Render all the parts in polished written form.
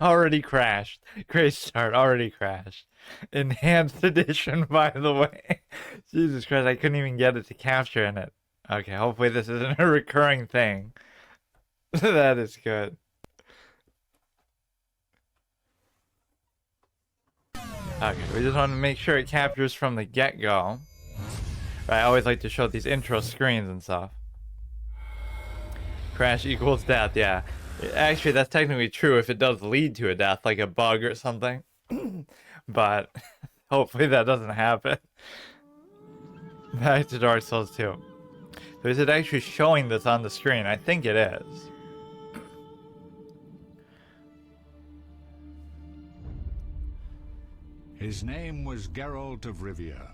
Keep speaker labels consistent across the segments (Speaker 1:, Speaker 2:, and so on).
Speaker 1: Already crashed. Great start. Already crashed. Enhanced edition, by the way. Jesus Christ, I couldn't even get it to capture in it. Okay, hopefully this isn't a recurring thing. That is good. Okay, we just want to make sure it captures from the get-go. I always like to show these intro screens and stuff. Crash equals death, yeah. Actually, that's technically true if it does lead to a death, like a bug or something. But hopefully that doesn't happen. Back to Dark Souls 2. So is it actually showing this on the screen? I think it is.
Speaker 2: His name was Geralt of Rivia.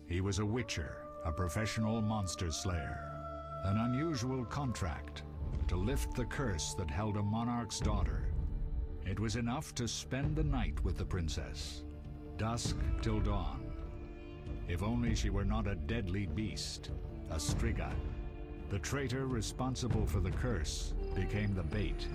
Speaker 2: He was a witcher, a professional monster slayer. An unusual contract to lift the curse that held a monarch's daughter. It was enough to spend the night with the princess, dusk till dawn. If only she were not a deadly beast, a striga. The traitor responsible for the curse became the bait.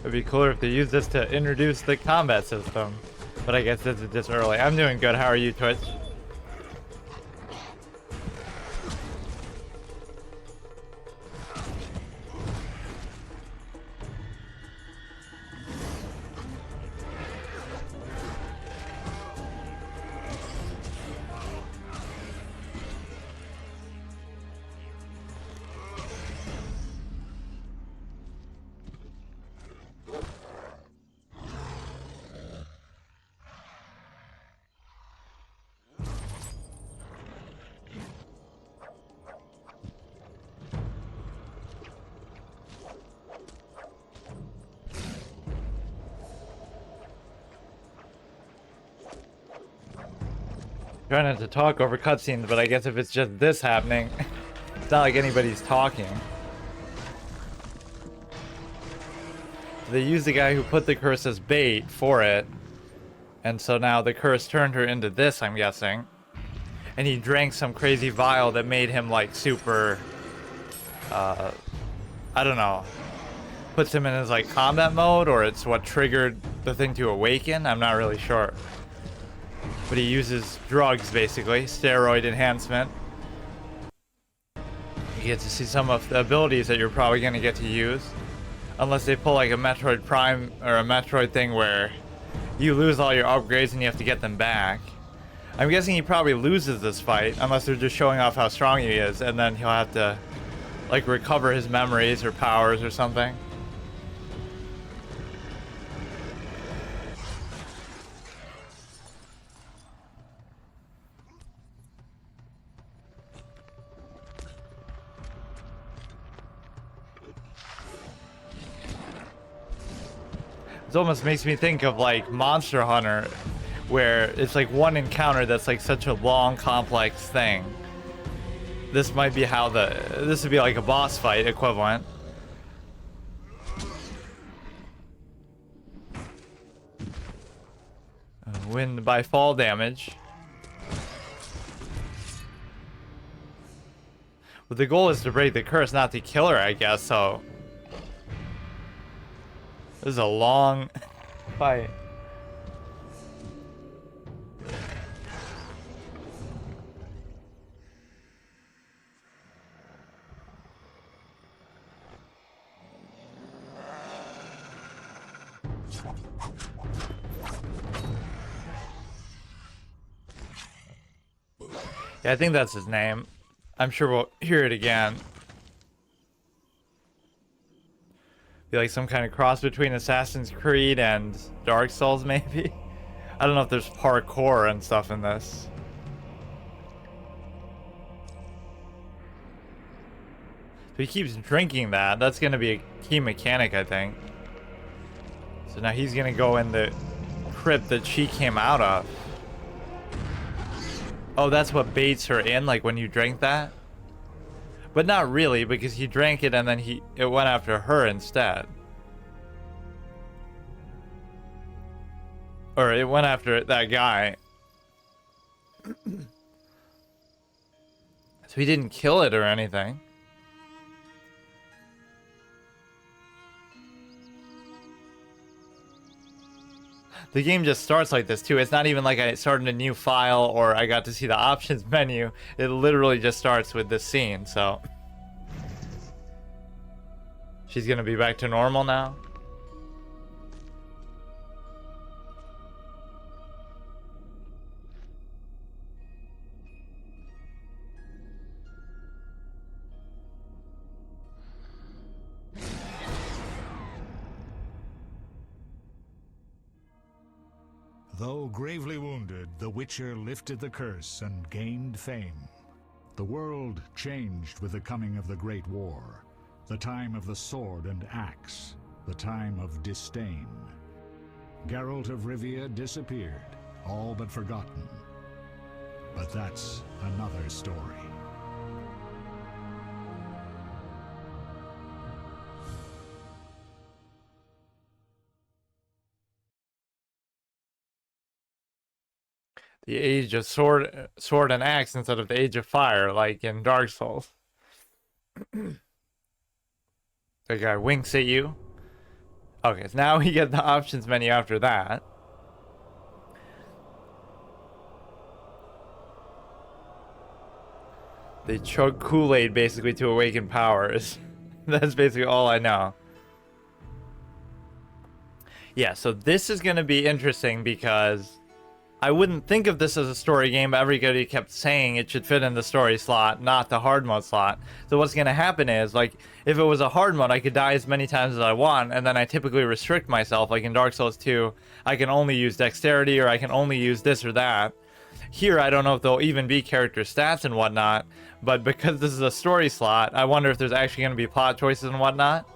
Speaker 1: It'd be cooler if they used this to introduce the combat system. But I guess this is just early. I'm doing good. How are you, Twitch? Trying not to talk over cutscenes, but I guess if it's just this happening, it's not like anybody's talking. They used the guy who put the curse as bait for it, and so now the curse turned her into this, I'm guessing. And he drank some crazy vial that made him like super, I don't know, puts him in his like combat mode, or it's what triggered the thing to awaken. I'm not really sure. But he uses drugs, basically. Steroid enhancement. You get to see some of the abilities that you're probably going to get to use. Unless they pull like a Metroid Prime or a Metroid thing where you lose all your upgrades and you have to get them back. I'm guessing he probably loses this fight, unless they're just showing off how strong he is, and then he'll have to like recover his memories or powers or something. It almost makes me think of like Monster Hunter, where it's like one encounter that's like such a long, complex thing. This might be how this would be like a boss fight equivalent. Win by fall damage. But the goal is to break the curse, not to kill her, I guess, so. This is a long fight. Yeah, I think that's his name. I'm sure we'll hear it again. Be like some kind of cross between Assassin's Creed and Dark Souls, maybe? I don't know if there's parkour and stuff in this. So he keeps drinking that. That's going to be a key mechanic, I think. So now he's going to go in the crypt that she came out of. Oh, that's what baits her in, like when you drink that? But not really, because he drank it and then it went after her instead. Or it went after that guy. So he didn't kill it or anything. The game just starts like this too. It's not even like I started a new file or I got to see the options menu. It literally just starts with this scene, so. She's gonna be back to normal now.
Speaker 2: Though gravely wounded, the Witcher lifted the curse and gained fame. The world changed with the coming of the Great War, the time of the sword and axe, the time of disdain. Geralt of Rivia disappeared, all but forgotten. But that's another story.
Speaker 1: The age of sword and axe instead of the age of fire, like in Dark Souls. The guy winks at you. Okay, so now we get the options menu after that. They chug Kool-Aid basically to awaken powers. That's basically all I know. Yeah, so this is going to be interesting because I wouldn't think of this as a story game, but everybody kept saying it should fit in the story slot, not the hard mode slot. So what's going to happen is, like, if it was a hard mode, I could die as many times as I want, and then I typically restrict myself. Like in Dark Souls 2, I can only use dexterity, or I can only use this or that. Here, I don't know if there'll even be character stats and whatnot, but because this is a story slot, I wonder if there's actually going to be plot choices and whatnot.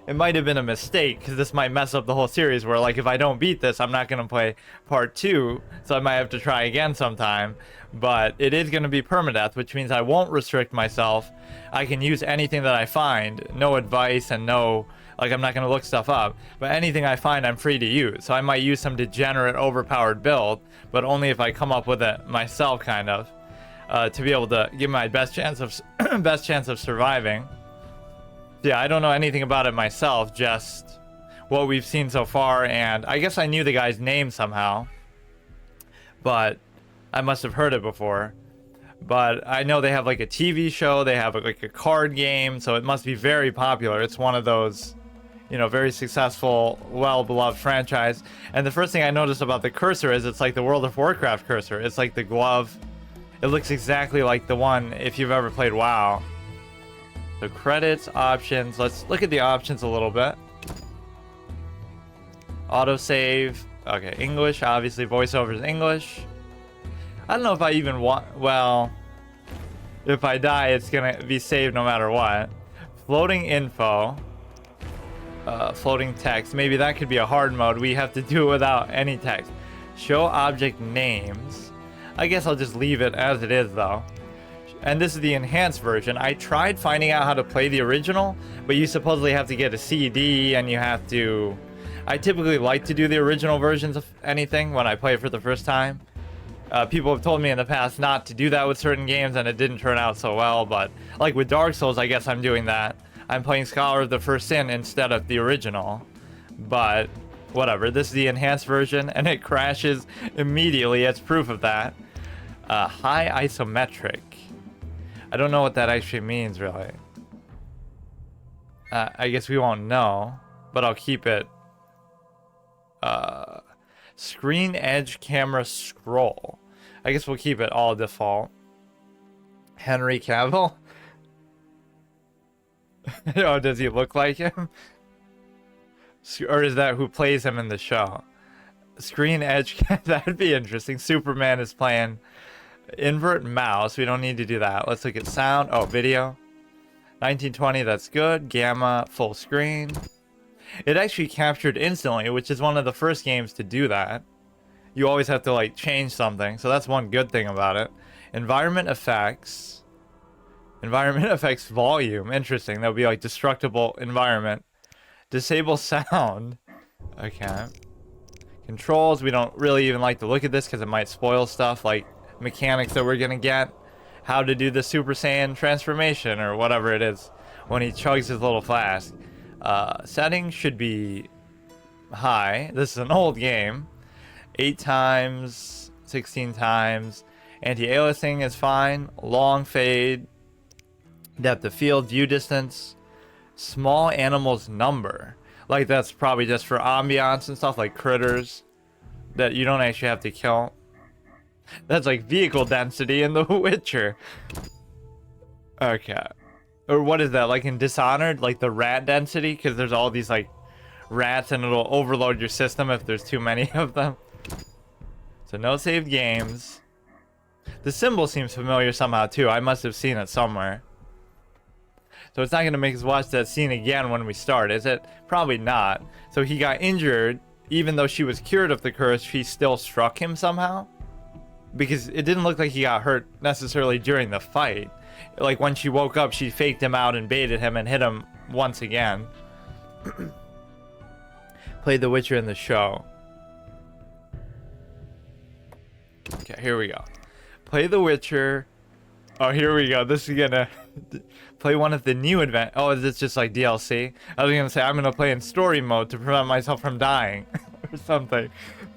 Speaker 1: It might have been a mistake, because this might mess up the whole series, where, like, if I don't beat this, I'm not going to play part 2, so I might have to try again sometime. But it is going to be permadeath, which means I won't restrict myself. I can use anything that I find, no advice and no, like, I'm not going to look stuff up. But anything I find, I'm free to use. So I might use some degenerate, overpowered build, but only if I come up with it myself, kind of, to be able to give my best chance of surviving. Yeah, I don't know anything about it myself, just what we've seen so far, and I guess I knew the guy's name somehow, but I must have heard it before. But I know they have like a TV show, they have like a card game, so it must be very popular. It's one of those, you know, very successful, well-beloved franchise. And the first thing I noticed about the cursor is it's like the World of Warcraft cursor. It's like the glove. It looks exactly like the one if you've ever played WoW. So credits, options, let's look at the options a little bit. Autosave, okay, English, obviously voiceover is English. I don't know if I even want, well, if I die, it's gonna be saved no matter what. Floating info. Floating text. Maybe that could be a hard mode. We have to do it without any text. Show object names. I guess I'll just leave it as it is though. And this is the enhanced version. I tried finding out how to play the original, but you supposedly have to get a CD and you have to... I typically like to do the original versions of anything when I play it for the first time. People have told me in the past not to do that with certain games and it didn't turn out so well, but like with Dark Souls, I guess I'm doing that. I'm playing Scholar of the First Sin instead of the original, but whatever. This is the enhanced version and it crashes immediately as proof of that. High isometric. I don't know what that actually means really. I guess we won't know, but I'll keep it. Screen edge camera scroll. I guess we'll keep it all default. Henry Cavill? Oh, does he look like him? Or is that who plays him in the show? Screen edge, that'd be interesting. Superman is playing. Invert mouse, we don't need to do that. Let's look at sound. Oh, video. 1920, that's good. Gamma, full screen. It actually captured instantly, which is one of the first games to do that. You always have to like change something, so that's one good thing about it. Environment effects. Environment effects volume. Interesting. That would be like destructible environment. Disable sound. Okay. Controls. We don't really even like to look at this because it might spoil stuff like mechanics that we're gonna get. How to do the Super Saiyan transformation or whatever it is when he chugs his little flask. Settings should be high. This is an old game. 8 times, 16 times. Anti-aliasing is fine. Long fade. Depth of field, view distance. Small animals number. Like that's probably just for ambiance and stuff like critters that you don't actually have to kill. That's like vehicle density in The Witcher. Okay. Or what is that, like in Dishonored, like the rat density? Because there's all these like rats and it'll overload your system if there's too many of them. So no saved games. The symbol seems familiar somehow too. I must have seen it somewhere. So it's not going to make us watch that scene again when we start, is it? Probably not. So he got injured. Even though she was cured of the curse, she still struck him somehow? Because it didn't look like he got hurt necessarily during the fight. Like when she woke up, she faked him out and baited him and hit him once again. Played The Witcher in the show. Okay, here we go. Play The Witcher. Oh, here we go. This is gonna play one of the new event. Oh, is this just like DLC? I was gonna say I'm gonna play in story mode to prevent myself from dying or something.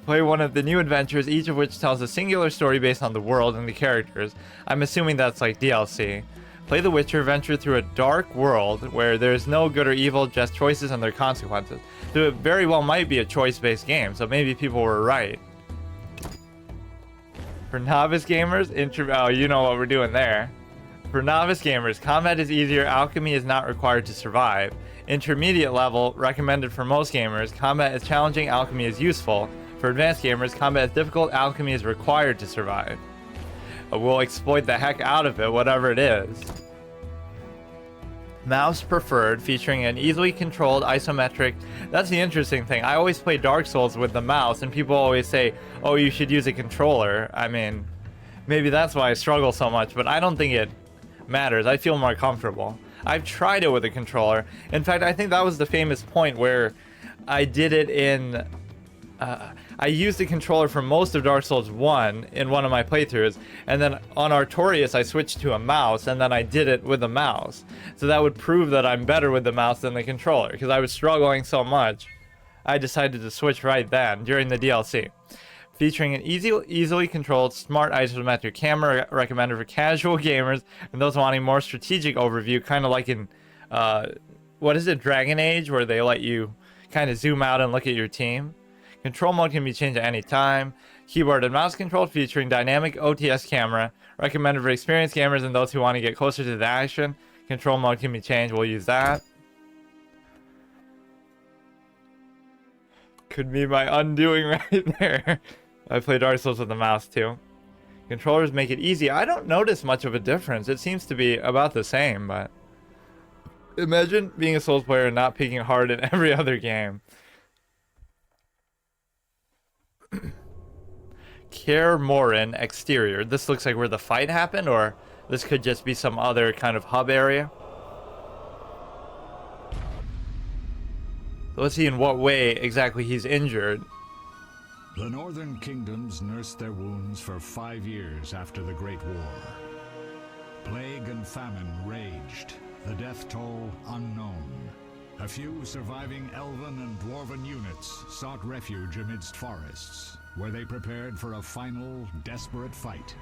Speaker 1: Play one of the new adventures, each of which tells a singular story based on the world and the characters. I'm assuming that's like DLC. Play The Witcher, venture through a dark world where there's no good or evil, just choices and their consequences. So it very well might be a choice-based game, so maybe people were right. For novice gamers, oh, you know what we're doing there. For novice gamers, combat is easier, alchemy is not required to survive. Intermediate level, recommended for most gamers, combat is challenging, alchemy is useful. For advanced gamers, combat is difficult, alchemy is required to survive. We'll exploit the heck out of it, whatever it is. Mouse preferred, featuring an easily controlled isometric. That's the interesting thing. I always play Dark Souls with the mouse, and people always say, oh, you should use a controller. I mean, maybe that's why I struggle so much, but I don't think it matters. I feel more comfortable. I've tried it with a controller. In fact, I think that was the famous point where I did it in... I used the controller for most of Dark Souls 1 in one of my playthroughs, and then on Artorias I switched to a mouse, and then I did it with a mouse. So that would prove that I'm better with the mouse than the controller, because I was struggling so much. I decided to switch right then, during the DLC. Featuring an easily controlled, smart isometric camera recommended for casual gamers and those wanting more strategic overview, kind of like in, what is it, Dragon Age, where they let you kind of zoom out and look at your team. Control mode can be changed at any time. Keyboard and mouse control featuring dynamic OTS camera. Recommended for experienced gamers and those who want to get closer to the action. Control mode can be changed. We'll use that. Could be my undoing right there. I play Dark Souls with the mouse too. Controllers make it easy. I don't notice much of a difference. It seems to be about the same, but Imagine being a Souls player and not picking hard in every other game. Kaer Morhen exterior. This looks like where the fight happened, or this could just be some other kind of hub area. So let's see in what way exactly he's injured.
Speaker 2: The northern kingdoms nursed their wounds for 5 years after the Great War. Plague and famine raged, the death toll unknown. A few surviving elven and dwarven units sought refuge amidst forests, where they prepared for a final, desperate fight.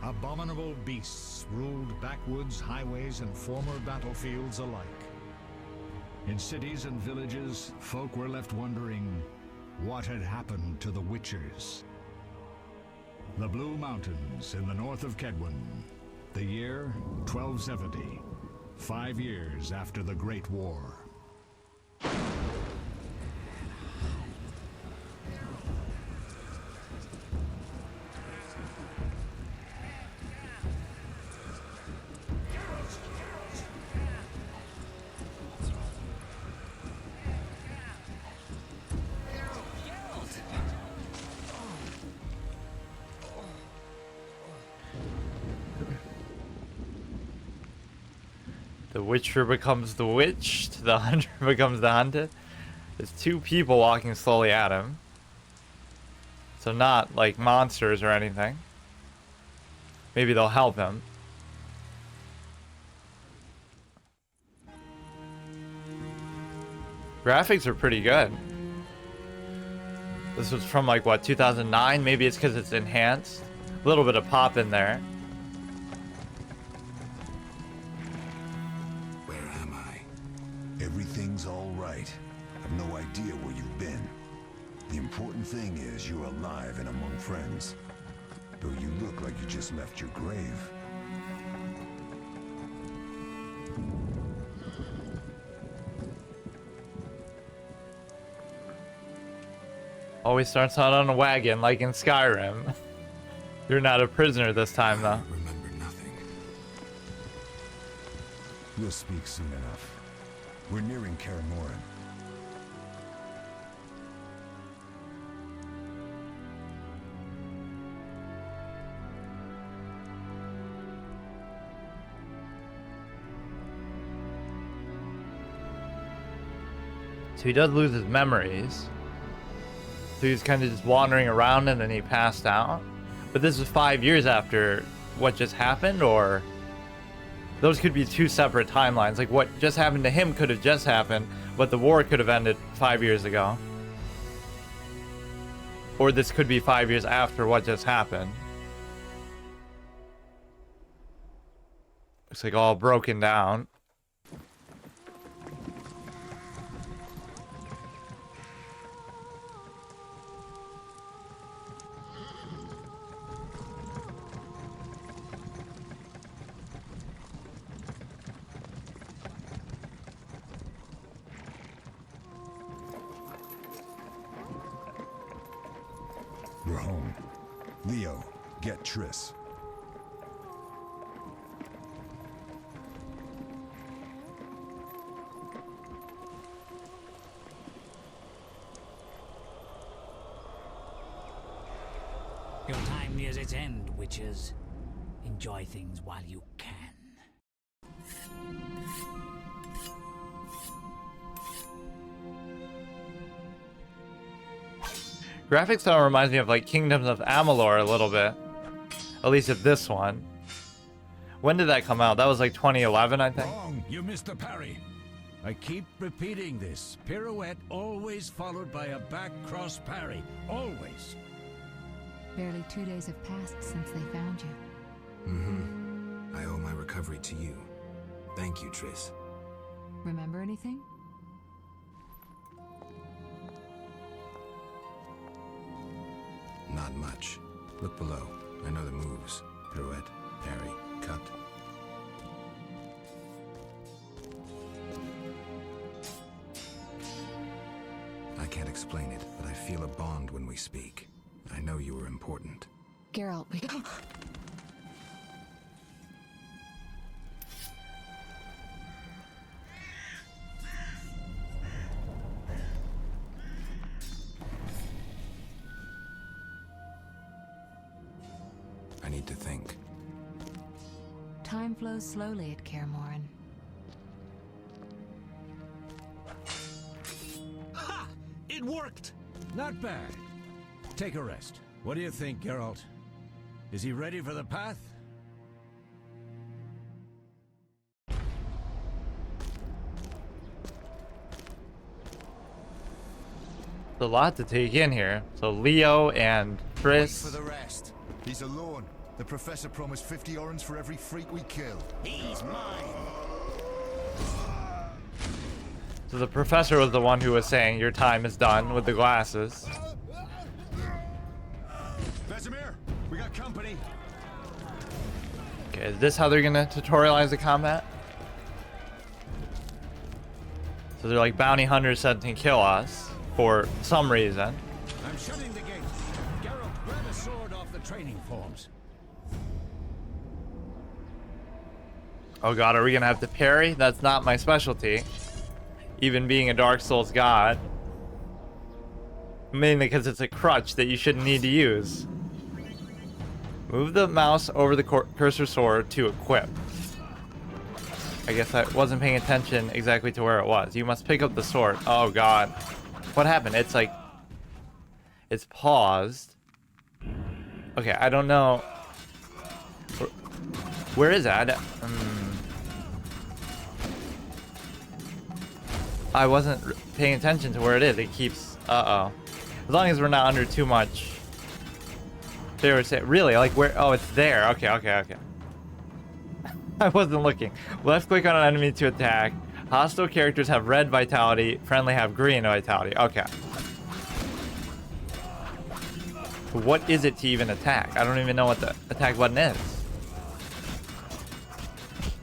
Speaker 2: Abominable beasts ruled backwoods, highways, and former battlefields alike. In cities and villages, folk were left wondering what had happened to the Witchers. The Blue Mountains in the north of Kedwen. The year 1270, 5 years after the Great War.
Speaker 1: The Witcher becomes the witched, the hunter becomes the hunted. There's two people walking slowly at him. So not like monsters or anything. Maybe they'll help him. Graphics are pretty good. This was from like what, 2009? Maybe it's because it's enhanced. A little bit of pop in there.
Speaker 3: Everything's all right. I've no idea where you've been. The important thing is you're alive and among friends. Though you look like you just left your grave.
Speaker 1: Always starts out on a wagon, like in Skyrim. You're not a prisoner this time, though.
Speaker 3: I remember nothing. We'll speak soon enough. We're nearing Kaer Morhen.
Speaker 1: So he does lose his memories. So he's kind of just wandering around and then he passed out. But this is 5 years after what just happened, or... Those could be two separate timelines. Like what just happened to him could have just happened, but the war could have ended 5 years ago. Or this could be 5 years after what just happened. Looks like all broken down.
Speaker 3: We're home. Leo, get Triss.
Speaker 4: Your time nears its end, witches. Enjoy things while you can.
Speaker 1: Graphic style reminds me of like Kingdoms of Amalur a little bit. At least of this one. When did that come out? That was like 2011, I think.
Speaker 5: Wrong, you missed the parry. I keep repeating this. Pirouette always followed by a back cross parry. Always.
Speaker 6: Barely 2 days have passed since they found you.
Speaker 7: Mm-hmm. I owe my recovery to you. Thank you, Triss.
Speaker 6: Remember anything?
Speaker 7: Not much. Look below. I know the moves. Pirouette, parry, cut. I can't explain it, but I feel a bond when we speak. I know you were important.
Speaker 6: Geralt, we...
Speaker 7: need to think.
Speaker 6: Time flows slowly at Kaer Morhen.
Speaker 5: Ha! It worked! Not bad. Take a rest. What do you think, Geralt? Is he ready for the path?
Speaker 1: There's a lot to take in here. So Leo and Chris.
Speaker 3: For the rest. He's alone. The professor promised 50 orens for every freak we kill.
Speaker 4: He's mine.
Speaker 1: So the professor was the one who was saying your time is done with the glasses.
Speaker 3: Vesemir, we got company.
Speaker 1: Okay, is this how they're gonna tutorialize the combat? So they're like bounty hunters sent to kill us for some reason.
Speaker 5: I'm shutting the gate. Geralt, grab a sword off the training forms.
Speaker 1: Oh god, are we gonna have to parry? That's not my specialty. Even being a Dark Souls god. Mainly because it's a crutch that you shouldn't need to use. Move the mouse over the cursor sword to equip. I guess I wasn't paying attention exactly to where it was. You must pick up the sword. Oh god. What happened? It's like... It's paused. Okay, I don't know... Where is that? I wasn't paying attention to where it is. It keeps... Uh-oh. As long as we're not under too much... They were saying... Really? Like where... Oh, it's there. Okay, okay, okay. I wasn't looking. Left click on an enemy to attack. Hostile characters have red vitality. Friendly have green vitality. Okay. What is it to even attack? I don't even know what the attack button is.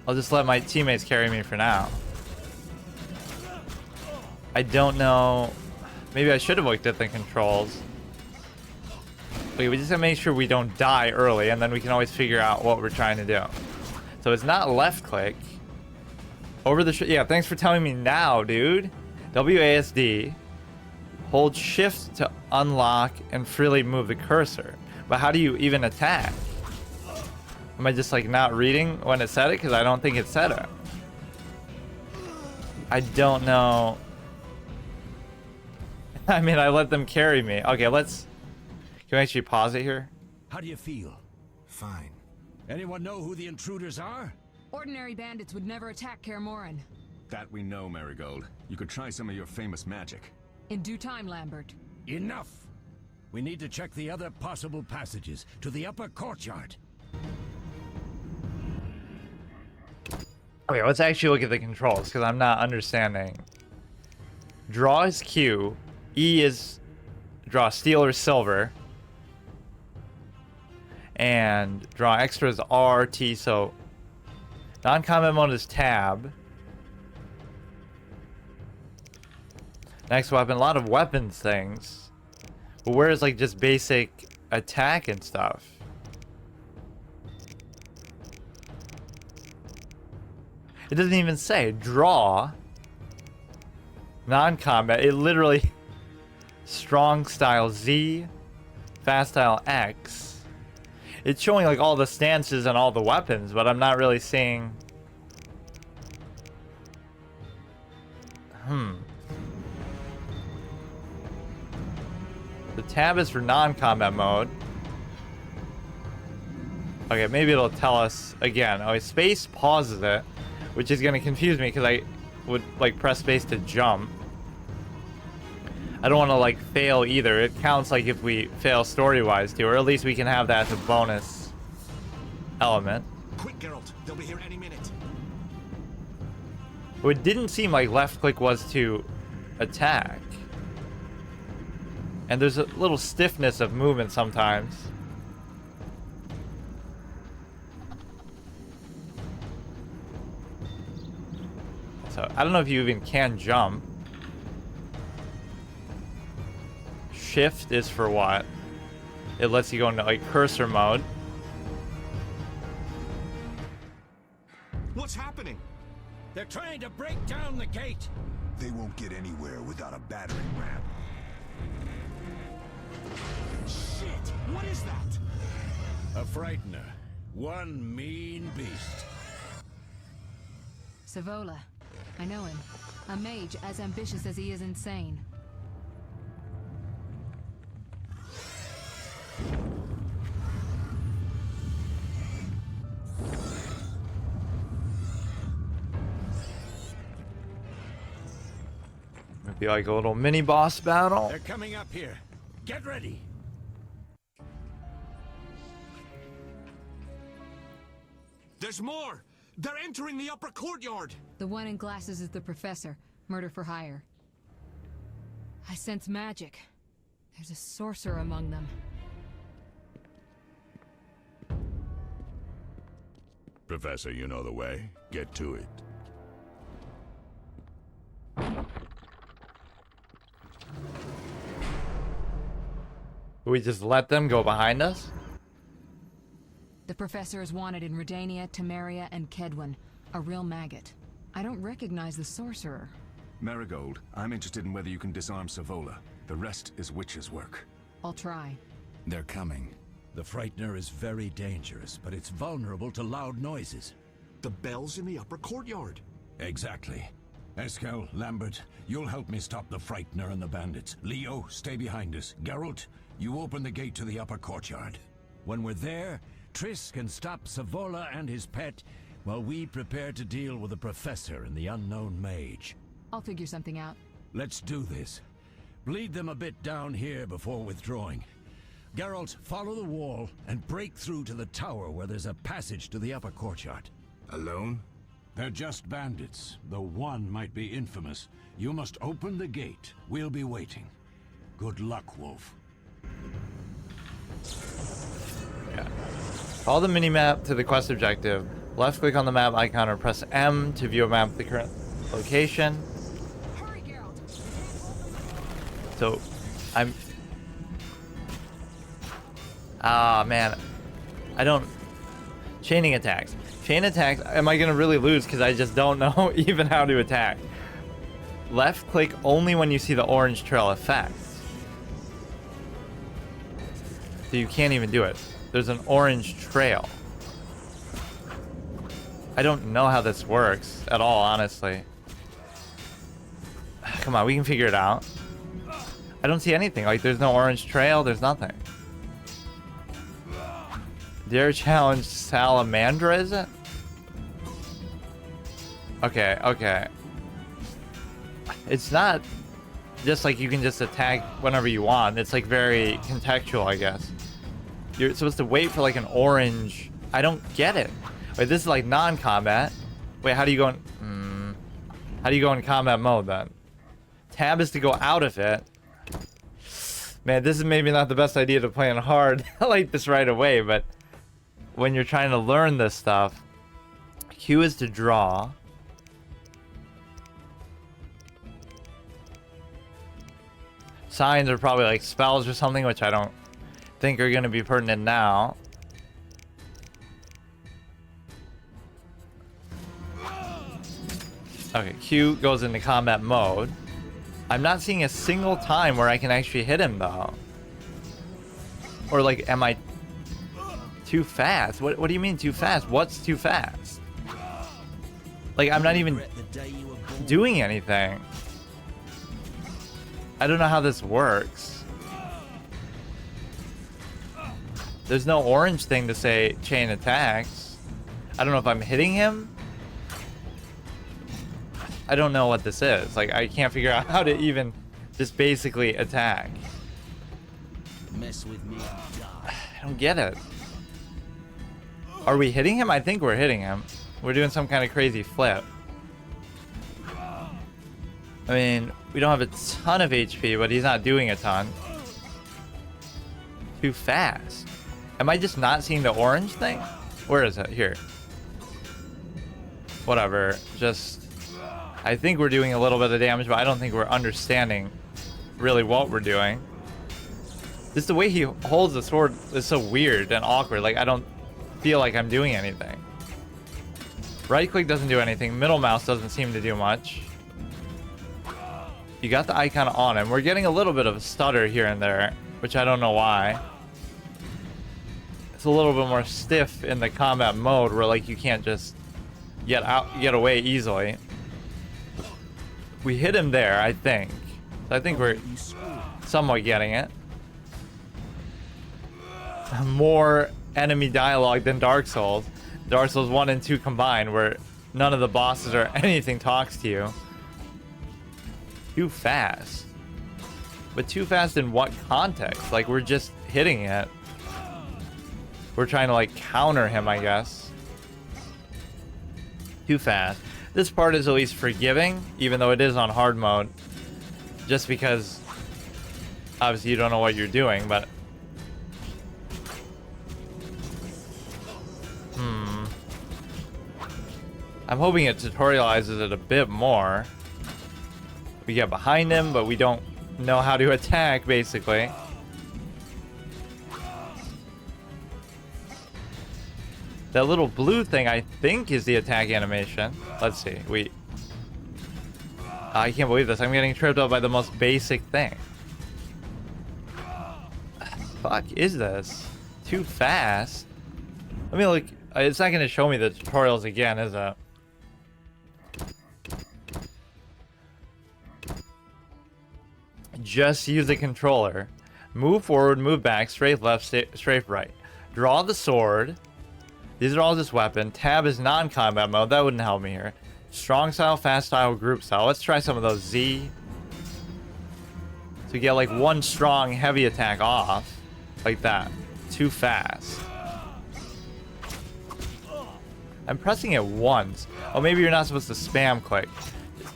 Speaker 1: I'll just let my teammates carry me for now. I don't know. Maybe I should have looked at the controls. Okay, we just gotta make sure we don't die early, and then we can always figure out what we're trying to do. So it's not left click. Over the yeah, thanks for telling me now, dude. WASD. Hold shift to unlock and freely move the cursor. But how do you even attack? Am I just like not reading when it said it? Because I don't think it said it. I don't know. I mean, I let them carry me. Okay, let's... Can we actually pause it here?
Speaker 5: How do you feel?
Speaker 7: Fine.
Speaker 5: Anyone know who the intruders are?
Speaker 6: Ordinary bandits would never attack Kaer Morhen.
Speaker 8: That we know, Marigold. You could try some of your famous magic.
Speaker 6: In due time, Lambert.
Speaker 5: Enough! We need to check the other possible passages to the upper courtyard.
Speaker 1: Okay, let's actually look at the controls, because I'm not understanding. Draw is Q. E is draw steel or silver. And draw extra is R, T, so... Non-combat mode is tab. Next weapon, a lot of weapons things. But where is like just basic attack and stuff? It doesn't even say draw. Non-combat, it literally... Strong style Z, fast style X. It's showing like all the stances and all the weapons, but I'm not really seeing... The tab is for non-combat mode. Okay, maybe it'll tell us again. Oh, space pauses it, which is going to confuse me because I would like press space to jump. I don't want to like fail either. It counts like if we fail story-wise too, or at least we can have that as a bonus element.
Speaker 8: Quick, Geralt. They'll be here any minute.
Speaker 1: It didn't seem like left click was to attack. And there's a little stiffness of movement sometimes. So I don't know if you even can jump. Shift is for what? It lets you go into like cursor mode.
Speaker 8: What's happening?
Speaker 5: They're trying to break down the gate.
Speaker 3: They won't get anywhere without a battering ram.
Speaker 8: Shit! What is that?
Speaker 5: A frightener. One mean beast.
Speaker 6: Savola. I know him. A mage as ambitious as he is insane.
Speaker 1: It'd be like a little mini boss battle.
Speaker 5: They're coming up here. Get ready.
Speaker 9: There's more! They're entering the upper courtyard!
Speaker 6: The one in glasses is the professor. Murder for hire. I sense magic. There's a sorcerer among them.
Speaker 5: Professor, you know the way. Get to it.
Speaker 1: We just let them go behind us?
Speaker 6: The professor is wanted in Redania, Temeria, and Kedwin. A real maggot. I don't recognize the sorcerer.
Speaker 8: Marigold, I'm interested in whether you can disarm Savola. The rest is witch's work.
Speaker 6: I'll try.
Speaker 7: They're coming.
Speaker 5: The Frightener is very dangerous, but it's vulnerable to loud noises.
Speaker 9: The bell's in the upper courtyard.
Speaker 5: Exactly. Eskel, Lambert, you'll help me stop the Frightener and the bandits. Leo, stay behind us. Geralt, you open the gate to the upper courtyard. When we're there, Triss can stop Savola and his pet, while we prepare to deal with the Professor and the unknown mage.
Speaker 6: I'll figure something out.
Speaker 5: Let's do this. Bleed them a bit down here before withdrawing. Geralt, follow the wall and break through to the tower where there's a passage to the upper courtyard.
Speaker 7: Alone?
Speaker 5: They're just bandits, though one might be infamous. You must open the gate. We'll be waiting. Good luck, Wolf.
Speaker 1: Yeah. Follow the mini-map to the quest objective. Left click on the map icon or press M to view a map of the current location.
Speaker 6: Hurry, Geralt.
Speaker 1: So, I'm... Ah, man. I don't... Chaining attacks. Chain attacks, am I going to really lose because I just don't know even how to attack. Left click only when you see the orange trail effect. So you can't even do it. There's an orange trail. I don't know how this works at all, honestly. Come on, we can figure it out. I don't see anything. Like, there's no orange trail. There's nothing. Dare challenge Salamandra, is it? Okay, okay. It's not just like you can just attack whenever you want. It's like very contextual, I guess. You're supposed to wait for like an orange. I don't get it. Wait, this is like non-combat. Wait, how do you go in... How do you go in combat mode then? Tab is to go out of it. Man, this is maybe not the best idea to play on hard like this right away, but when you're trying to learn this stuff, Q is to draw. Signs are probably like spells or something, which I don't think are going to be pertinent now. Okay, Q goes into combat mode. I'm not seeing a single time where I can actually hit him though. Or like, am I too fast? What do you mean too fast? What's too fast? Like, I'm not even doing anything. I don't know how this works. There's no orange thing to say chain attacks. I don't know if I'm hitting him. I don't know what this is. Like, I can't figure out how to even just basically attack.
Speaker 4: Mess with me.
Speaker 1: I don't get it. Are we hitting him? I think we're hitting him. We're doing some kind of crazy flip. I mean, we don't have a ton of HP, but he's not doing a ton. Too fast. Am I just not seeing the orange thing? Where is it? Here. Whatever. Just... I think we're doing a little bit of damage, but I don't think we're understanding really what we're doing. Just the way he holds the sword is so weird and awkward. Like, I don't feel like I'm doing anything. Right click doesn't do anything. Middle mouse doesn't seem to do much. You got the icon on him. We're getting a little bit of a stutter here and there, which I don't know why. it's a little bit more stiff in the combat mode where like you can't just get away easily. We hit him there, I think. I think we're somewhat getting it. More enemy dialogue than Dark Souls. Dark Souls 1 and 2 combined, where none of the bosses or anything talks to you. Too fast. But too fast in what context? Like, we're just hitting it. We're trying to, like, counter him, I guess. Too fast. This part is at least forgiving, even though it is on hard mode. Just because, obviously, you don't know what you're doing, but... I'm hoping it tutorializes it a bit more. We get behind him, but we don't know how to attack, basically. That little blue thing, I think, is the attack animation. Let's see. I can't believe this. I'm getting tripped up by the most basic thing. Fuck is this? Too fast? Let me look. It's not going to show me the tutorials again, is it? Just use the controller. Move forward, move back, strafe left, strafe right. Draw the sword. These are all just weapon. Tab is non-combat mode. That wouldn't help me here. Strong style, fast style, group style. Let's try some of those. Z. So get like one strong heavy attack off. Like that. Too fast. I'm pressing it once. Oh, maybe you're not supposed to spam click.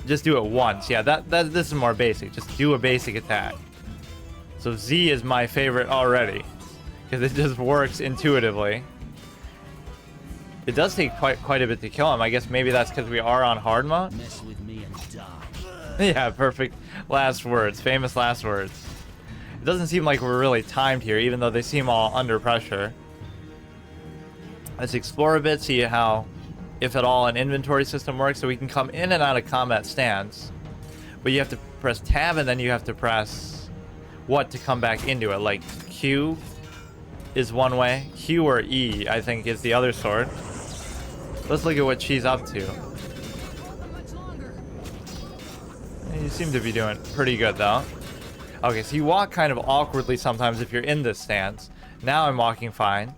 Speaker 1: Just do it once. Yeah, this is more basic. Just do a basic attack. So Z is my favorite already, because it just works intuitively. It does take quite a bit to kill him. I guess maybe that's because we are on hard mode.
Speaker 4: Mess with me and die.
Speaker 1: Yeah, perfect last words. Famous last words. It doesn't seem like we're really timed here, even though they seem all under pressure. Let's explore a bit, see how, if at all, an inventory system works, so we can come in and out of combat stance. But you have to press tab and then you have to press what to come back into it. Like Q is one way. Q or E, I think, is the other sword. Let's look at what she's up to. You seem to be doing pretty good, though. Okay, so you walk kind of awkwardly sometimes if you're in this stance. Now I'm walking fine.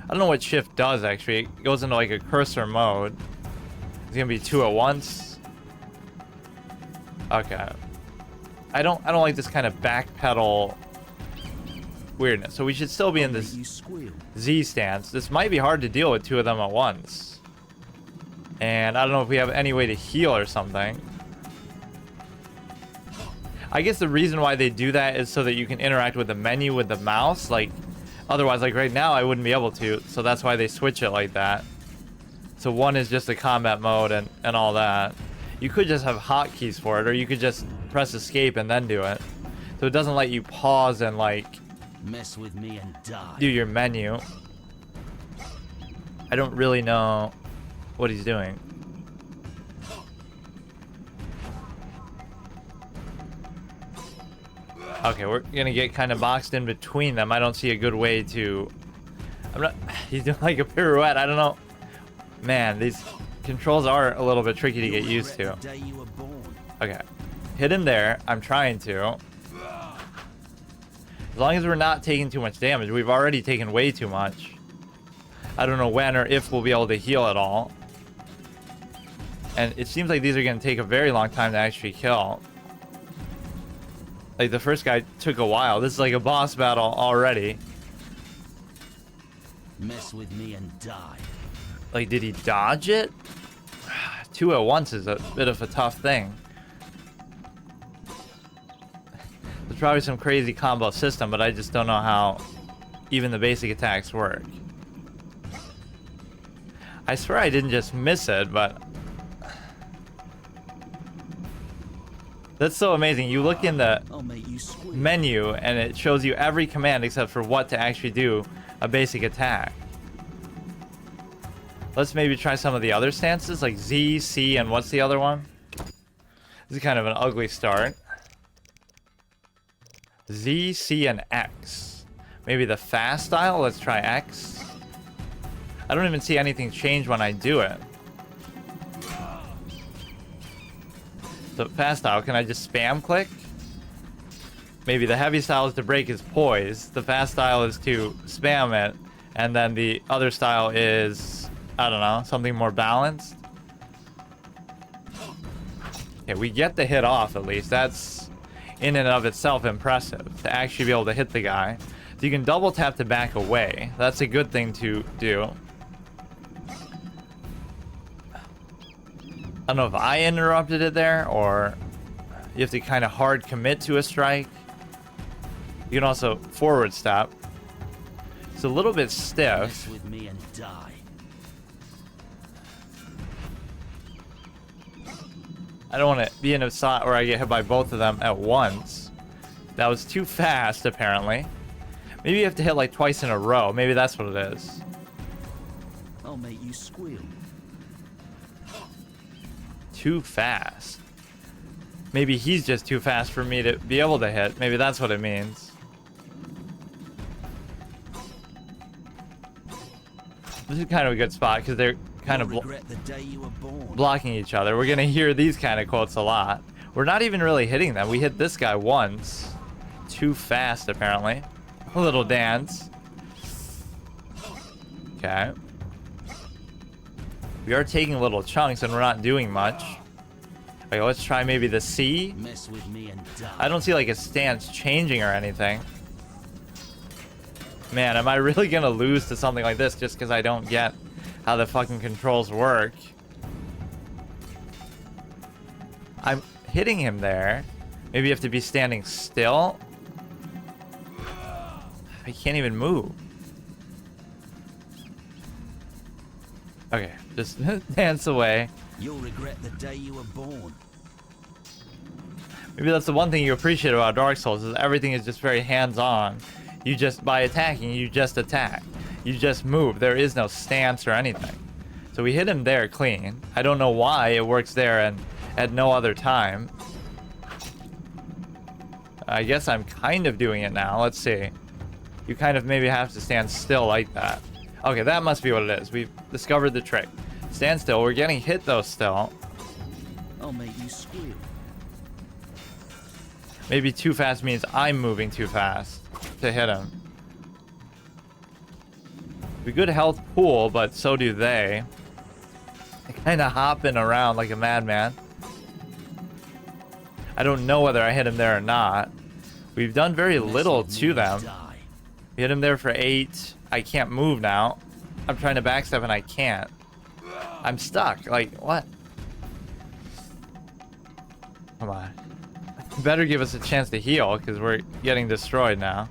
Speaker 1: I don't know what shift does, actually. It goes into like a cursor mode. It's gonna be two at once. Okay. I don't like this kind of backpedal weirdness. So we should still be in this Z stance. This might be hard to deal with two of them at once. And I don't know if we have any way to heal or something. I guess the reason why they do that is so that you can interact with the menu with the mouse. Like, otherwise, like right now, I wouldn't be able to. So that's why they switch it like that. So one is just the combat mode and all that. You could just have hotkeys for it, or you could just press escape and then do it. So it doesn't let you pause and like
Speaker 4: mess with me and die.
Speaker 1: Do your menu. I don't really know what he's doing. Okay, we're gonna get kind of boxed in between them. I don't see a good way to... He's doing like a pirouette. I don't know. Man, these controls are a little bit tricky to get used to. Okay. Hit him there. I'm trying to. As long as we're not taking too much damage. We've already taken way too much. I don't know when or if we'll be able to heal at all. And it seems like these are going to take a very long time to actually kill. Like, the first guy took a while. This is like a boss battle already.
Speaker 4: Mess with me and die.
Speaker 1: Like, did he dodge it? Two at once is a bit of a tough thing. There's probably some crazy combo system, but I just don't know how even the basic attacks work. I swear I didn't just miss it, but... That's so amazing. You look in the menu and it shows you every command except for what to actually do a basic attack. Let's maybe try some of the other stances like Z, C, and what's the other one? This is kind of an ugly start. Z, C, and X. Maybe the fast style? Let's try X. I don't even see anything change when I do it. So fast style, can I just spam click? Maybe the heavy style is to break his poise. The fast style is to spam it. And then the other style is, I don't know, something more balanced. Okay, we get the hit off at least. That's in and of itself impressive to actually be able to hit the guy. So you can double tap to back away. That's a good thing to do. I don't know if I interrupted it there, or you have to kind of hard commit to a strike. You can also forward step. It's a little bit stiff.
Speaker 4: With me and die.
Speaker 1: I don't want to be in a spot where I get hit by both of them at once. That was too fast, apparently. Maybe you have to hit like twice in a row. Maybe that's what it is.
Speaker 4: I'll make you squeal.
Speaker 1: Too fast. Maybe he's just too fast for me to be able to hit. Maybe that's what it means. This is kind of a good spot because they're kind of blocking each other. We're going to hear these kind of quotes a lot. We're not even really hitting them. We hit this guy once. Too fast, apparently. A little dance. Okay. We are taking little chunks and we're not doing much. Okay, let's try maybe the C.
Speaker 4: Mess with me and die.
Speaker 1: I don't see like a stance changing or anything. Man, am I really gonna lose to something like this just because I don't get how the fucking controls work? I'm hitting him there. Maybe you have to be standing still. I can't even move. Okay, just dance away.
Speaker 4: You'll regret the day you were born.
Speaker 1: Maybe that's the one thing you appreciate about Dark Souls is everything is just very hands-on. You just, by attacking, you just attack. You just move. There is no stance or anything. So we hit him there clean. I don't know why it works there and at no other time. I guess I'm kind of doing it now. Let's see. You kind of maybe have to stand still like that. Okay, that must be what it is. We've discovered the trick. Stand still. We're getting hit though still.
Speaker 4: I'll make you squeal.
Speaker 1: Maybe too fast means I'm moving too fast to hit him. We good health pool, but so do they. Kind of hopping around like a madman. I don't know whether I hit him there or not. We've done very little to them. We hit him there for 8. I can't move now. I'm trying to backstep and I can't. I'm stuck. Like, what? Come on. Better give us a chance to heal because we're getting destroyed now.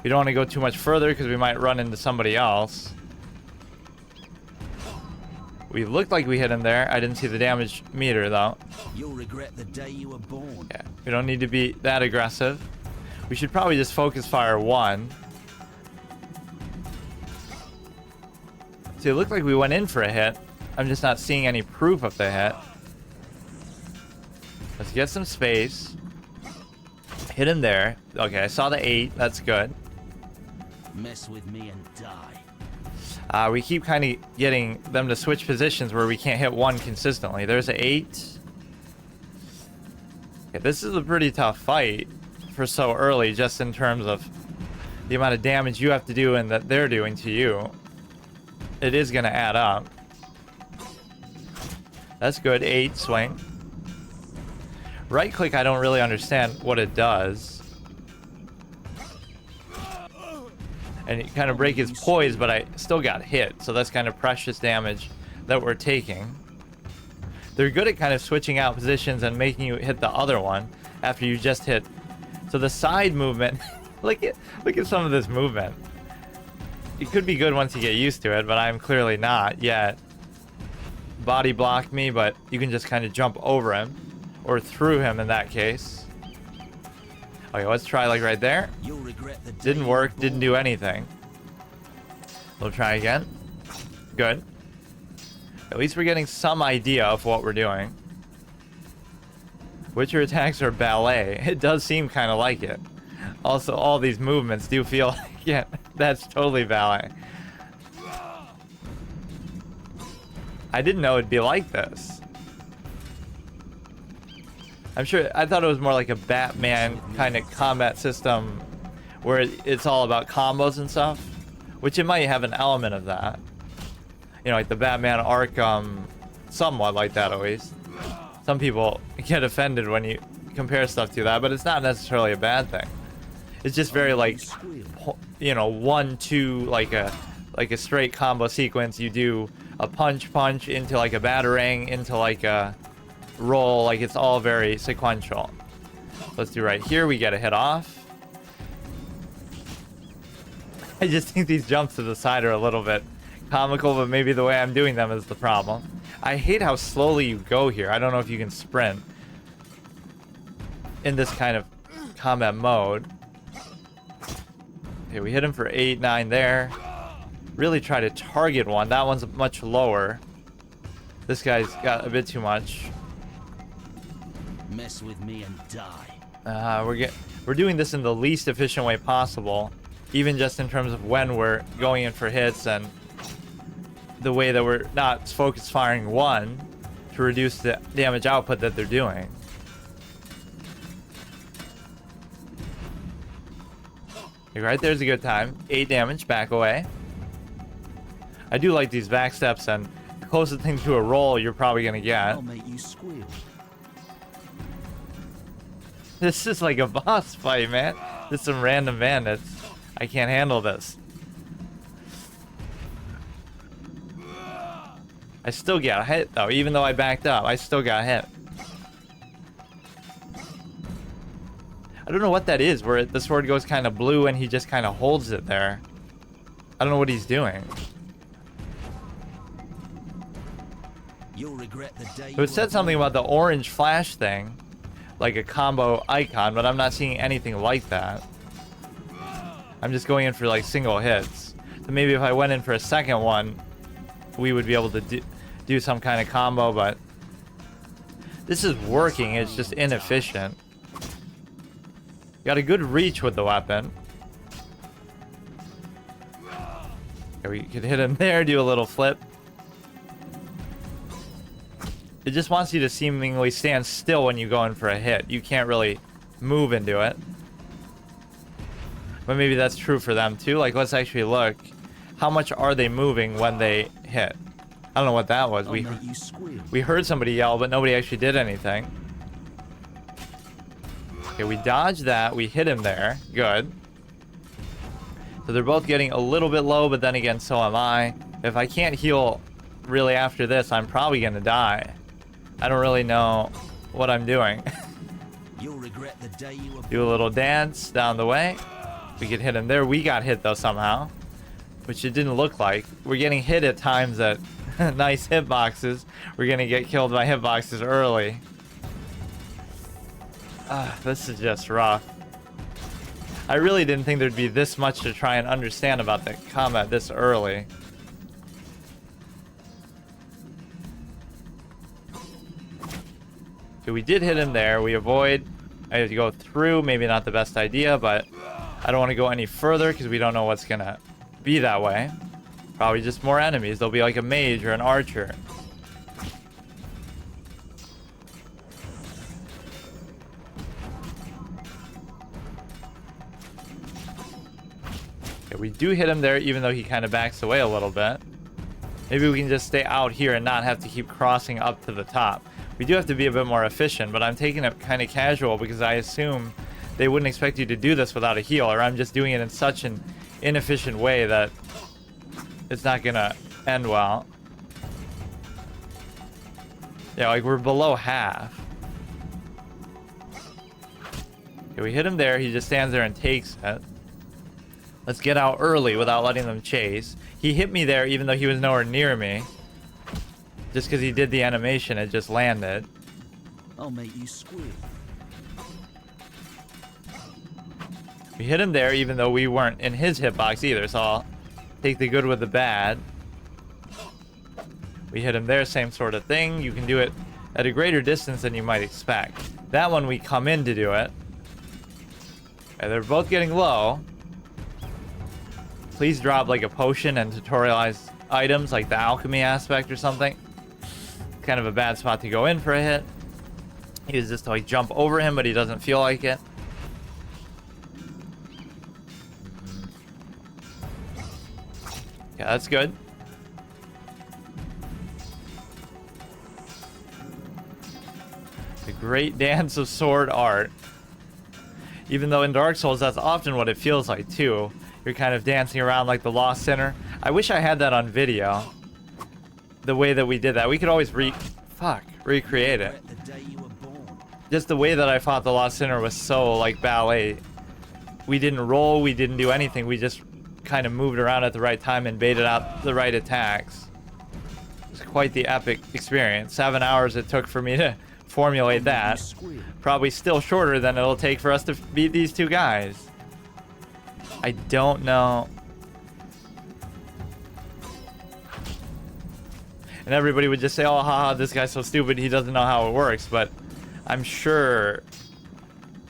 Speaker 1: We don't want to go too much further because we might run into somebody else. We looked like we hit him there. I didn't see the damage meter though.
Speaker 4: You'll regret the day you were born.
Speaker 1: Yeah, we don't need to be that aggressive. We should probably just focus fire 1. See, it looked like we went in for a hit. I'm just not seeing any proof of the hit. Let's get some space. Hit him there. Okay, I saw the 8. That's good.
Speaker 4: Mess with me and die.
Speaker 1: We keep kind of getting them to switch positions where we can't hit 1 consistently. There's an 8. Okay, this is a pretty tough fight for so early, just in terms of the amount of damage you have to do and that they're doing to you. It is going to add up. That's good. 8 swing. Right click, I don't really understand what it does. And you kind of break his poise, but I still got hit. So that's kind of precious damage that we're taking. They're good at kind of switching out positions and making you hit the other one after you just hit. So the side movement, look at some of this movement. It could be good once you get used to it, but I'm clearly not yet. Body blocked me, but you can just kind of jump over him. Or through him in that case. Okay, let's try like right there. Didn't work, didn't do anything. We'll try again. Good. At least we're getting some idea of what we're doing. Witcher attacks are ballet. It does seem kind of like it. Also, all these movements do feel... yeah, that's totally ballet. I didn't know it'd be like this. I'm sure... I thought it was more like a Batman kind of combat system where it's all about combos and stuff. Which it might have an element of that. You know, like the Batman Arkham... somewhat like that, at least. Some people get offended when you compare stuff to that, but it's not necessarily a bad thing. It's just very like, you know, 1-2, like a straight combo sequence. You do a punch into like a batarang, into like a roll. Like it's all very sequential. Let's do right here. We get a hit off. I just think these jumps to the side are a little bit comical, but maybe the way I'm doing them is the problem. I hate how slowly you go here. I don't know if you can sprint in this kind of combat mode. Okay, we hit him for 8, 9 there. Really try to target one. That one's much lower. This guy's got a bit too much.
Speaker 10: Mess with me and die.
Speaker 1: We're doing this in the least efficient way possible, even just in terms of when we're going in for hits and the way that we're not focus firing one to reduce the damage output that they're doing. Okay, right there's a good time. 8 damage, back away. I do like these back steps, and the closest thing to a roll you're probably gonna get.
Speaker 10: I'll make you squeal.
Speaker 1: This is like a boss fight, man. Just some random bandits. I can't handle this. I still got hit though, even though I backed up. I still got hit. I don't know what that is, where the sword goes kind of blue and he just kind of holds it there. I don't know what he's doing.
Speaker 10: You'll regret the day.
Speaker 1: So it said something about the orange flash thing, like a combo icon, but I'm not seeing anything like that. I'm just going in for like single hits. So maybe if I went in for a second one, we would be able to do some kind of combo, but this is working. It's just inefficient. Got a good reach with the weapon. Okay, we could hit him there, do a little flip. It just wants you to seemingly stand still when you go in for a hit. You can't really move into it. But maybe that's true for them too. Like, let's actually look. How much are they moving when they hit? I don't know what that was. We heard somebody yell, but nobody actually did anything. Okay, we dodged that. We hit him there. Good. So they're both getting a little bit low, but then again, so am I. If I can't heal really after this, I'm probably going to die. I don't really know what I'm doing.
Speaker 10: You'll regret the day you were
Speaker 1: Do a little dance down the way. We could hit him there. We got hit, though, somehow. Which it didn't look like. We're getting hit at times at nice hitboxes. We're going to get killed by hitboxes early. This is just rough. I really didn't think there'd be this much to try and understand about the combat this early. Okay, we did hit him there. We avoid. I have to go through. Maybe not the best idea, but I don't want to go any further because we don't know what's going to be that way. Probably just more enemies. There'll be like a mage or an archer. We do hit him there, even though he kind of backs away a little bit. Maybe we can just stay out here and not have to keep crossing up to the top. We do have to be a bit more efficient, but I'm taking it kind of casual because I assume they wouldn't expect you to do this without a heal, or I'm just doing it in such an inefficient way that it's not gonna end well. Yeah, like we're below half. Okay, we hit him there. He just stands there and takes it. Let's get out early without letting them chase. He hit me there even though he was nowhere near me. Just because he did the animation, it just landed.
Speaker 10: I'll make you squeal.
Speaker 1: We hit him there even though we weren't in his hitbox either, so I'll take the good with the bad. We hit him there, same sort of thing. You can do it at a greater distance than you might expect. That one we come in to do it. Okay, they're both getting low. Please drop like a potion and tutorialize items like the alchemy aspect or something. Kind of a bad spot to go in for a hit. Use this to like jump over him, but he doesn't feel like it. Yeah, that's good. The great dance of sword art. Even though in Dark Souls, that's often what it feels like too. You're kind of dancing around like the Lost Sinner. I wish I had that on video. The way that we did that. We could always recreate it. Just the way that I fought the Lost Sinner was so like ballet. We didn't roll, we didn't do anything. We just kind of moved around at the right time and baited out the right attacks. It was quite the epic experience. 7 hours it took for me to formulate that. Probably still shorter than it'll take for us to beat these two guys. I don't know. And everybody would just say, oh, haha, this guy's so stupid, he doesn't know how it works. But I'm sure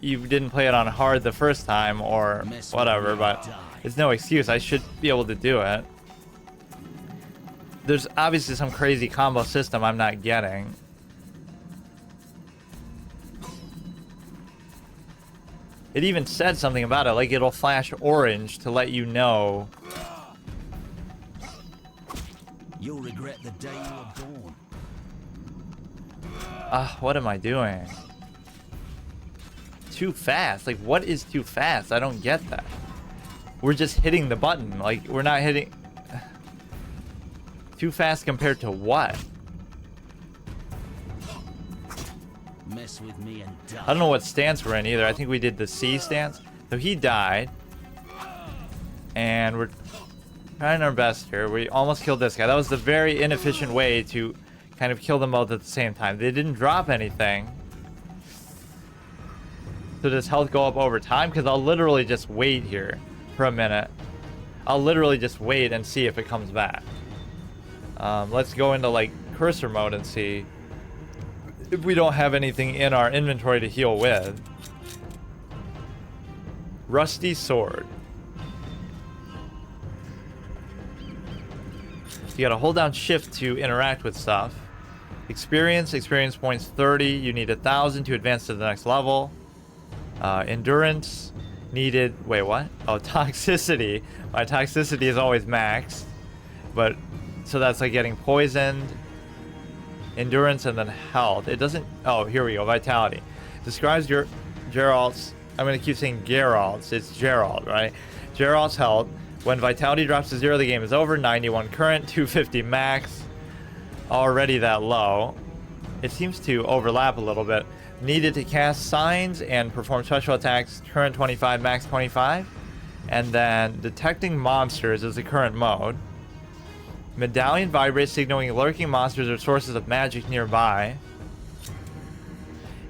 Speaker 1: you didn't play it on hard the first time or whatever, but it's no excuse. I should be able to do it. There's obviously some crazy combo system I'm not getting. It even said something about it, like it'll flash orange to let you know.
Speaker 10: You'll regret the day you were born.
Speaker 1: What am I doing? Too fast. Like, what is too fast? I don't get that. We're just hitting the button. Like, we're not hitting... Too fast compared to what?
Speaker 10: Mess with me and die.
Speaker 1: I don't know what stance we're in either. I think we did the C stance. So he died. And we're trying our best here. We almost killed this guy. That was the very inefficient way to kind of kill them both at the same time. They didn't drop anything. So does health go up over time? Because I'll literally just wait here for a minute. I'll literally just wait and see if it comes back. Let's go into like cursor mode and see if we don't have anything in our inventory to heal with. Rusty sword. You gotta hold down shift to interact with stuff. Experience points 30. You need 1,000 to advance to the next level. Endurance needed. Wait, what? Oh, toxicity. My toxicity is always maxed, but so that's like getting poisoned. Endurance and then health. It doesn't. Oh, here we go. Vitality describes your Geralt's. I'm gonna keep saying Geralt's. It's Geralt, right? Geralt's health. When vitality drops to 0, the game is over. 91 current, 250 max. Already that low. It seems to overlap a little bit. Needed to cast signs and perform special attacks. Current 25, max 25. And then detecting monsters is the current mode. Medallion vibrates, signaling lurking monsters or sources of magic nearby.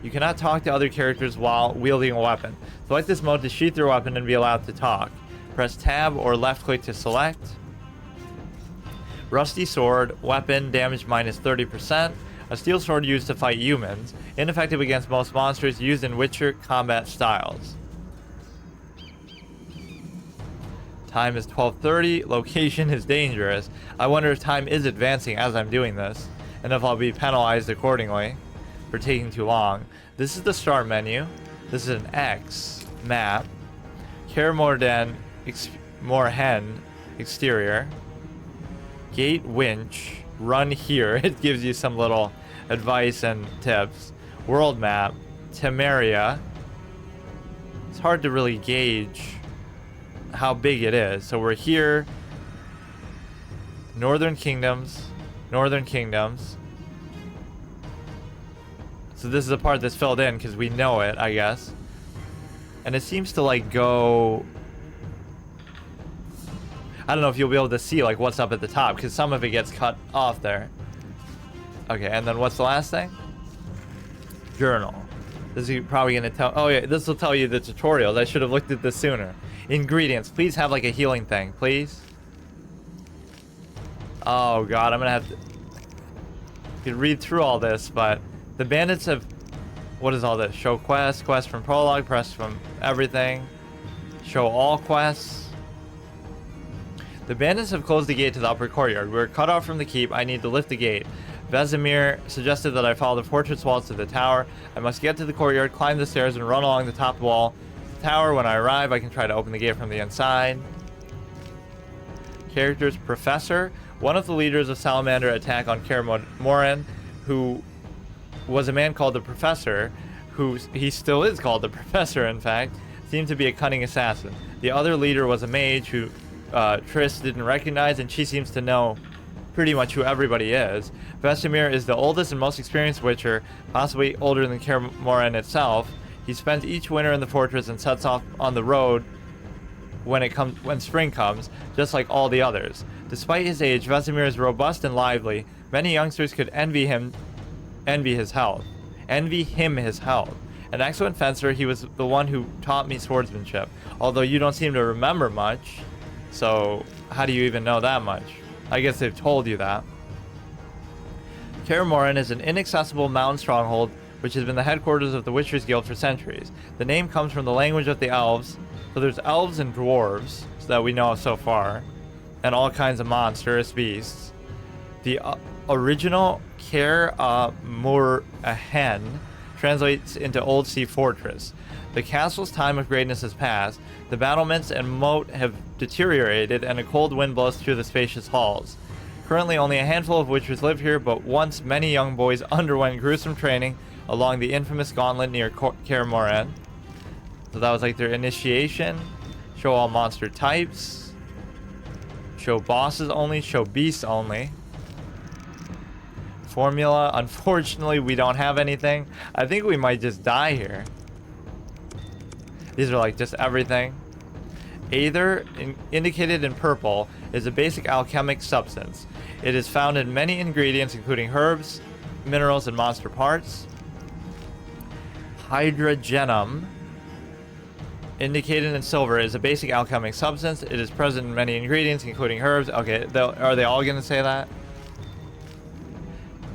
Speaker 1: You cannot talk to other characters while wielding a weapon. Select this mode to sheath your weapon and be allowed to talk. Press tab or left click to select. Rusty sword, weapon, damage minus 30%. A steel sword used to fight humans. Ineffective against most monsters, used in Witcher combat styles. Time is 12:30. Location is dangerous. I wonder if time is advancing as I'm doing this, and if I'll be penalized accordingly for taking too long. This is the start menu. This is an X map. Care Morden, Morhen, exterior. Gate winch. Run here. It gives you some little advice and tips. World map. Temeria. It's hard to really gauge how big it is. So we're here. Northern Kingdoms. Northern Kingdoms. So this is the part that's filled in because we know it, I guess. And it seems to like go... I don't know if you'll be able to see like what's up at the top because some of it gets cut off there. Okay, and then what's the last thing? Journal. This is probably going to tell... Oh yeah, this will tell you the tutorial. I should have looked at this sooner. Ingredients. Please have like a healing thing, please. Oh god, I'm going to have to... You can read through all this, but the bandits have... What is all this? Show quest, quest from prologue, quest from everything. Show all quests. The bandits have closed the gate to the upper courtyard. We're cut off from the keep. I need to lift the gate. Vesemir suggested that I follow the fortress walls to the tower. I must get to the courtyard, climb the stairs, and run along the top wall to the tower. When I arrive, I can try to open the gate from the inside. Characters: Professor, one of the leaders of Salamander attack on Kaer Morhen, who was a man called the Professor, who he still is called the Professor, in fact, seemed to be a cunning assassin. The other leader was a mage who Triss didn't recognize, and she seems to know pretty much who everybody is. Vesemir is the oldest and most experienced Witcher, possibly older than Kaer Morhen itself. He spends each winter in the fortress and sets off on the road when spring comes, just like all the others. Despite his age, Vesemir is robust and lively. Many youngsters could envy him his health. An excellent fencer, he was the one who taught me swordsmanship, although you don't seem to remember much, so how do you even know that much? I guess they've told you that. Kaer Morhen is an inaccessible mountain stronghold which has been the headquarters of the Witchers Guild for centuries. The name comes from the language of the elves, so there's elves and dwarves that we know of so far, and all kinds of monstrous beasts. The original Kaer Morhen translates into Old Sea Fortress. The castle's time of greatness has passed. The battlements and moat have deteriorated, and a cold wind blows through the spacious halls. Currently, only a handful of witchers live here, but once many young boys underwent gruesome training along the infamous gauntlet near Kaer Morhen. So that was like their initiation. Show all monster types. Show bosses only. Show beasts only. Formula. Unfortunately, we don't have anything. I think we might just die here. These are like just everything. Aether, indicated in purple, is a basic alchemic substance. It is found in many ingredients, including herbs, minerals, and monster parts. Hydrogenum, indicated in silver, is a basic alchemic substance. It is present in many ingredients, including herbs. Okay, are they all going to say that?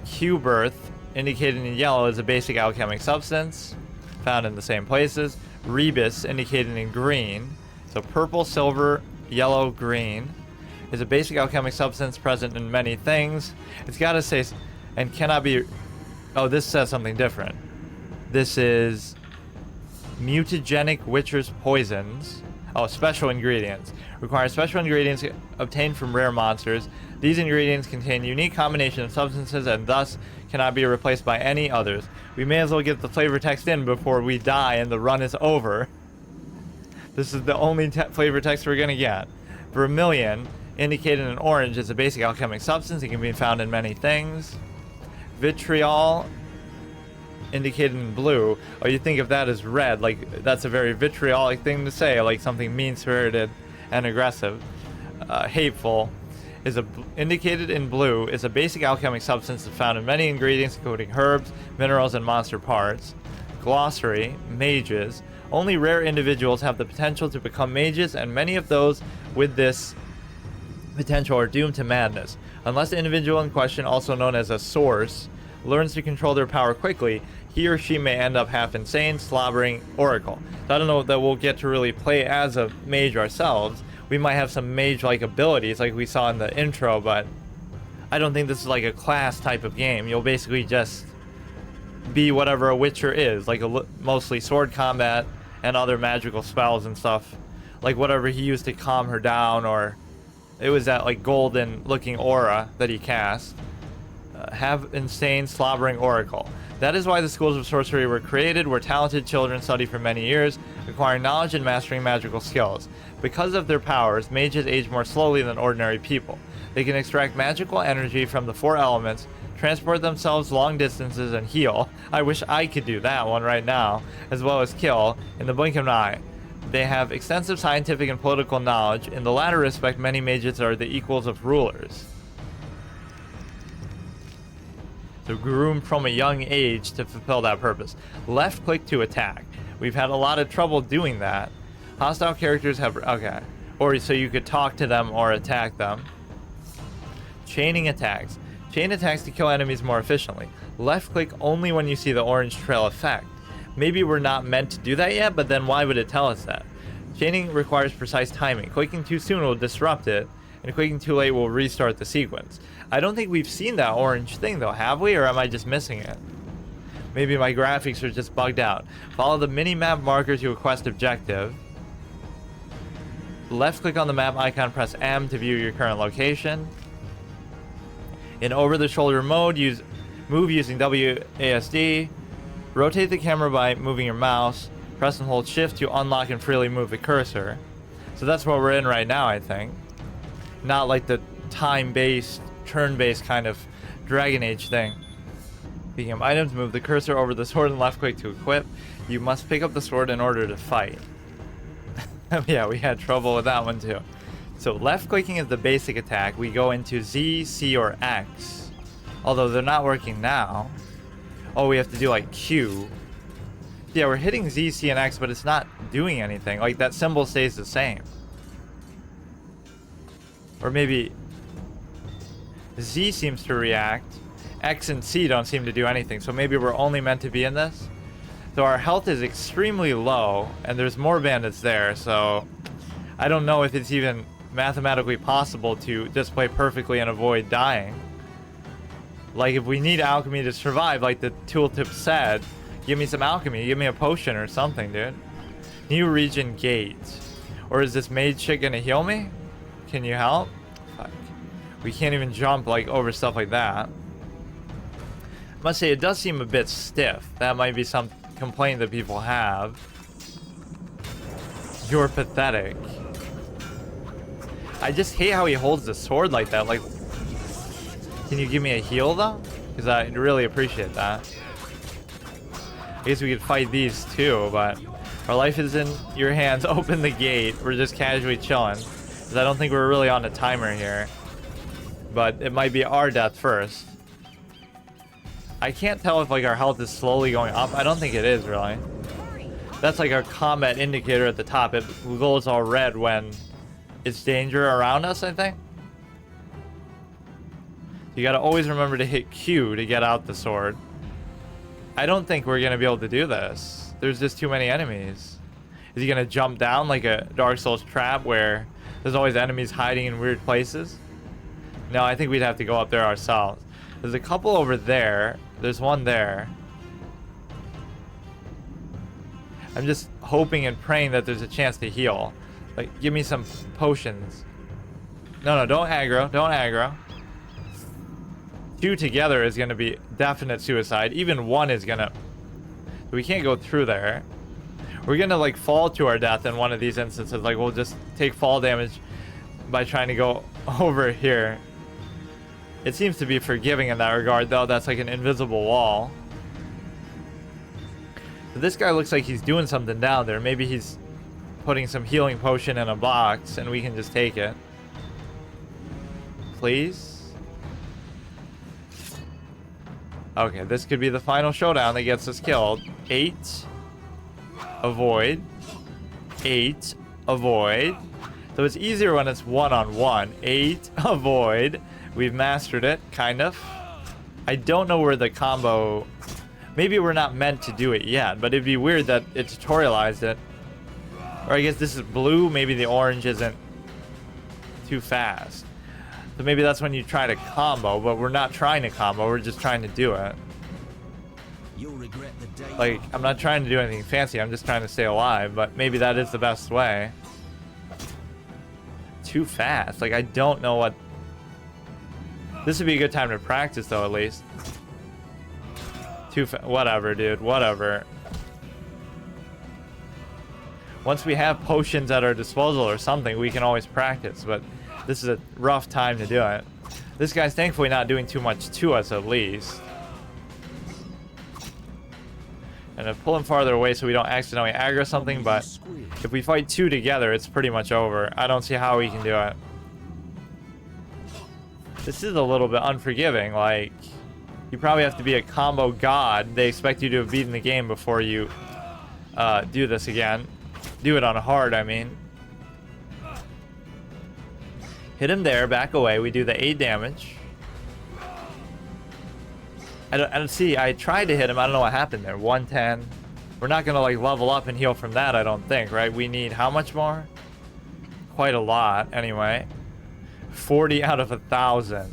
Speaker 1: Q-Birth, indicated in yellow, is a basic alchemic substance, found in the same places. Rebus, indicated in green, so purple, silver, yellow, green, is a basic alchemic substance present in many things. It's got to say, and cannot be. Oh, this says something different. This is mutagenic witcher's poisons. Oh, special ingredients. Require special ingredients obtained from rare monsters. These ingredients contain unique combination of substances and thus cannot be replaced by any others. We may as well get the flavor text in before we die and the run is over. This is the only flavor text we're going to get. Vermilion, indicated in orange, is a basic alchemic substance. It can be found in many things. Vitriol, indicated in blue. Oh, you think of that as red, like that's a very vitriolic thing to say, like something mean-spirited and aggressive. Hateful is indicated in blue, is a basic alchemic substance found in many ingredients, including herbs, minerals, and monster parts. Glossary, mages. Only rare individuals have the potential to become mages, and many of those with this potential are doomed to madness. Unless the individual in question, also known as a source, learns to control their power quickly, he or she may end up half insane, slobbering oracle. So I don't know that we'll get to really play as a mage ourselves. We might have some mage-like abilities like we saw in the intro, but I don't think this is like a class type of game. You'll basically just be whatever a witcher is, like mostly sword combat and other magical spells and stuff, like whatever he used to calm her down, or it was that like golden looking aura that he cast. Have insane slobbering oracle. That is why the schools of sorcery were created, where talented children study for many years, acquiring knowledge and mastering magical skills. Because of their powers, mages age more slowly than ordinary people. They can extract magical energy from the 4 elements, transport themselves long distances, and heal. I wish I could do that one right now, as well as kill, in the blink of an eye. They have extensive scientific and political knowledge. In the latter respect, many mages are the equals of rulers. So groomed from a young age to fulfill that purpose. Left click to attack. We've had a lot of trouble doing that. Hostile characters have... Okay. Or so you could talk to them or attack them. Chaining attacks. Chain attacks to kill enemies more efficiently. Left click only when you see the orange trail effect. Maybe we're not meant to do that yet, but then why would it tell us that? Chaining requires precise timing. Quaking too soon will disrupt it, and quaking too late will restart the sequence. I don't think we've seen that orange thing though, have we? Or am I just missing it? Maybe my graphics are just bugged out. Follow the mini-map marker to a quest objective. Left click on the map icon, press M to view your current location. In over-the-shoulder mode, move using WASD. Rotate the camera by moving your mouse. Press and hold shift to unlock and freely move the cursor. So that's what we're in right now, I think. Not like the time-based, turn-based kind of Dragon Age thing. Picking up items, move the cursor over the sword and left click to equip. You must pick up the sword in order to fight. Yeah, we had trouble with that one too. So left clicking is the basic attack. We go into Z, C, or X. Although they're not working now. Oh, we have to do like Q. Yeah, we're hitting Z, C, and X, but it's not doing anything. Like that symbol stays the same. Or maybe Z seems to react. X and C don't seem to do anything. So maybe we're only meant to be in this. So our health is extremely low, and there's more bandits there, so I don't know if it's even mathematically possible to just play perfectly and avoid dying. Like, if we need alchemy to survive, like the tooltip said, give me some alchemy, give me a potion or something, dude. New region gate. Or is this mage shit gonna heal me? Can you help? Fuck. We can't even jump, like, over stuff like that. I must say, it does seem a bit stiff. That might be some complaint that people have. You're pathetic. I just hate how he holds the sword like that. Like, can you give me a heal though? Because I really appreciate that. I guess we could fight these too, but our life is in your hands. Open the gate. We're just casually chilling. Because I don't think we're really on a timer here. But it might be our death first. I can't tell if like our health is slowly going up. I don't think it is really. That's like our combat indicator at the top. It glows all red when it's danger around us, I think. You gotta always remember to hit Q to get out the sword. I don't think we're gonna be able to do this. There's just too many enemies. Is he gonna jump down like a Dark Souls trap where there's always enemies hiding in weird places? No, I think we'd have to go up there ourselves. There's a couple over there. There's one there. I'm just hoping and praying that there's a chance to heal. Like, give me some potions. No, don't aggro. Don't aggro. Two together is going to be definite suicide. Even one is going to... We can't go through there. We're going to, like, fall to our death in one of these instances. Like, we'll just take fall damage by trying to go over here. It seems to be forgiving in that regard, though. That's like an invisible wall. But this guy looks like he's doing something down there. Maybe he's putting some healing potion in a box, and we can just take it. Please? Okay, this could be the final showdown that gets us killed. 8. Avoid. 8. Avoid. So it's easier when it's one-on-one. 8. Avoid. We've mastered it, kind of. I don't know where the combo... Maybe we're not meant to do it yet, but it'd be weird that it tutorialized it. Or I guess this is blue, maybe the orange isn't too fast. So maybe that's when you try to combo, but we're not trying to combo, we're just trying to do it.
Speaker 10: You'll regret the day.
Speaker 1: Like, I'm not trying to do anything fancy, I'm just trying to stay alive, but maybe that is the best way. Too fast, like I don't know what... This would be a good time to practice, though, at least. Whatever, dude. Whatever. Once we have potions at our disposal or something, we can always practice. But this is a rough time to do it. This guy's thankfully not doing too much to us, at least. And to pull him farther away so we don't accidentally aggro something. But if we fight two together, it's pretty much over. I don't see how we can do it. This is a little bit unforgiving. Like, you probably have to be a combo god. They expect you to have beaten the game before you do this again. Do it on hard, I mean. Hit him there, back away. We do the 8 damage. I don't see. I tried to hit him. I don't know what happened there. 110. We're not gonna like level up and heal from that, I don't think, right? We need how much more? Quite a lot, anyway. 40 out of 1,000.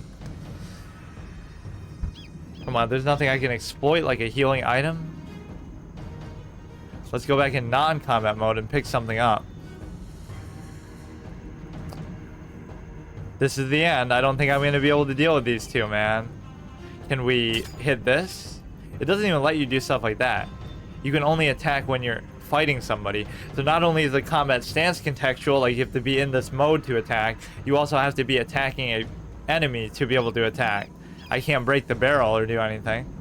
Speaker 1: Come on, there's nothing I can exploit, like a healing item? Let's go back in non-combat mode and pick something up. This is the end. I don't think I'm going to be able to deal with these two, man. Can we hit this? It doesn't even let you do stuff like that. You can only attack when you're fighting somebody. So not only is the combat stance contextual, like you have to be in this mode to attack, you also have to be attacking a enemy to be able to attack. I can't break the barrel or do anything.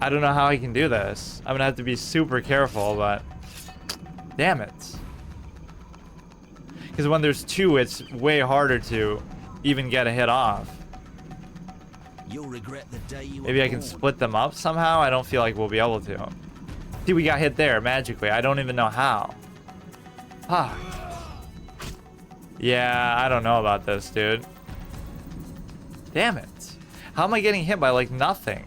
Speaker 1: I don't know how I can do this. I'm gonna have to be super careful, but damn it. Because when there's two, it's way harder to even get a hit off.
Speaker 10: You'll regret the day you
Speaker 1: Maybe I can split them up somehow? I don't feel like we'll be able to. See, we got hit there magically. I don't even know how. Fuck. Yeah, I don't know about this, dude. Damn it. How am I getting hit by like nothing?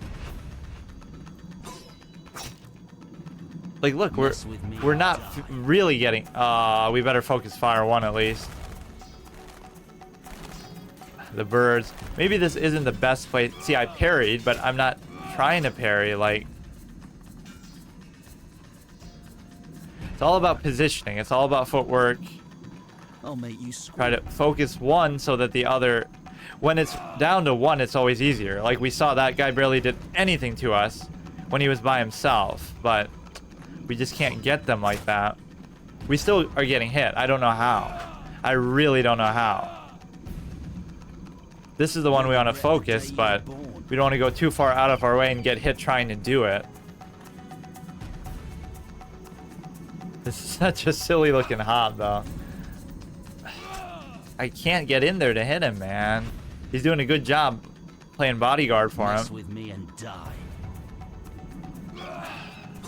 Speaker 1: Like, look, we're not really getting... we better focus fire one at least. The birds. Maybe this isn't the best place. See, I parried, but I'm not trying to parry. Like, it's all about positioning. It's all about footwork.
Speaker 10: I'll make you sweat.
Speaker 1: Try to focus one so that the other... When it's down to one, it's always easier. Like, we saw that guy barely did anything to us when he was by himself, but we just can't get them like that. We still are getting hit. I don't know how. I really don't know how. This is the one we want to focus, but we don't want to go too far out of our way and get hit trying to do it. This is such a silly looking hob, though. I can't get in there to hit him, man. He's doing a good job playing bodyguard for him.
Speaker 10: With me and die.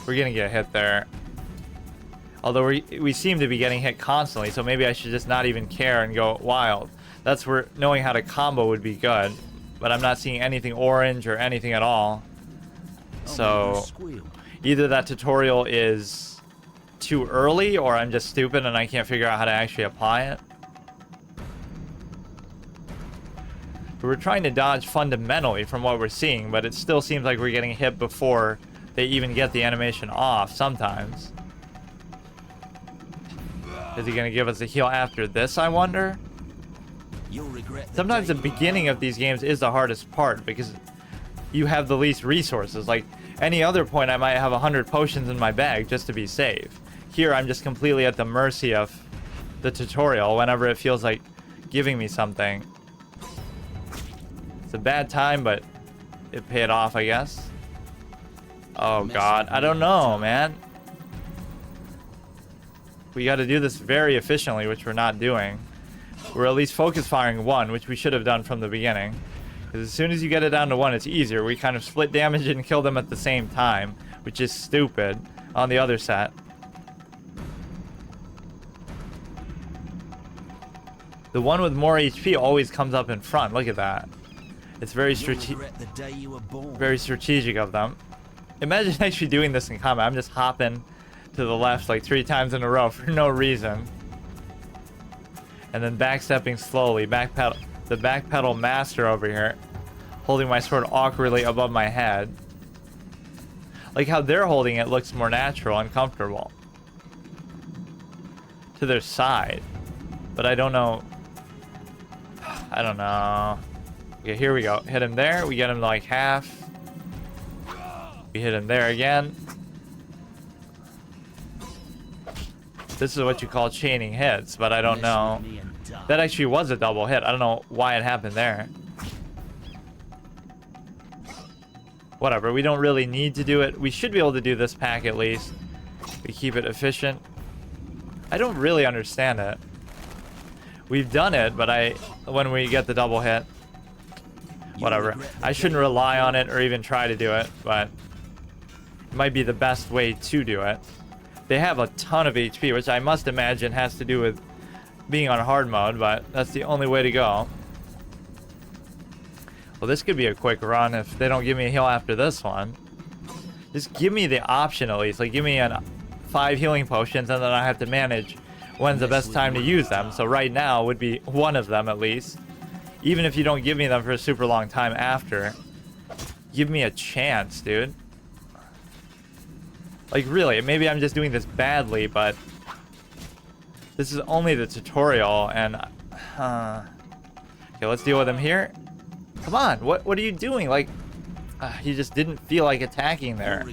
Speaker 1: We're gonna get hit there. Although we seem to be getting hit constantly, so maybe I should just not even care and go wild. That's where knowing how to combo would be good. But I'm not seeing anything orange or anything at all. So either that tutorial is too early, or I'm just stupid and I can't figure out how to actually apply it. We're trying to dodge fundamentally from what we're seeing, but it still seems like we're getting hit before they even get the animation off sometimes. Is he going to give us a heal after this, I wonder? Sometimes the beginning of these games is the hardest part because you have the least resources. Like any other point, I might have 100 potions in my bag just to be safe. Here, I'm just completely at the mercy of the tutorial whenever it feels like giving me something. It's a bad time, but it paid off, I guess. Oh god, I don't know, man. We got to do this very efficiently, which we're not doing. We're at least focus firing one, which we should have done from the beginning. Because as soon as you get it down to one, it's easier. We kind of split damage and kill them at the same time, which is stupid on the other set. The one with more HP always comes up in front. Look at that. It's very strategic of them. Imagine actually doing this in combat. I'm just hopping to the left like 3 times in a row for no reason. And then backstepping slowly. The backpedal master over here. Holding my sword awkwardly above my head. Like how they're holding it looks more natural and comfortable. To their side. But I don't know. I don't know. Okay, here we go. Hit him there. We get him to like half. We hit him there again. This is what you call chaining hits, but I don't know. That actually was a double hit. I don't know why it happened there. Whatever, we don't really need to do it. We should be able to do this pack at least. We keep it efficient. I don't really understand it. We've done it, but when we get the double hit. Whatever. I shouldn't rely on it or even try to do it, but it might be the best way to do it. They have a ton of HP, which I must imagine has to do with being on hard mode, but that's the only way to go. Well, this could be a quick run if they don't give me a heal after this one. Just give me the option at least. Like, give me 5 healing potions, and then I have to manage when's the best time to use them. So right now would be one of them at least. Even if you don't give me them for a super long time after. Give me a chance, dude. Like, really, maybe I'm just doing this badly, but this is only the tutorial, and okay, let's deal with him here. Come on, what are you doing? Like, he just didn't feel like attacking there.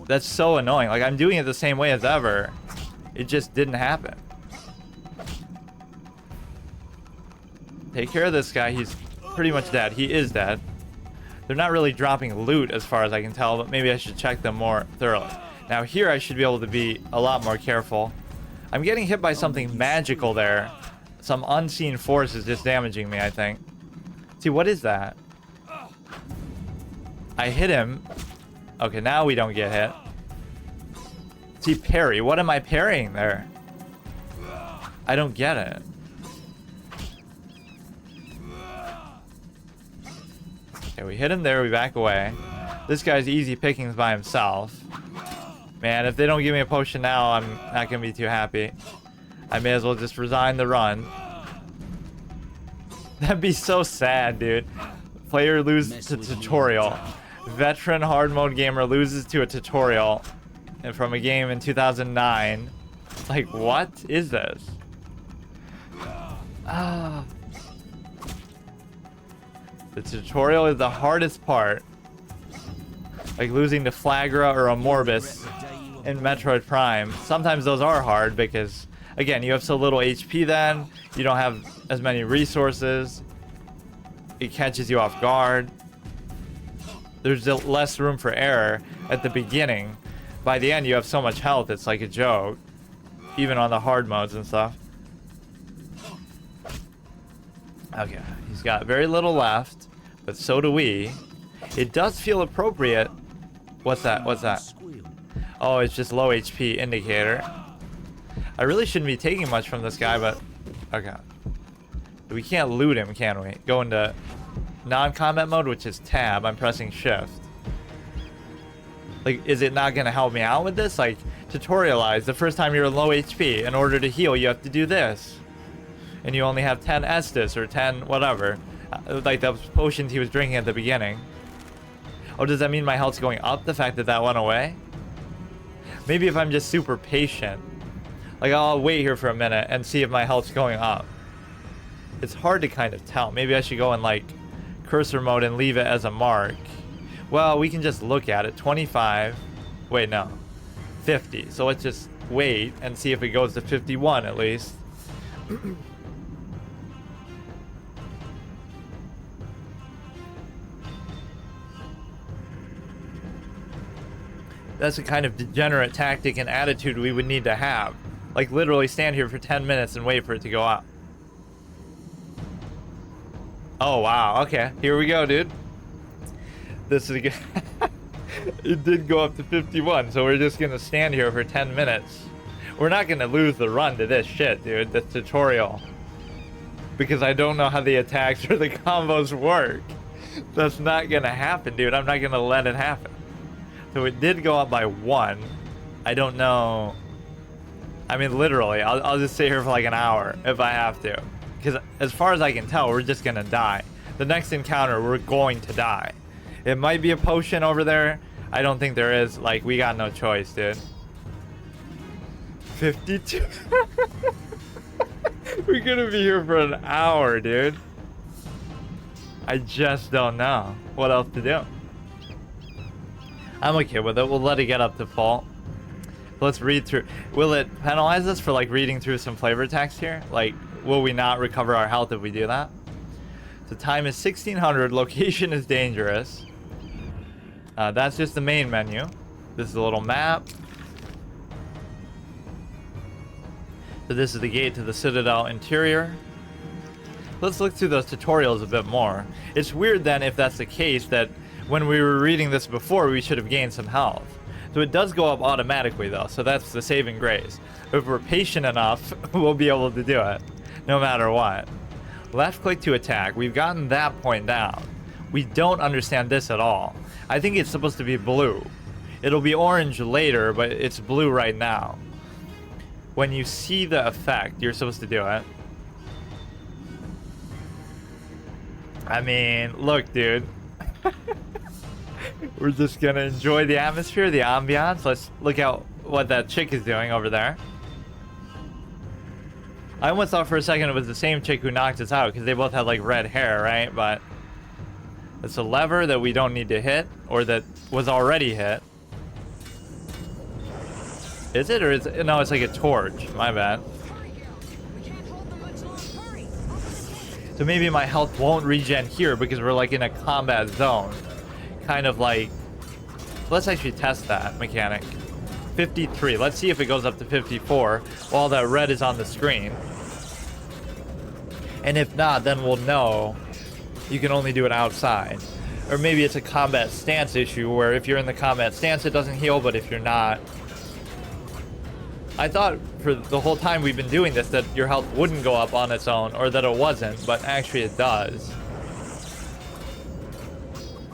Speaker 1: That's so annoying. Like, I'm doing it the same way as ever. It just didn't happen. Take care of this guy. He's pretty much dead. He is dead. They're not really dropping loot as far as I can tell, but maybe I should check them more thoroughly. Now here I should be able to be a lot more careful. I'm getting hit by something magical there. Some unseen force is just damaging me, I think. See, what is that? I hit him. Okay, now we don't get hit. See, parry. What am I parrying there? I don't get it. Okay, we hit him there, we back away. This guy's easy pickings by himself. Man, if they don't give me a potion now, I'm not gonna be too happy. I may as well just resign the run. That'd be so sad, dude. Player loses to tutorial. Veteran hard mode gamer loses to a tutorial. And from a game in 2009. Like, what is this? Ah. The tutorial is the hardest part. Like losing to Flagra or a Morbus in Metroid Prime. Sometimes those are hard because, again, you have so little HP then. You don't have as many resources. It catches you off guard. There's less room for error at the beginning. By the end, you have so much health, it's like a joke. Even on the hard modes and stuff. Okay, he's got very little left, but so do we. It does feel appropriate. What's that? What's that? Oh, it's just low HP indicator. I really shouldn't be taking much from this guy, but okay. We can't loot him, can we? Go into non-combat mode, which is tab. I'm pressing shift. Like, is it not gonna help me out with this? Like, tutorialize. The first time you're low HP, in order to heal, you have to do this. And you only have 10 Estus or 10 whatever. Like the potions he was drinking at the beginning. Oh, does that mean my health's going up? The fact that that went away? Maybe if I'm just super patient. Like, I'll wait here for a minute and see if my health's going up. It's hard to kind of tell. Maybe I should go in like cursor mode and leave it as a mark. Well, we can just look at it. 25. Wait, no. 50. So let's just wait and see if it goes to 51 at least. That's the kind of degenerate tactic and attitude we would need to have. Like, literally stand here for 10 minutes and wait for it to go up. Oh, wow. Okay, here we go, dude. This is good. It did go up to 51, so we're just gonna stand here for 10 minutes. We're not gonna lose the run to this shit, dude. The tutorial. Because I don't know how the attacks or the combos work. That's not gonna happen, dude. I'm not gonna let it happen. So it did go up by 1. I don't know. I mean, literally, I'll just stay here for like an hour if I have to. Because as far as I can tell, we're just gonna die. The next encounter, we're going to die. It might be a potion over there. I don't think there is. Like, we got no choice, dude. 52. We're gonna be here for an hour, dude. I just don't know what else to do. I'm okay with it. We'll let it get up to full. Let's read through. Will it penalize us for like reading through some flavor text here? Like, will we not recover our health if we do that? The time is 1600. Location is dangerous. That's just the main menu. This is a little map. So this is the gate to the Citadel interior. Let's look through those tutorials a bit more. It's weird then if that's the case that when we were reading this before, we should have gained some health. So it does go up automatically though, so that's the saving grace. If we're patient enough, we'll be able to do it, no matter what. Left click to attack. We've gotten that point down. We don't understand this at all. I think it's supposed to be blue. It'll be orange later, but it's blue right now. When you see the effect, you're supposed to do it. I mean, look, dude. We're just gonna enjoy the atmosphere, the ambiance. Let's look at what that chick is doing over there. I almost thought for a second it was the same chick who knocked us out because they both had like red hair, right? But it's a lever that we don't need to hit, or that was already hit. Is it, or is it? No, it's like a torch. My bad. So maybe my health won't regen here because we're like in a combat zone. Kind of like, let's actually test that mechanic. 53. Let's see if it goes up to 54 while that red is on the screen. And if not, then we'll know you can only do it outside. Or maybe it's a combat stance issue where if you're in the combat stance it doesn't heal, but if you're not... I thought for the whole time we've been doing this that your health wouldn't go up on its own, or that it wasn't, but actually it does.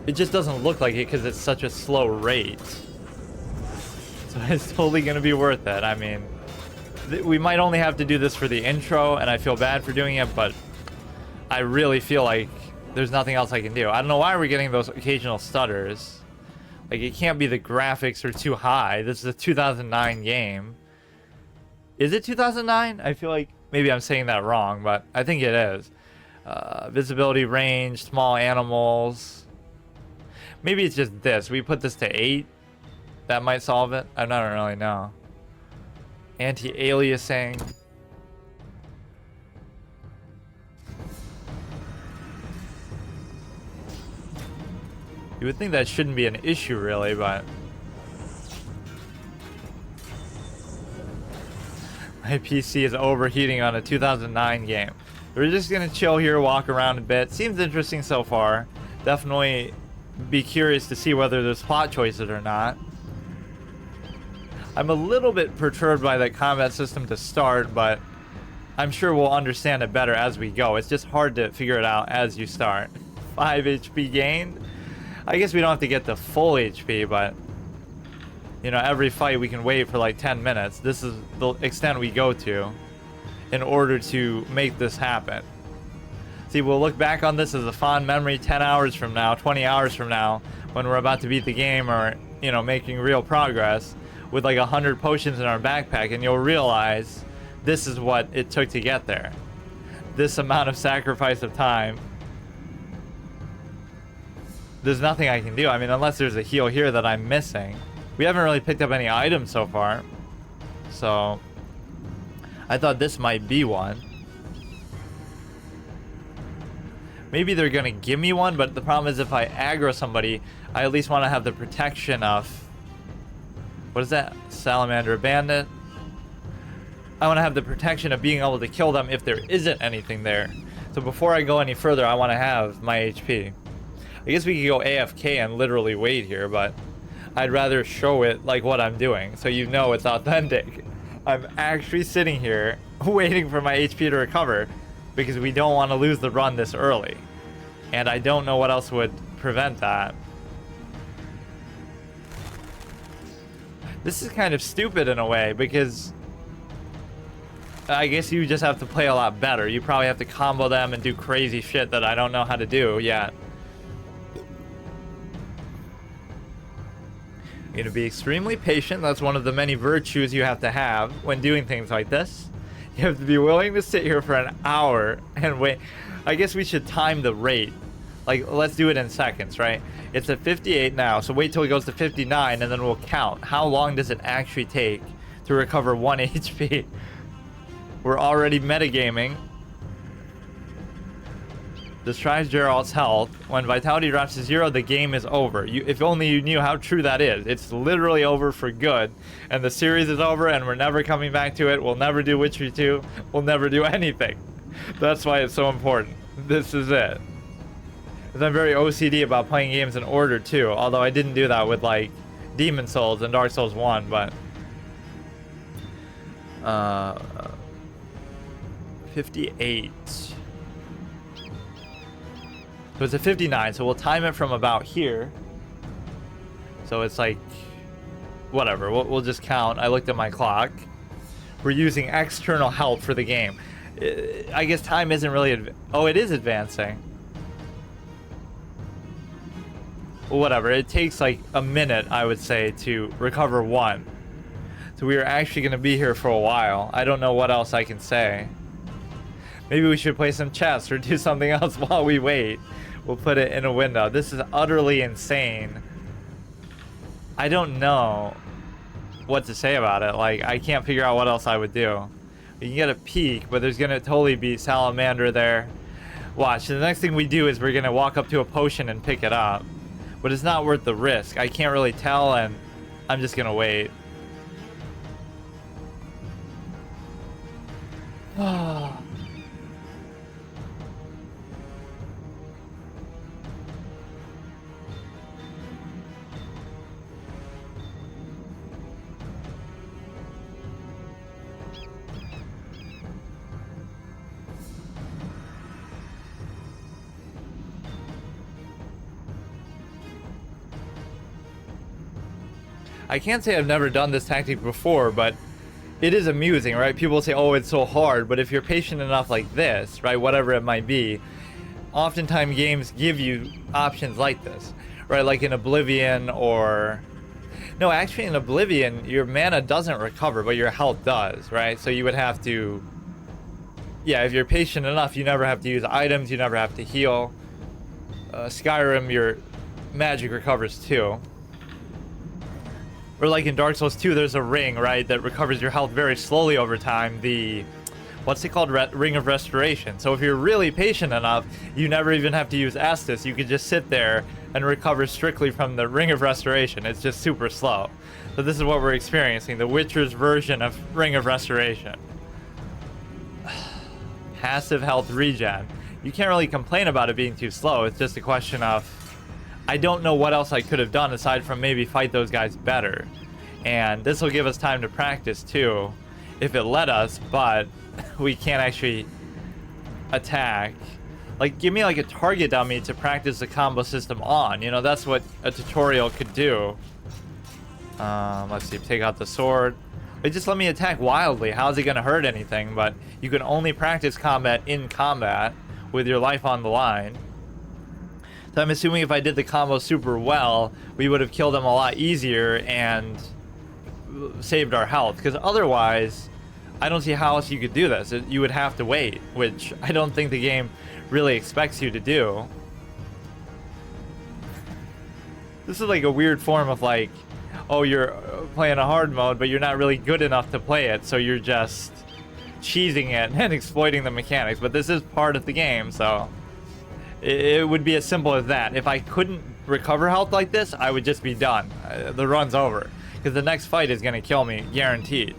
Speaker 1: It just doesn't look like it because it's such a slow rate. So it's totally going to be worth it. I mean, we might only have to do this for the intro, and I feel bad for doing it, but I really feel like there's nothing else I can do. I don't know why we're getting those occasional stutters. Like, it can't be the graphics are too high. This is a 2009 game. Is it 2009? I feel like maybe I'm saying that wrong, but I think it is. Visibility range, small animals. Maybe it's just this. We put this to 8. That might solve it. I don't really know. Anti-aliasing. You would think that shouldn't be an issue, really, but... My PC is overheating on a 2009 game. We're just gonna chill here, walk around a bit. Seems interesting so far. Definitely be curious to see whether there's plot choices or not. I'm a little bit perturbed by the combat system to start, but I'm sure we'll understand it better as we go. It's just hard to figure it out as you start. 5 HP gained? I guess we don't have to get the full HP, but... You know, every fight we can wait for like 10 minutes. This is the extent we go to in order to make this happen. See, we'll look back on this as a fond memory 10 hours from now, 20 hours from now, when we're about to beat the game or, you know, making real progress with like 100 potions in our backpack, and you'll realize this is what it took to get there. This amount of sacrifice of time. There's nothing I can do. I mean, unless there's a heal here that I'm missing. We haven't really picked up any items so far, so I thought this might be one. Maybe they're gonna give me one, but the problem is if I aggro somebody, I at least want to have the protection of... What is that? Salamander Bandit? I want to have the protection of being able to kill them if there isn't anything there. So before I go any further, I want to have my HP. I guess we could go AFK and literally wait here, but... I'd rather show it like what I'm doing, so you know it's authentic. I'm actually sitting here waiting for my HP to recover because we don't want to lose the run this early. And I don't know what else would prevent that. This is kind of stupid in a way because I guess you just have to play a lot better. You probably have to combo them and do crazy shit that I don't know how to do yet. You're going to be extremely patient. That's one of the many virtues you have to have when doing things like this. You have to be willing to sit here for an hour and wait. I guess we should time the rate. Like, let's do it in seconds, right? It's at 58 now, so wait till it goes to 59 and then we'll count. How long does it actually take to recover 1 HP? We're already metagaming. Destroys Gerald's health. When vitality drops to 0, the game is over. If only you knew how true that is. It's literally over for good. And the series is over and we're never coming back to it. We'll never do Witcher 2. We'll never do anything. That's why it's so important. This is it. Because I'm very OCD about playing games in order too. Although I didn't do that with like Demon Souls and Dark Souls 1, but... 58. So it's a 59, so we'll time it from about here. So it's like, whatever, we'll just count. I looked at my clock. We're using external help for the game. I guess time isn't really, oh, it is advancing. Well, whatever, it takes like a minute, I would say, to recover 1. So we are actually going to be here for a while. I don't know what else I can say. Maybe we should play some chess or do something else while we wait. We'll put it in a window. This is utterly insane. I don't know what to say about it. Like, I can't figure out what else I would do. You can get a peek, but there's gonna totally be salamander there. Watch, the next thing we do is we're gonna walk up to a potion and pick it up. But it's not worth the risk. I can't really tell, and I'm just gonna wait. I can't say I've never done this tactic before, but it is amusing, right? People say, oh, it's so hard, but if you're patient enough like this, right, whatever it might be, oftentimes games give you options like this, right? Like in Oblivion or... No, actually in Oblivion, your mana doesn't recover, but your health does, right? So you would have to... Yeah, if you're patient enough, you never have to use items, you never have to heal. Skyrim, your magic recovers too. Or like in Dark Souls 2, there's a ring, right, that recovers your health very slowly over time. The, what's it called? Ring of Restoration. So if you're really patient enough, you never even have to use Estus. You could just sit there and recover strictly from the Ring of Restoration. It's just super slow. So this is what we're experiencing, the Witcher's version of Ring of Restoration. Passive health regen. You can't really complain about it being too slow. It's just a question of, I don't know what else I could have done aside from maybe fight those guys better. And this will give us time to practice too, if it let us, but we can't actually attack. Like, give me like a target dummy to practice the combo system on. You know, that's what a tutorial could do. Let's see, take out the sword. But just let me attack wildly. How's it gonna hurt anything? But you can only practice combat in combat with your life on the line. So I'm assuming if I did the combo super well, we would have killed him a lot easier and saved our health. Because otherwise, I don't see how else you could do this. You would have to wait, which I don't think the game really expects you to do. This is like a weird form of like, oh, you're playing a hard mode, but you're not really good enough to play it, so you're just cheesing it and exploiting the mechanics. But this is part of the game, so... It would be as simple as that. If I couldn't recover health like this, I would just be done. The run's over. Because the next fight is going to kill me, guaranteed.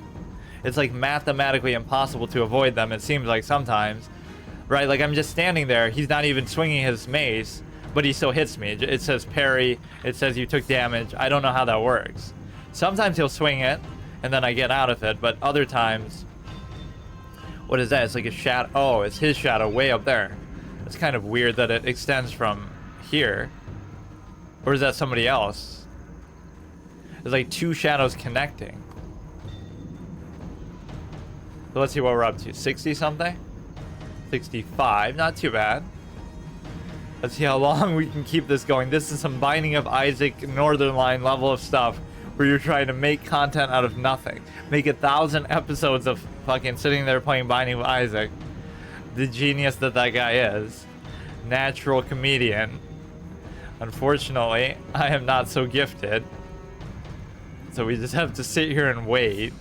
Speaker 1: It's like mathematically impossible to avoid them, it seems like sometimes. Right, like I'm just standing there, he's not even swinging his mace, but he still hits me. It says parry, it says you took damage. I don't know how that works. Sometimes he'll swing it, and then I get out of it, but other times... What is that? It's like a shadow. Oh, it's his shadow way up there. It's kind of weird that it extends from here. Or is that somebody else? There's like two shadows connecting. So let's see what we're up to. 60 something? 65. Not too bad. Let's see how long we can keep this going. This is some Binding of Isaac Northern Line level of stuff where you're trying to make content out of nothing. Make 1,000 episodes of fucking sitting there playing Binding of Isaac. The genius that guy is. Natural comedian. Unfortunately, I am not so gifted. So we just have to sit here and wait.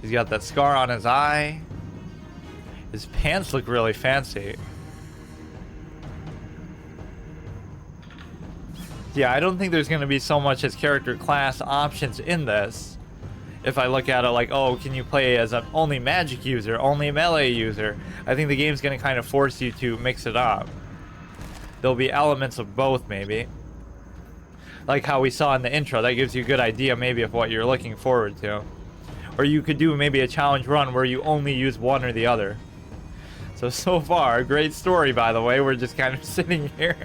Speaker 1: He's got that scar on his eye. His pants look really fancy. Yeah, I don't think there's going to be so much as character class options in this. If I look at it like, oh, can you play as an only magic user, only melee user? I think the game's going to kind of force you to mix it up. There'll be elements of both, maybe. Like how we saw in the intro. That gives you a good idea, maybe, of what you're looking forward to. Or you could do maybe a challenge run where you only use one or the other. So far, great story, by the way. We're just kind of sitting here.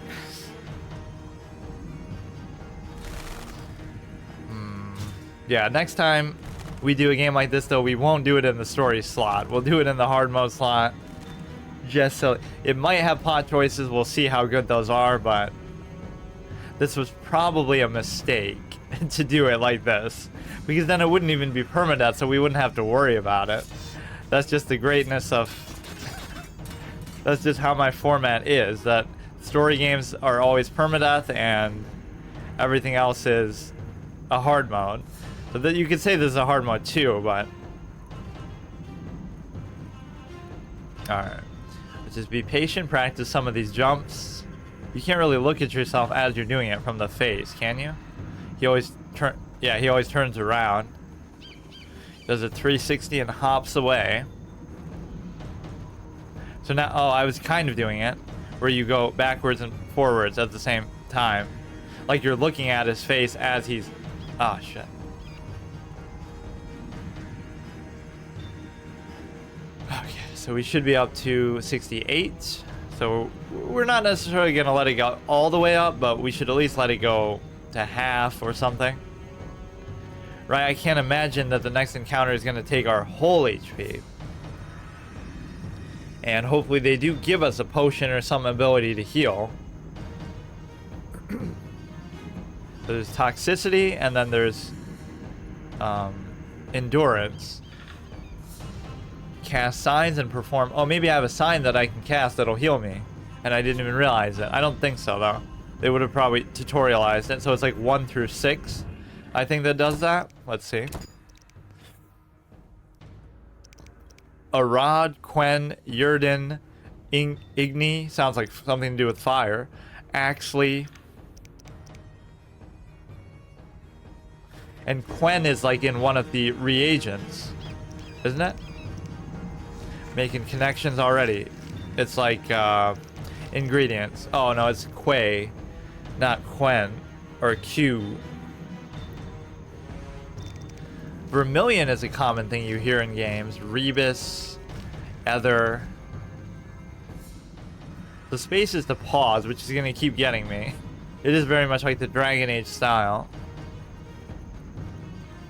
Speaker 1: Yeah, next time we do a game like this, though, we won't do it in the story slot. We'll do it in the hard mode slot. Just so... It might have plot choices. We'll see how good those are, but... This was probably a mistake to do it like this. Because then it wouldn't even be permadeath, so we wouldn't have to worry about it. That's just the greatness of... That's just how my format is. That story games are always permadeath, and everything else is a hard mode. So that you could say this is a hard mode too, but... Alright. Let's just be patient, practice some of these jumps. You can't really look at yourself as you're doing it from the face, can you? He always he always turns around. Does a 360 and hops away. So now, oh, I was kind of doing it, where you go backwards and forwards at the same time. Like you're looking at his face as he's... Oh, shit. Okay, so we should be up to 68. So we're not necessarily going to let it go all the way up, but we should at least let it go to half or something. Right, I can't imagine that the next encounter is going to take our whole HP. And hopefully they do give us a potion or some ability to heal. There's toxicity, and then there's endurance. Cast signs and perform... Oh, maybe I have a sign that I can cast that'll heal me. And I didn't even realize it. I don't think so, though. They would have probably tutorialized it. So it's like 1 through 6. I think that does that. Let's see. Arad, Quen, Yurden, Igni. Sounds like something to do with fire. Axley. And Quen is like in one of the reagents. Isn't it? Making connections already. It's like ingredients. Oh no, it's Quay, not Quen or Q. Vermilion is a common thing you hear in games. Rebus, Ether. The space is to pause, which is going to keep getting me. It is very much like the Dragon Age style.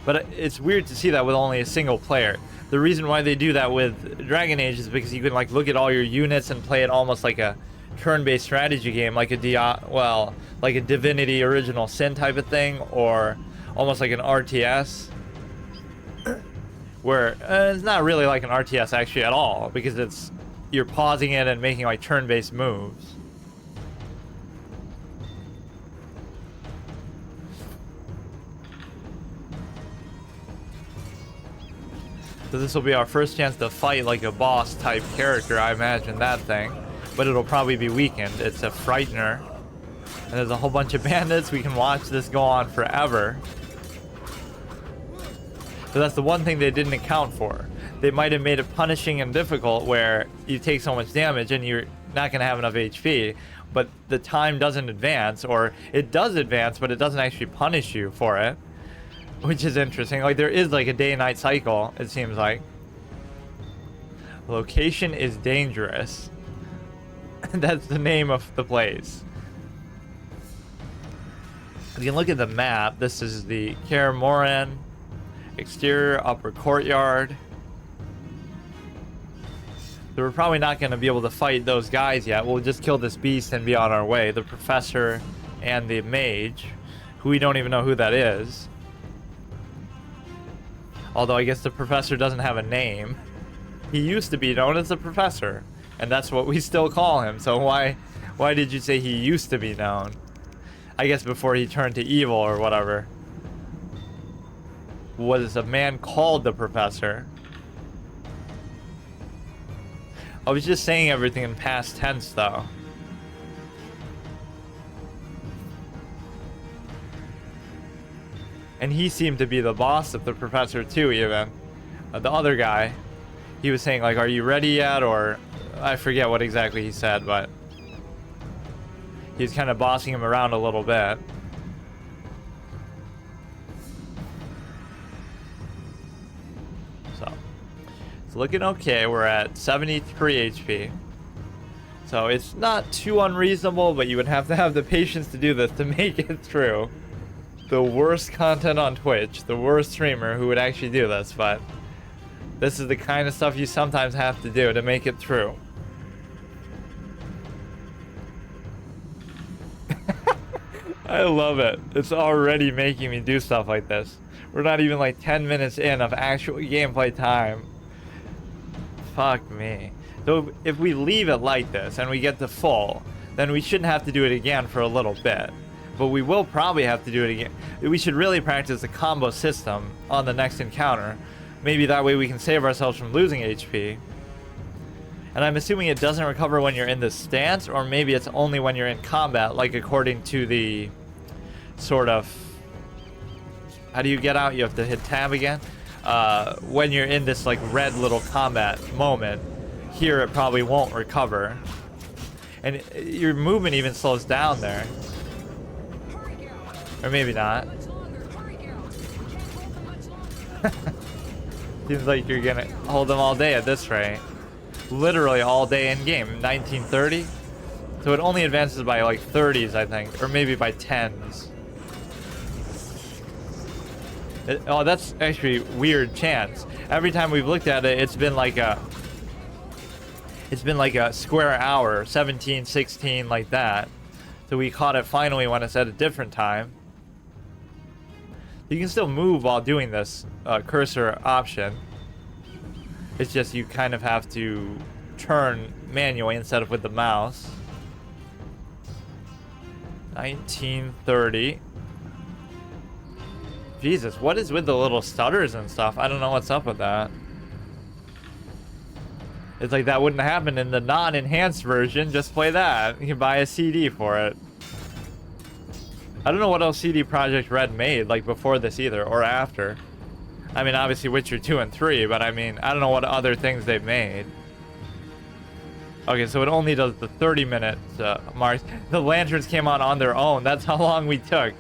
Speaker 1: But it's weird to see that with only a single player. The reason why they do that with Dragon Age is because you can like look at all your units and play it almost like a turn-based strategy game, like like a Divinity Original Sin type of thing, or almost like an RTS. Where it's not really like an RTS actually at all, because you're pausing it and making like turn-based moves. So this will be our first chance to fight like a boss type character, I imagine that thing. But it'll probably be weakened. It's a Frightener. And there's a whole bunch of bandits. We can watch this go on forever. So that's the one thing they didn't account for. They might have made it punishing and difficult where you take so much damage and you're not going to have enough HP, but the time doesn't advance, or it does advance, but it doesn't actually punish you for it, which is interesting. Like there is like a day and night cycle, it seems like. Location is dangerous. That's the name of the place. You can look at the map. This is the Kaer Morhen. Exterior, upper courtyard. So we're probably not going to be able to fight those guys yet. We'll just kill this beast and be on our way. The professor and the mage, who we don't even know who that is. Although I guess the professor doesn't have a name. He used to be known as the professor, and that's what we still call him. So why did you say he used to be known? I guess before he turned to evil or whatever. Was a man called the professor. I was just saying everything in past tense though. And he seemed to be the boss of the professor too, even. The other guy, he was saying like, are you ready yet? Or I forget what exactly he said, but he's kind of bossing him around a little bit. It's looking okay. We're at 73 HP. So it's not too unreasonable, but you would have to have the patience to do this to make it through. The worst content on Twitch, the worst streamer who would actually do this, but this is the kind of stuff you sometimes have to do to make it through. I love it. It's already making me do stuff like this. We're not even like 10 minutes in of actual gameplay time. Fuck me. So if we leave it like this and we get to full, then we shouldn't have to do it again for a little bit. But we will probably have to do it again. We should really practice the combo system on the next encounter. Maybe that way we can save ourselves from losing HP. And I'm assuming it doesn't recover when you're in this stance, or maybe it's only when you're in combat, like according to the sort of... How do you get out? You have to hit tab again? When you're in this like red little combat moment, here it probably won't recover. And your movement even slows down there. Or maybe not. Seems like you're gonna hold them all day at this rate. Literally all day in game. 1930? So it only advances by like 30s, I think. Or maybe by 10s. Oh, that's actually weird chance. Every time we've looked at it, it's been like a square hour, 17, 16, like that. So we caught it finally when it's at a different time. You can still move while doing this cursor option. It's just you kind of have to turn manually instead of with the mouse. 1930. Jesus, what is with the little stutters and stuff? I don't know what's up with that. It's like that wouldn't happen in the non-enhanced version. Just play that. You can buy a CD for it. I don't know what else CD Projekt Red made, like before this either, or after. I mean, obviously Witcher 2 and 3, but I mean, I don't know what other things they've made. Okay, so it only does the 30-minute marks. The lanterns came on their own. That's how long we took.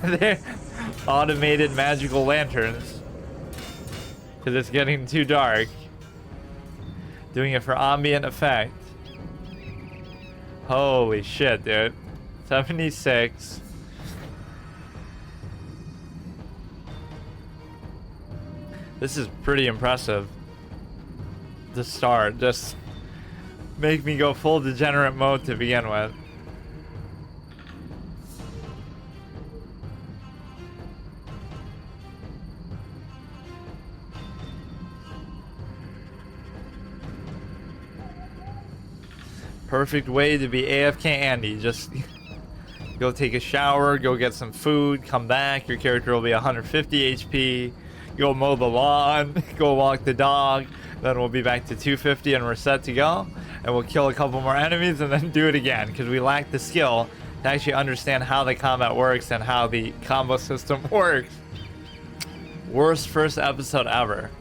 Speaker 1: They're automated magical lanterns. Because it's getting too dark. Doing it for ambient effect. Holy shit, dude. 76. This is pretty impressive. To start, just make me go full degenerate mode to begin with. Perfect way to be AFK Andy. Just go take a shower, go get some food, come back. Your character will be 150 HP. Go mow the lawn, go walk the dog. Then we'll be back to 250 and we're set to go. And we'll kill a couple more enemies and then do it again. Because we lack the skill to actually understand how the combat works and how the combo system works. Worst first episode ever.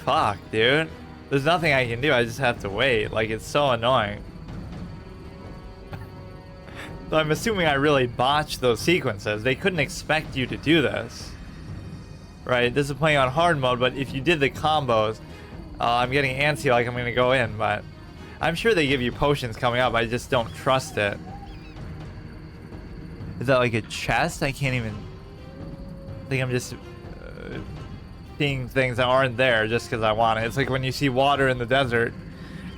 Speaker 1: Fuck, dude. There's nothing I can do. I just have to wait. Like, it's so annoying. So I'm assuming I really botched those sequences. They couldn't expect you to do this. Right? This is playing on hard mode, but if you did the combos, I'm getting antsy like I'm going to go in, but I'm sure they give you potions coming up. I just don't trust it. Is that like a chest? I can't even... I think I'm just seeing things that aren't there just because I want it. It's like when you see water in the desert.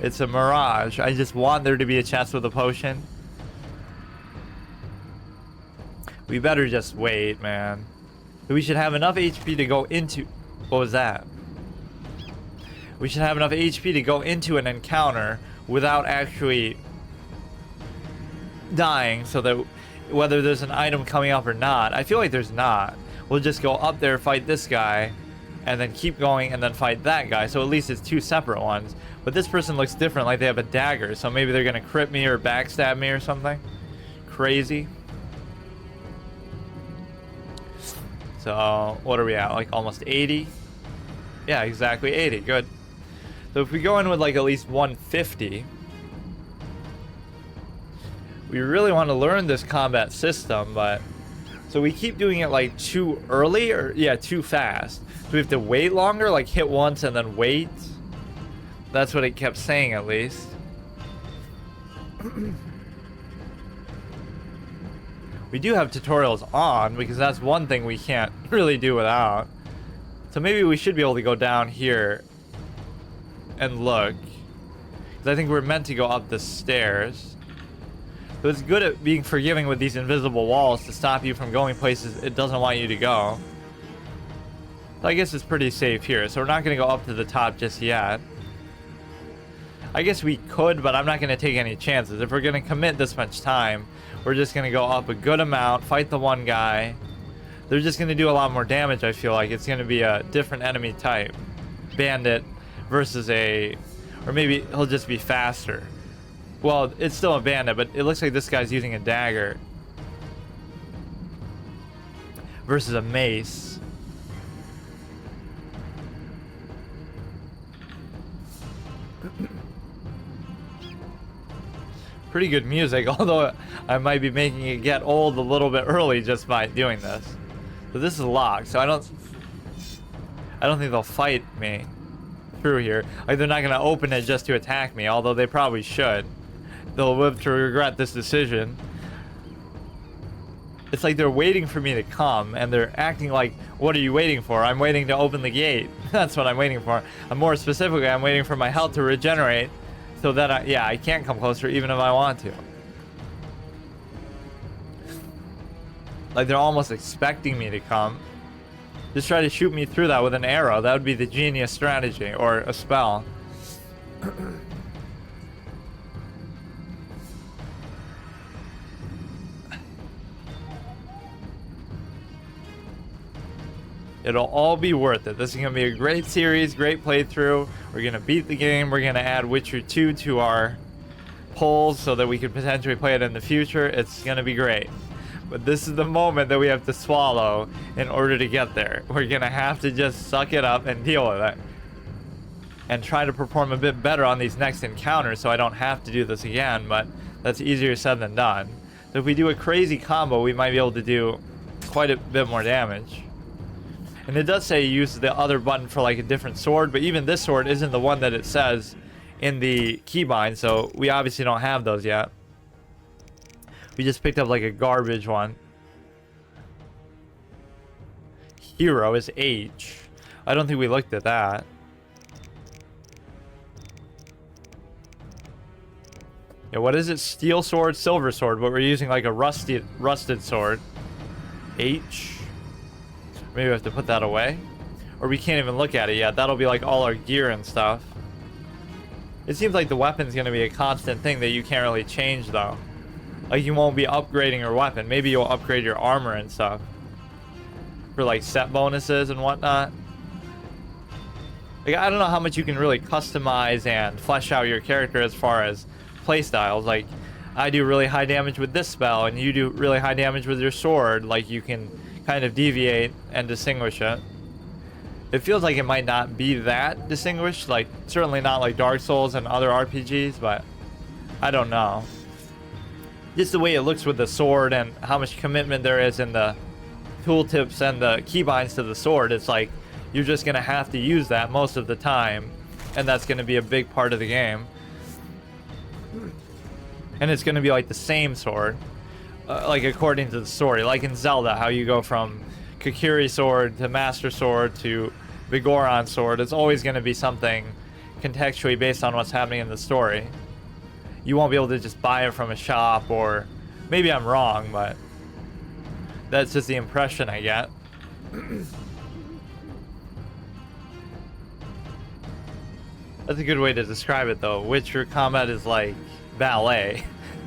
Speaker 1: It's a mirage. I just want there to be a chest with a potion. We better just wait, man. We should have enough HP to go into... What was that? We should have enough HP to go into an encounter without actually dying, so that whether there's an item coming up or not, I feel like there's not. We'll just go up there, fight this guy, and then keep going and then fight that guy. So at least it's two separate ones. But this person looks different, like they have a dagger. So maybe they're gonna crit me or backstab me or something. Crazy. So what are we at? Like almost 80? Yeah, exactly 80. Good. So if we go in with like at least 150, we really want to learn this combat system, but So we keep doing it like too early, or yeah, too fast. Do we have to wait longer, like hit once and then wait? That's what it kept saying, at least. We do have tutorials on, because that's one thing we can't really do without. So maybe we should be able to go down here and look. Because I think we're meant to go up the stairs. So it's good at being forgiving with these invisible walls to stop you from going places it doesn't want you to go. So I guess it's pretty safe here. So we're not going to go up to the top just yet. I guess we could, but I'm not going to take any chances. If we're going to commit this much time, we're just going to go up a good amount, fight the one guy. They're just going to do a lot more damage, I feel like. It's going to be a different enemy type. Bandit versus a... Or maybe he'll just be faster. Well, it's still a bandit, but it looks like this guy's using a dagger. Versus a mace. Pretty good music, although I might be making it get old a little bit early just by doing this. So this is locked, so I don't think they'll fight me through here. Like, they're not gonna open it just to attack me, although they probably should. They'll live to regret this decision. It's like they're waiting for me to come, and they're acting like, what are you waiting for? I'm waiting to open the gate. That's what I'm waiting for. More specifically, I'm waiting for my health to regenerate, so that I can't come closer even if I want to. Like, they're almost expecting me to come. Just try to shoot me through that with an arrow. That would be the genius strategy, or a spell. It'll all be worth it. This is going to be a great series, great playthrough. We're going to beat the game. We're going to add Witcher 2 to our polls so that we could potentially play it in the future. It's going to be great. But this is the moment that we have to swallow in order to get there. We're going to have to just suck it up and deal with it. And try to perform a bit better on these next encounters so I don't have to do this again, but that's easier said than done. So if we do a crazy combo, we might be able to do quite a bit more damage. And it does say use the other button for like a different sword, but even this sword isn't the one that it says in the keybind, so we obviously don't have those yet. We just picked up like a garbage one. Hero is H. I don't think we looked at that. Yeah, what is it? Steel sword, silver sword, but we're using like a rusted sword. H. Maybe we have to put that away. Or we can't even look at it yet. That'll be like all our gear and stuff. It seems like the weapon's going to be a constant thing that you can't really change, though. Like, you won't be upgrading your weapon. Maybe you'll upgrade your armor and stuff. For, like, set bonuses and whatnot. Like, I don't know how much you can really customize and flesh out your character as far as playstyles. Like, I do really high damage with this spell, and you do really high damage with your sword. Like, you can kind of deviate and distinguish it. It feels like it might not be that distinguished, like certainly not like Dark Souls and other RPGs, but I don't know. Just the way it looks with the sword and how much commitment there is in the tooltips and the keybinds to the sword, it's like you're just gonna have to use that most of the time, and that's gonna be a big part of the game. And it's gonna be like the same sword. Like according to the story, like in Zelda, how you go from Kokiri sword to Master Sword to Vigoron sword. It's always going to be something contextually based on what's happening in the story. You won't be able to just buy it from a shop, or maybe I'm wrong, but that's just the impression I get. That's a good way to describe it, though. Witcher combat is like ballet.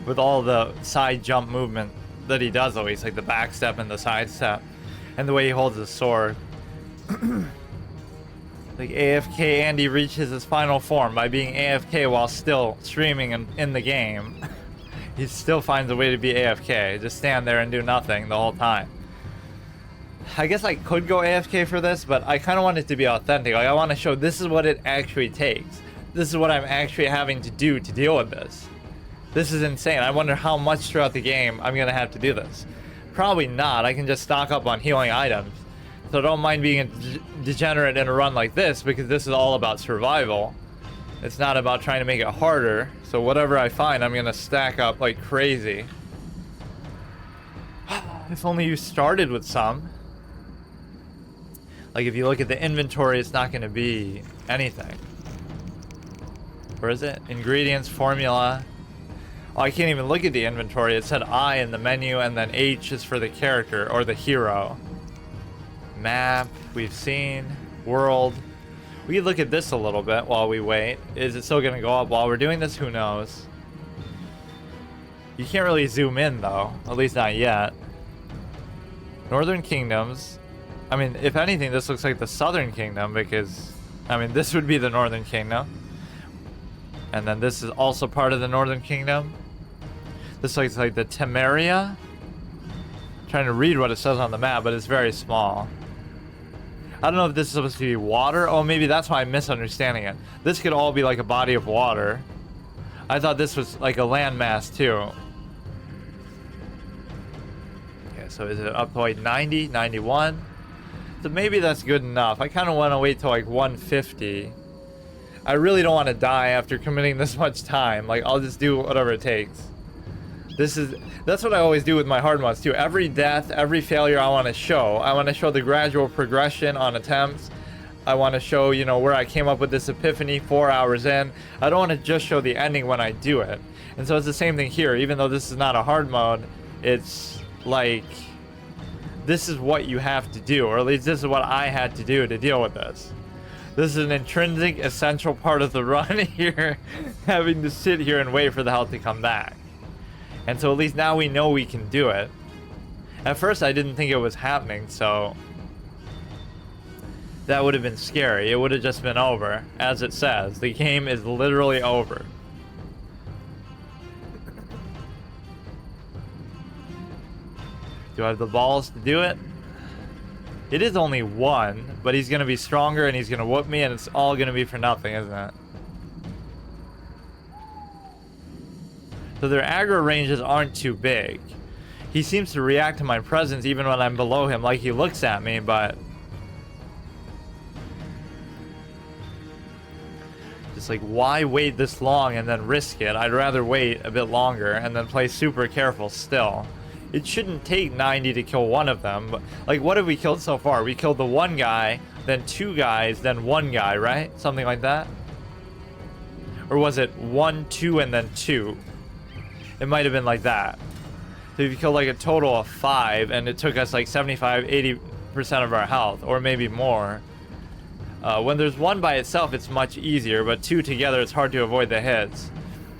Speaker 1: With all the side jump movement that he does always, like the back step and the side step, and the way he holds his sword. Like AFK Andy reaches his final form by being AFK while still streaming in the game. He still finds a way to be AFK, just stand there and do nothing the whole time. I guess I could go AFK for this, but I kind of want it to be authentic. Like, I want to show this is what it actually takes. This is what I'm actually having to do to deal with this. This is insane. I wonder how much throughout the game I'm going to have to do this. Probably not. I can just stock up on healing items. So don't mind being a degenerate in a run like this, because this is all about survival. It's not about trying to make it harder. So whatever I find, I'm gonna stack up like crazy. If only you started with some. Like if you look at the inventory, it's not gonna be anything. Where is it? Ingredients, formula. Oh, I can't even look at the inventory. It said I in the menu, and then H is for the character or the hero. Map, we've seen. World. We can look at this a little bit while we wait. Is it still gonna go up while we're doing this? Who knows? You can't really zoom in though, at least not yet. Northern Kingdoms. I mean, if anything, this looks like the Southern Kingdom, because, I mean, this would be the Northern Kingdom. And then this is also part of the Northern Kingdom. This looks like the Temeria. I'm trying to read what it says on the map, but it's very small. I don't know if this is supposed to be water. Oh, maybe that's why I'm misunderstanding it. This could all be like a body of water. I thought this was like a landmass too. Okay, so is it up to like 90, 91? So maybe that's good enough. I kind of want to wait till like 150. I really don't want to die after committing this much time. Like, I'll just do whatever it takes. That's what I always do with my hard mods too. Every death, every failure I want to show. I want to show the gradual progression on attempts. I want to show, you know, where I came up with this epiphany 4 hours in. I don't want to just show the ending when I do it. And so it's the same thing here. Even though this is not a hard mode, it's like, this is what you have to do. Or at least this is what I had to do to deal with this. This is an intrinsic, essential part of the run here. Having to sit here and wait for the health to come back. And so at least now we know we can do it. At first I didn't think it was happening, so that would have been scary. It would have just been over. As it says, the game is literally over. Do I have the balls to do it? It is only one, but he's gonna be stronger and he's gonna whoop me, and it's all gonna be for nothing, isn't it? So their aggro ranges aren't too big. He seems to react to my presence even when I'm below him, like he looks at me, but just like, why wait this long and then risk it? I'd rather wait a bit longer and then play super careful still. It shouldn't take 90 to kill one of them, but like, what have we killed so far? We killed the one guy, then two guys, then one guy, right? Something like that? Or was it 1, 2, and then 2? It might have been like that. So if you killed like a total of 5, and it took us like 75, 80% of our health, or maybe more. When there's one by itself, it's much easier, but two together, it's hard to avoid the hits.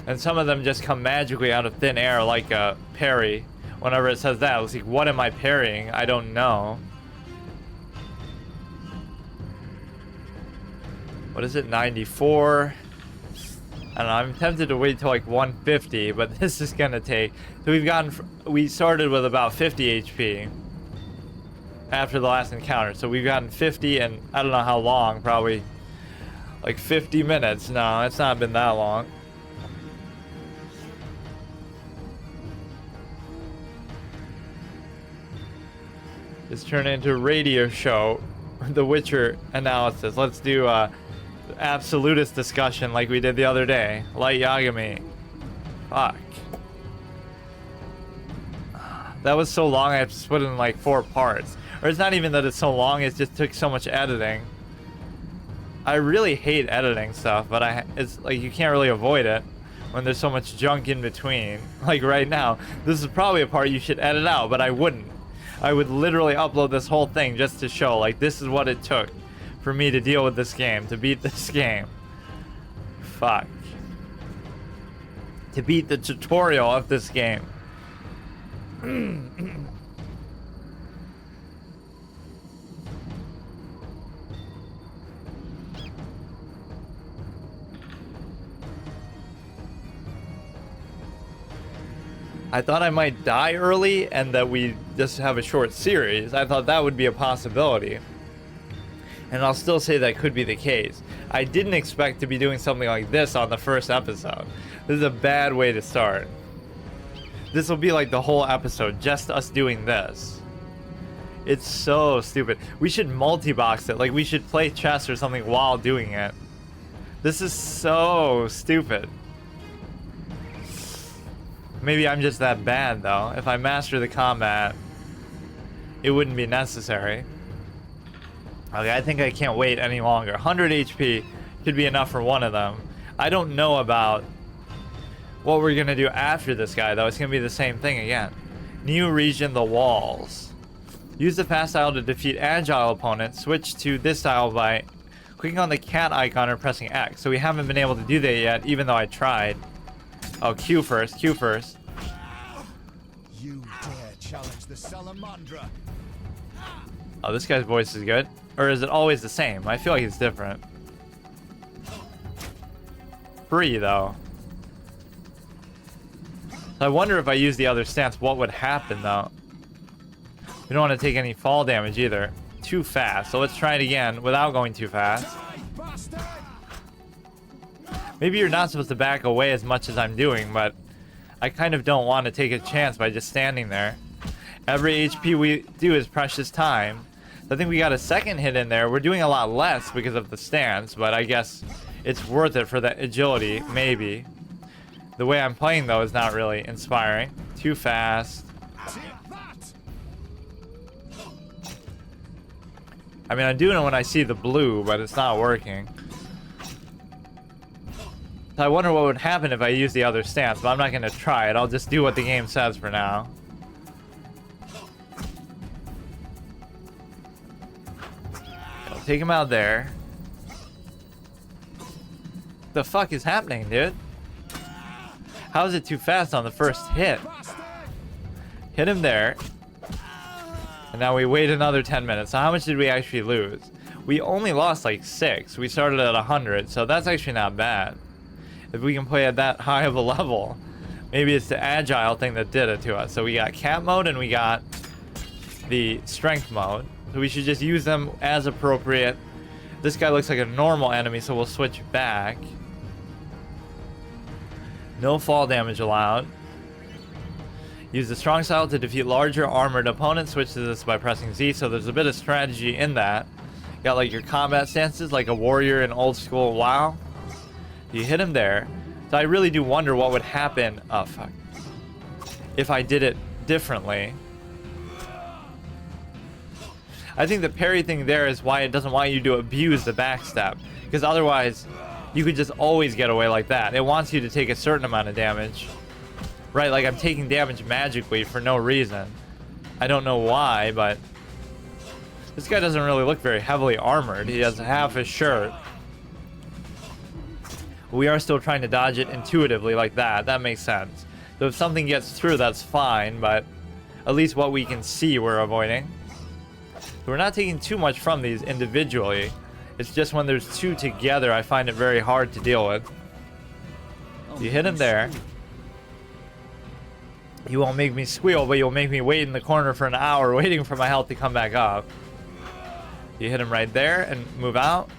Speaker 1: And some of them just come magically out of thin air, like a parry. Whenever it says that, it's like, what am I parrying? I don't know. What is it? 94. I don't know. I'm tempted to wait till like 150, but this is gonna take. So we started with about 50 HP after the last encounter. So we've gotten 50, and I don't know how long. Probably like 50 minutes. No, it's not been that long. It's turned into a radio show, The Witcher analysis. Let's do absolutist discussion like we did the other day. Light Yagami. Fuck. That was so long I have to split it in like 4 parts. Or it's not even that it's so long, it just took so much editing. I really hate editing stuff, but it's like you can't really avoid it when there's so much junk in between. Like right now, this is probably a part you should edit out, but I wouldn't. I would literally upload this whole thing just to show, like, this is what it took for me to deal with this game, to beat this game. Fuck. To beat the tutorial of this game. I thought I might die early and that we just have a short series. I thought that would be a possibility. And I'll still say that could be the case. I didn't expect to be doing something like this on the first episode. This is a bad way to start. This will be like the whole episode, just us doing this. It's so stupid. We should multi-box it. Like, we should play chess or something while doing it. This is so stupid. Maybe I'm just that bad, though. If I master the combat, it wouldn't be necessary. Okay, I think I can't wait any longer. 100 HP could be enough for one of them. I don't know about what we're gonna do after this guy, though. It's gonna be the same thing again. New region, the walls. Use the fast style to defeat agile opponents. Switch to this style by clicking on the cat icon or pressing X. So we haven't been able to do that yet, even though I tried. Oh, Q first, Q first.
Speaker 11: You dare challenge the Salamandra?
Speaker 1: Oh, this guy's voice is good. Or is it always the same? I feel like it's different. Free, though. So I wonder if I use the other stance, what would happen, though? We don't want to take any fall damage, either. Too fast. So let's try it again without going too fast. Maybe you're not supposed to back away as much as I'm doing, but I kind of don't want to take a chance by just standing there. Every HP we do is precious time. I think we got a second hit in there. We're doing a lot less because of the stance, but I guess it's worth it for the agility, maybe. The way I'm playing, though, is not really inspiring. Too fast. I mean, I'm doing it when I see the blue, but it's not working. So I wonder what would happen if I use the other stance, but I'm not going to try it. I'll just do what the game says for now. I'll take him out there. The fuck is happening, dude? How is it too fast on the first hit? Hit him there. And now we wait another 10 minutes. So how much did we actually lose? We only lost like 6. We started at 100, so that's actually not bad. If we can play at that high of a level. Maybe it's the agile thing that did it to us. So we got cat mode and we got the strength mode. So we should just use them as appropriate. This guy looks like a normal enemy, so we'll switch back. No fall damage allowed. Use the strong style to defeat larger armored opponents. Switch to this by pressing Z, so there's a bit of strategy in that. You got like your combat stances, like a warrior in old school WoW. You hit him there. So I really do wonder what would happen. Oh, fuck. If I did it differently. I think the parry thing there is why it doesn't want you to abuse the backstep. Because otherwise, you could just always get away like that. It wants you to take a certain amount of damage. Right, like I'm taking damage magically for no reason. I don't know why, but this guy doesn't really look very heavily armored. He has half his shirt. We are still trying to dodge it intuitively like that. That makes sense. So if something gets through, that's fine, but at least what we can see we're avoiding. So we're not taking too much from these individually. It's just when there's two together, I find it very hard to deal with. You hit him there. You won't make me squeal, but you'll make me wait in the corner for an hour waiting for my health to come back up. You hit him right there and move out.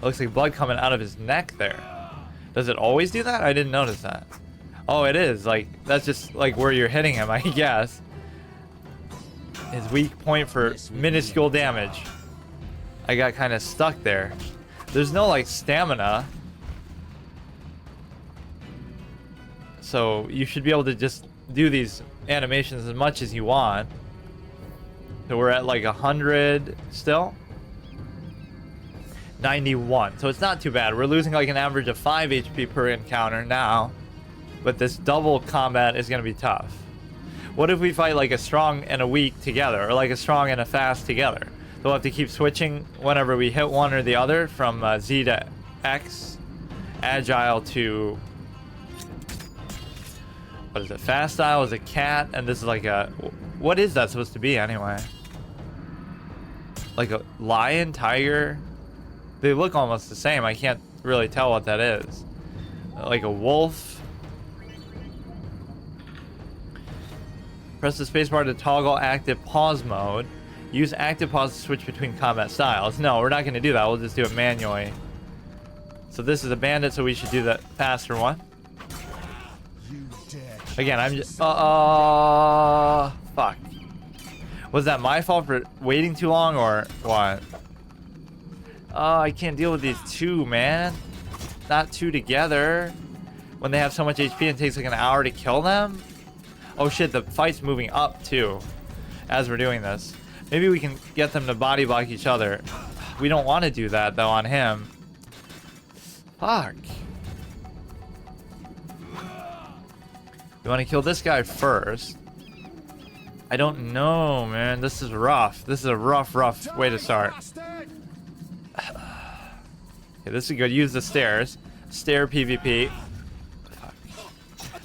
Speaker 1: It looks like blood coming out of his neck there. Does it always do that? I didn't notice that. Oh, it is. Like, that's just like where you're hitting him, I guess. His weak point for minuscule damage. I got kind of stuck there. There's no, like, stamina. So you should be able to just do these animations as much as you want. So we're at like 100 still. 91. So it's not too bad. We're losing like an average of 5 HP per encounter now. But this double combat is going to be tough. What if we fight like a strong and a weak together? Or like a strong and a fast together? So we'll have to keep switching whenever we hit one or the other. From Z to X. Agile to... what is it? Fast style is a cat, and this is like a... what is that supposed to be anyway? Like a lion, tiger? They look almost the same. I can't really tell what that is. Like a wolf. Press the spacebar to toggle active pause mode. Use active pause to switch between combat styles. No, we're not going to do that. We'll just do it manually. So this is a bandit, so we should do the faster one.
Speaker 11: You dare
Speaker 1: Again, I'm just... fuck. Was that my fault for waiting too long, or what? Oh, I can't deal with these two, man. Not two together. When they have so much HP and it takes like an hour to kill them? Oh shit, the fight's moving up too as we're doing this. Maybe we can get them to body block each other. We don't want to do that though on him. Fuck. We want to kill this guy first. I don't know, man. This is rough. This is a rough way to start. Okay, this is good. Use the stairs. Stair PvP. Fuck.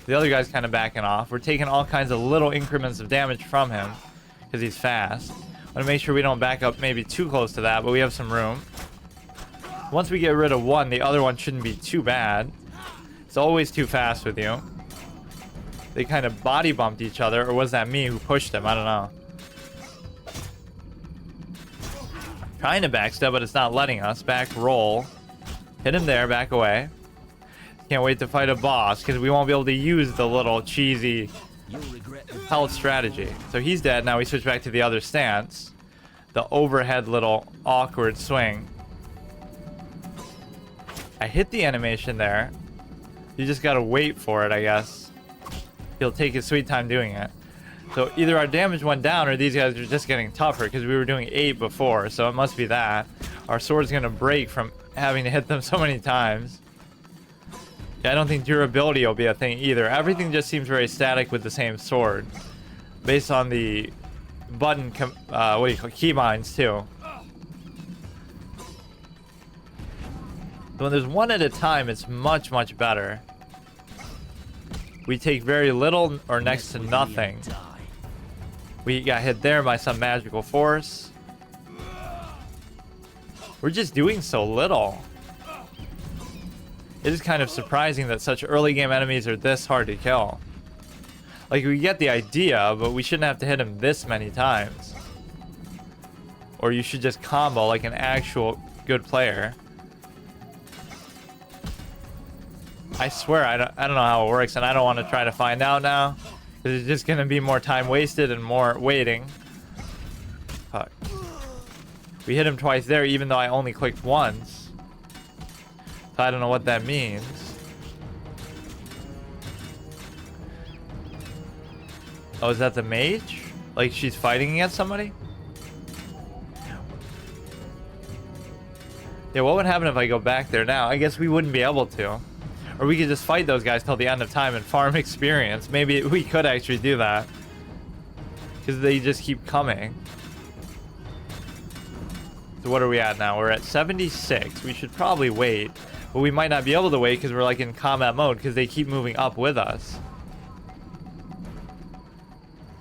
Speaker 1: The other guy's kind of backing off. We're taking all kinds of little increments of damage from him because he's fast. Want to make sure we don't back up maybe too close to that, but we have some room. Once we get rid of one, the other one shouldn't be too bad. It's always too fast with you. They kind of body bumped each other, or was that me who pushed him? I don't know. Trying to backstep, but it's not letting us. Back roll. Hit him there, back away. Can't wait to fight a boss, because we won't be able to use the little cheesy health strategy. So he's dead. Now we switch back to the other stance. The overhead little awkward swing. I hit the animation there. You just gotta wait for it, I guess. He'll take his sweet time doing it. So either our damage went down or these guys are just getting tougher because we were doing 8 before, so it must be that. Our sword's gonna break from having to hit them so many times. Yeah, I don't think durability will be a thing either. Everything just seems very static with the same sword. Based on the button, what do you call it? Keybinds too. So when there's one at a time, it's much, much better. We take very little or next to nothing. We got hit there by some magical force. We're just doing so little. It is kind of surprising that such early game enemies are this hard to kill. Like, we get the idea, but we shouldn't have to hit him this many times. Or you should just combo like an actual good player. I swear, I don't know how it works, and I don't want to try to find out now. Because it's just going to be more time wasted and more waiting. Fuck. We hit him twice there, even though I only clicked once. So I don't know what that means. Oh, is that the mage? Like, she's fighting against somebody? Yeah, what would happen if I go back there now? I guess we wouldn't be able to. Or we could just fight those guys till the end of time and farm experience. Maybe we could actually do that. Because they just keep coming. So what are we at now? We're at 76. We should probably wait. But we might not be able to wait because we're like in combat mode because they keep moving up with us.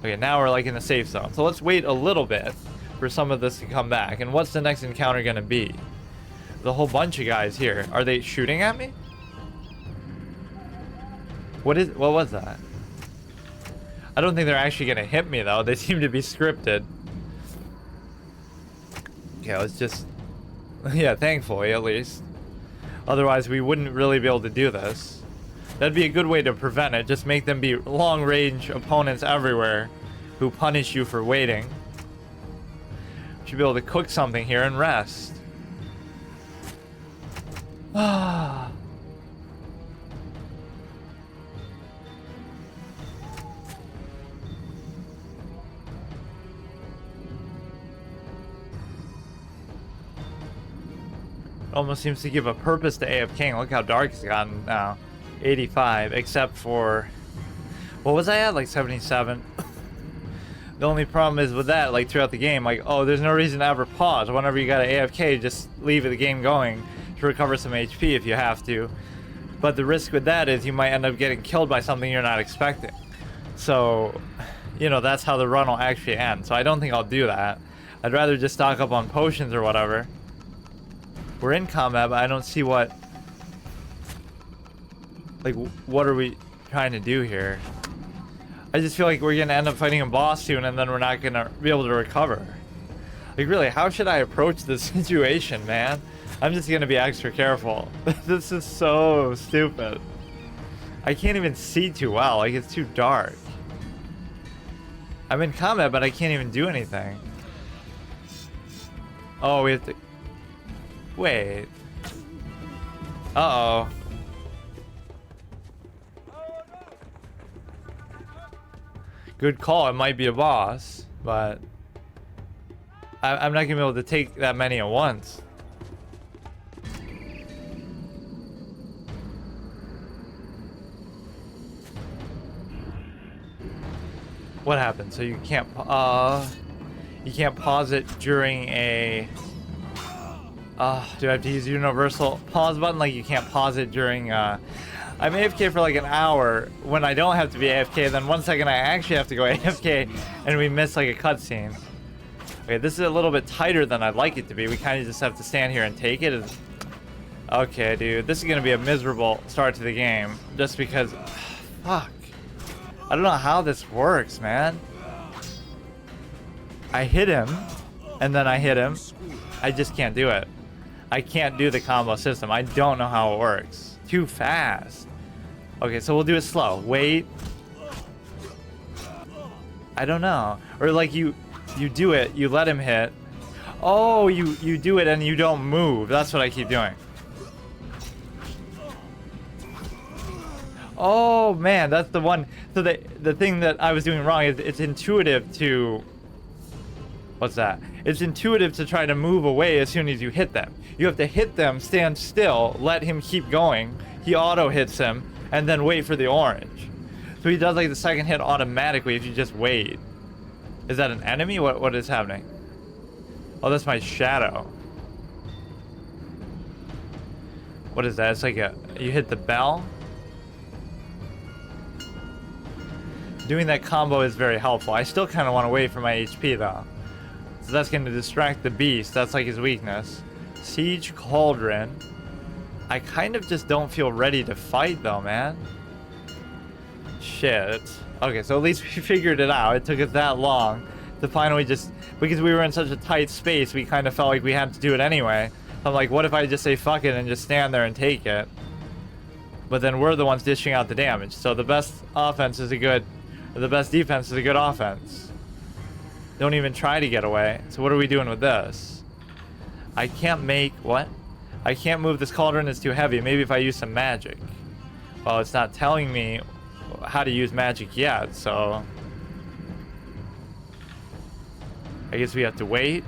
Speaker 1: Okay, now we're like in the safe zone. So let's wait a little bit for some of this to come back. And what's the next encounter going to be? The whole bunch of guys here. Are they shooting at me? What was that? I don't think they're actually gonna hit me though. They seem to be scripted. Okay, let's just... Yeah, thankfully at least. Otherwise we wouldn't really be able to do this. That'd be a good way to prevent it. Just make them be long-range opponents everywhere who punish you for waiting. Should be able to cook something here and rest. Ah. Almost seems to give a purpose to AFKing. Look how dark it's gotten now. 85, except for... What was I at? Like 77? The only problem is with that, like throughout the game, like, oh, there's no reason to ever pause. Whenever you got an AFK, just leave the game going to recover some HP if you have to. But the risk with that is you might end up getting killed by something you're not expecting. So, you know, that's how the run will actually end. So I don't think I'll do that. I'd rather just stock up on potions or whatever. We're in combat, but I don't see what... Like, what are we trying to do here? I just feel like we're going to end up fighting a boss soon, and then we're not going to be able to recover. Like, really, how should I approach this situation, man? I'm just going to be extra careful. This is so stupid. I can't even see too well. Like, it's too dark. I'm in combat, but I can't even do anything. Oh, we have to... Wait. Uh-oh. Good call. It might be a boss, but... I'm not gonna be able to take that many at once. What happened? So you can't pause it during a... do I have to use universal pause button? Like you can't pause it during... I'm AFK for like an hour when I don't have to be AFK. Then 1 second I actually have to go AFK and we miss like a cutscene. Okay, this is a little bit tighter than I'd like it to be. We kind of just have to stand here and take it. Okay, dude. This is going to be a miserable start to the game. Just because... Fuck. I don't know how this works, man. I hit him, and then I hit him. I just can't do it. I can't do the combo system. I don't know how it works. Too fast. Okay, so we'll do it slow. Wait. I don't know. Or like you do it, you let him hit. Oh, you do it and you don't move. That's what I keep doing. Oh man, that's the one. So the thing that I was doing wrong is it's intuitive to... What's that? It's intuitive to try to move away as soon as you hit them. You have to hit them, stand still, let him keep going. He auto hits him, and then wait for the orange. So he does like the second hit automatically if you just wait. Is that an enemy? What is happening? Oh, that's my shadow. What is that? It's like you hit the bell. Doing that combo is very helpful. I still kind of want to wait for my HP though. So that's going to distract the beast. That's like his weakness. Siege Cauldron. I kind of just don't feel ready to fight though, man. Shit. Okay, so at least we figured it out. It took us that long to finally just... Because we were in such a tight space, we kind of felt like we had to do it anyway. I'm like, what if I just say fuck it and just stand there and take it? But then we're the ones dishing out the damage. So the best offense is a good... Or the best defense is a good offense. Don't even try to get away. So what are we doing with this? I can't make... What? I can't move this cauldron. It's too heavy. Maybe if I use some magic. Well, it's not telling me how to use magic yet, so... I guess we have to wait.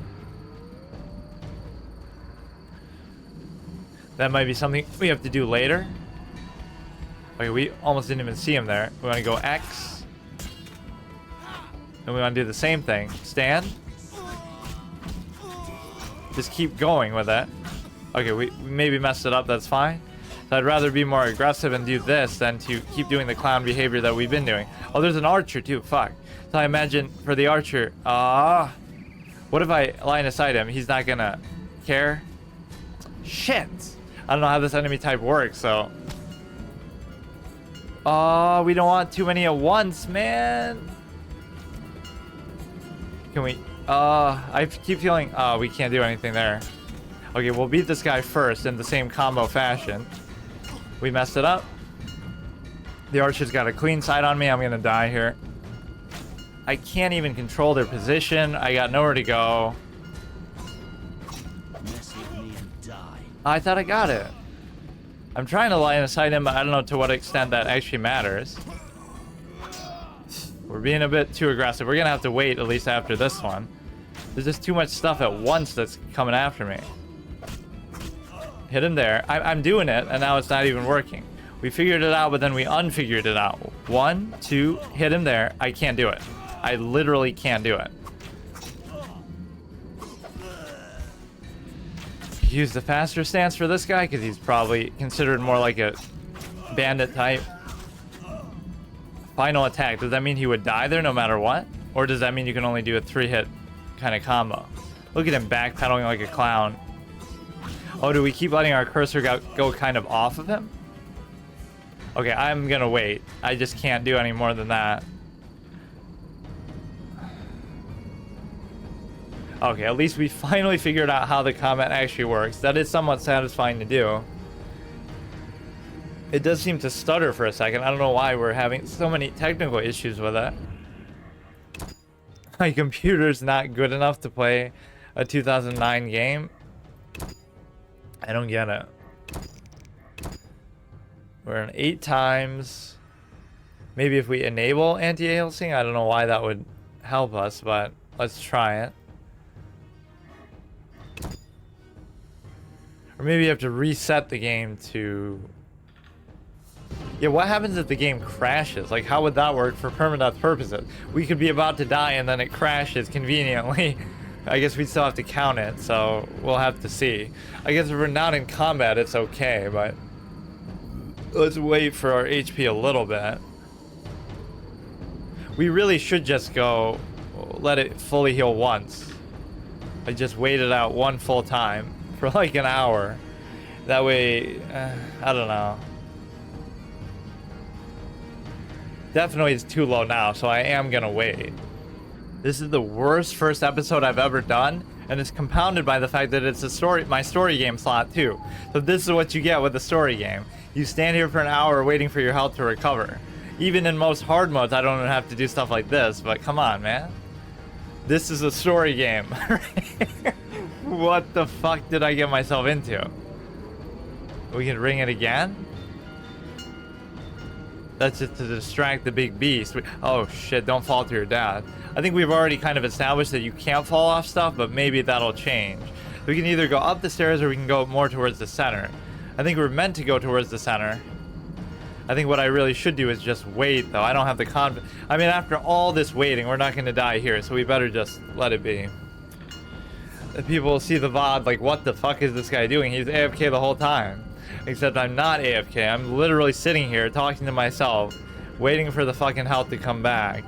Speaker 1: That might be something we have to do later. Okay, we almost didn't even see him there. We want to go X. And we want to do the same thing. Stand. Just keep going with it. Okay, we maybe messed it up. That's fine. So I'd rather be more aggressive and do this than to keep doing the clown behavior that we've been doing. Oh, there's an archer too. Fuck. So I imagine for the archer... what if I line aside him? He's not gonna care. Shit. I don't know how this enemy type works, so... Oh, we don't want too many at once, man. Can we... I keep feeling... Oh, we can't do anything there. Okay, we'll beat this guy first in the same combo fashion. We messed it up. The archer's got a clean side on me. I'm gonna die here. I can't even control their position. I got nowhere to go.
Speaker 10: Mess with me and die.
Speaker 1: I thought I got it. I'm trying to line aside him, but I don't know to what extent that actually matters. We're being a bit too aggressive. We're gonna have to wait at least after this one. There's just too much stuff at once that's coming after me. Hit him there. I'm doing it, and now it's not even working. We figured it out, but then we unfigured it out. 1, 2, hit him there. I can't do it. I literally can't do it. Use the faster stance for this guy, because he's probably considered more like a bandit type. Final attack. Does that mean he would die there no matter what? Or does that mean you can only do a 3-hit kind of combo? Look at him backpedaling like a clown. Oh, do we keep letting our cursor go kind of off of him? Okay, I'm gonna wait. I just can't do any more than that. Okay, at least we finally figured out how the combat actually works. That is somewhat satisfying to do. It does seem to stutter for a second. I don't know why we're having so many technical issues with it. My computer's not good enough to play a 2009 game. I don't get it. We're in 8 times. Maybe if we enable anti-aliasing, I don't know why that would help us, but let's try it. Or maybe you have to reset the game to... Yeah, what happens if the game crashes? Like, how would that work for permadeath purposes? We could be about to die and then it crashes conveniently. I guess we'd still have to count it, so we'll have to see. I guess if we're not in combat, it's okay, but... Let's wait for our HP a little bit. We really should just go... Let it fully heal once. I just wait it out one full time for like an hour. That way, I don't know. Definitely it's too low now, so I am gonna wait. This is the worst first episode I've ever done, and it's compounded by the fact that it's my story game slot too. So this is what you get with the story game. You stand here for an hour waiting for your health to recover. Even in most hard modes, I don't have to do stuff like this, but come on, man. This is a story game. What the fuck did I get myself into? We can ring it again? That's just to distract the big beast. Oh shit, don't fall to your death. I think we've already kind of established that you can't fall off stuff, but maybe that'll change. We can either go up the stairs or we can go more towards the center. I think we're meant to go towards the center. I think what I really should do is just wait, though. I don't have the confidence. I mean, after all this waiting, we're not going to die here, so we better just let it be. If people see the VOD, like, what the fuck is this guy doing? He's AFK the whole time. Except I'm not AFK. I'm literally sitting here talking to myself, waiting for the fucking health to come back.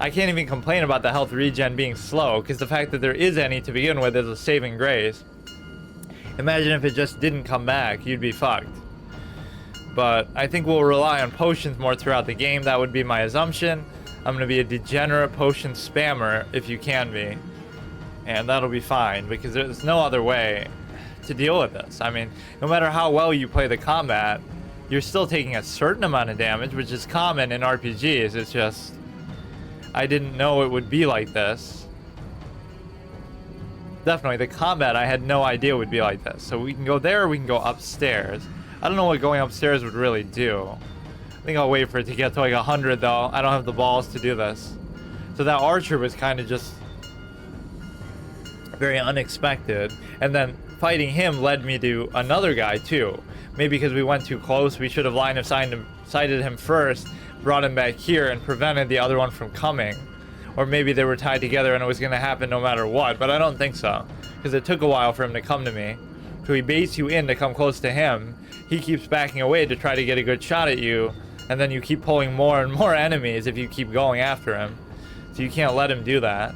Speaker 1: I can't even complain about the health regen being slow, because the fact that there is any to begin with is a saving grace. Imagine if it just didn't come back, you'd be fucked. But I think we'll rely on potions more throughout the game. That would be my assumption. I'm going to be a degenerate potion spammer, if you can be. And that'll be fine, because there's no other way to deal with this. I mean, no matter how well you play the combat, you're still taking a certain amount of damage, which is common in RPGs. It's just... I didn't know it would be like this. Definitely, the combat I had no idea would be like this. So we can go there, or we can go upstairs. I don't know what going upstairs would really do. I think I'll wait for it to get to like 100 though. I don't have the balls to do this. So that archer was kind of just very unexpected. And then fighting him led me to another guy too. Maybe because we went too close, we should have line of sighted him first, brought him back here, and prevented the other one from coming. Or maybe they were tied together and it was going to happen no matter what, but I don't think so. Because it took a while for him to come to me. So he baits you in to come close to him. He keeps backing away to try to get a good shot at you, and then you keep pulling more and more enemies if you keep going after him. So you can't let him do that.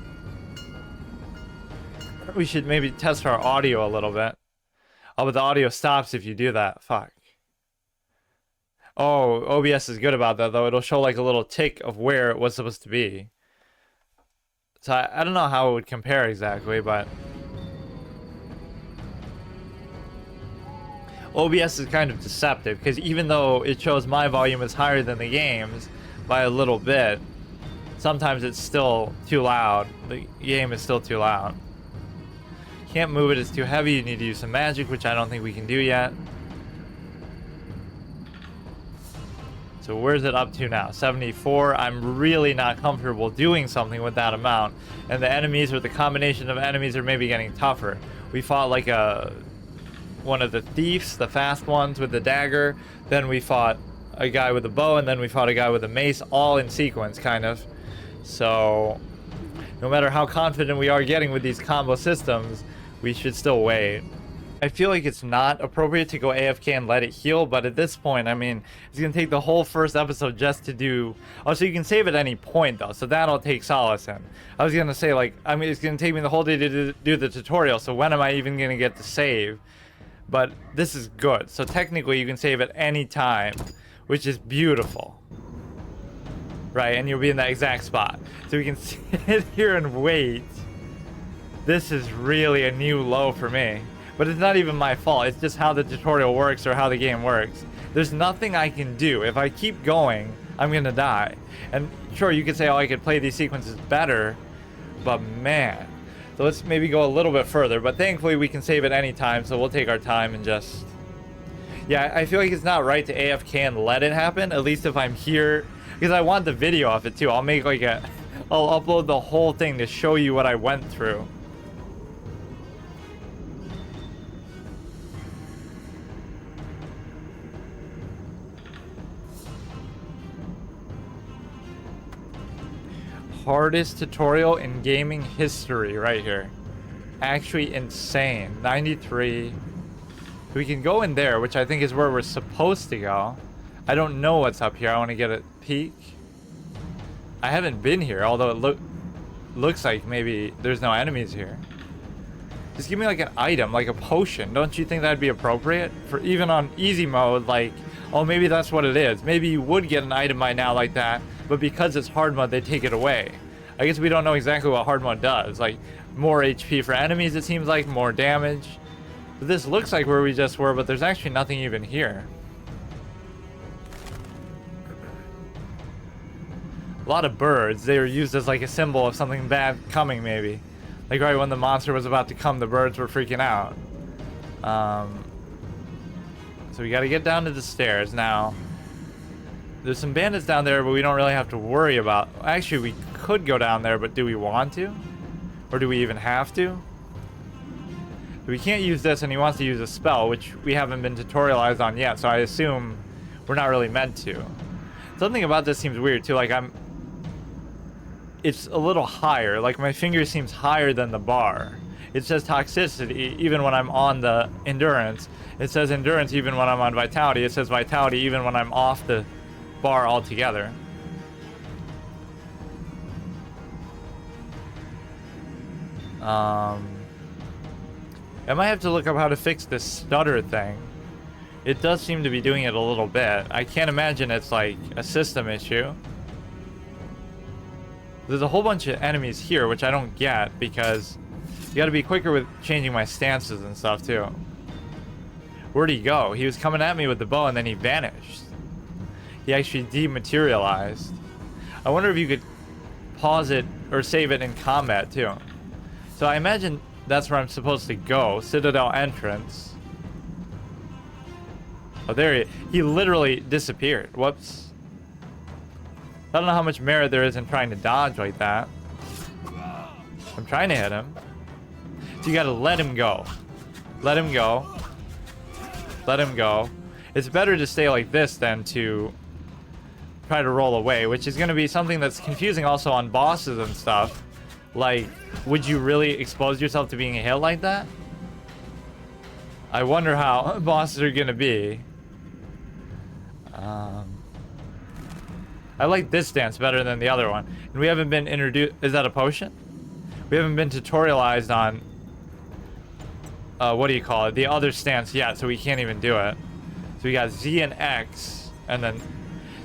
Speaker 1: We should maybe test our audio a little bit. Oh, but the audio stops if you do that. Fuck. Oh, OBS is good about that, though. It'll show like a little tick of where it was supposed to be. So I don't know how it would compare exactly, but... OBS is kind of deceptive, because even though it shows my volume is higher than the game's by a little bit, sometimes it's still too loud. The game is still too loud. Can't move it, it's too heavy. You need to use some magic, which I don't think we can do yet. So where's it up to now? 74. I'm really not comfortable doing something with that amount. And the enemies, or the combination of enemies, are maybe getting tougher. We fought like one of the thieves, the fast ones with the dagger. Then we fought a guy with a bow, and then we fought a guy with a mace, all in sequence, kind of. So no matter how confident we are getting with these combo systems, we should still wait. I feel like it's not appropriate to go AFK and let it heal, but at this point, I mean, it's going to take the whole first episode just to do... Oh, so you can save at any point, though, so that I'll take solace in. I was going to say, like, I mean, it's going to take me the whole day to do the tutorial, so when am I even going to get to save? But this is good, so technically you can save at any time, which is beautiful. Right, and you'll be in that exact spot. So we can sit here and wait. This is really a new low for me. But it's not even my fault. It's just how the tutorial works or how the game works. There's nothing I can do. If I keep going, I'm gonna die. And sure, you could say, oh, I could play these sequences better, but man. So let's maybe go a little bit further, but thankfully we can save at any time, so we'll take our time and just... Yeah, I feel like it's not right to AFK and let it happen, at least if I'm here, because I want the video of it too. I'll make like a... I'll upload the whole thing to show you what I went through. Hardest tutorial in gaming history right here. Actually insane. 93. We can go in there, which I think is where we're supposed to go. I don't know what's up here. I want to get a peek. I haven't been here, although it looks like maybe there's no enemies here. Just give me like an item, like a potion. Don't you think that'd be appropriate? For even on easy mode, like, oh, maybe that's what it is. Maybe you would get an item by now like that, but because it's hard mode, they take it away. I guess we don't know exactly what hard mode does. Like, more HP for enemies, it seems like, more damage. But this looks like where we just were, but there's actually nothing even here. A lot of birds. They were used as like a symbol of something bad coming, maybe. Like right when the monster was about to come, the birds were freaking out. So we gotta get down to the stairs now. There's some bandits down there, but we don't really have to worry about... Actually, we could go down there, but do we want to? Or do we even have to? We can't use this, and he wants to use a spell, which we haven't been tutorialized on yet, so I assume we're not really meant to. Something about this seems weird, too. Like, it's a little higher. Like, my finger seems higher than the bar. It says toxicity even when I'm on the endurance. It says endurance even when I'm on vitality. It says vitality even when I'm off the bar altogether. I might have to look up how to fix this stutter thing. It does seem to be doing it a little bit. I can't imagine it's like a system issue. There's a whole bunch of enemies here, which I don't get because you gotta be quicker with changing my stances and stuff too. Where'd he go? He was coming at me with the bow and then he vanished. He actually dematerialized. I wonder if you could pause it or save it in combat too. So I imagine that's where I'm supposed to go. Citadel entrance. Oh, there he literally disappeared. Whoops. I don't know how much merit there is in trying to dodge like that. I'm trying to hit him. So you gotta let him go. Let him go. Let him go. It's better to stay like this than to try to roll away, which is gonna be something that's confusing also on bosses and stuff. Like, would you really expose yourself to being hit like that? I wonder how bosses are gonna be. I like this dance better than the other one. And we haven't been introduced... Is that a potion? We haven't been tutorialized on... what do you call it? The other stance yet, so we can't even do it. So we got Z and X, and then...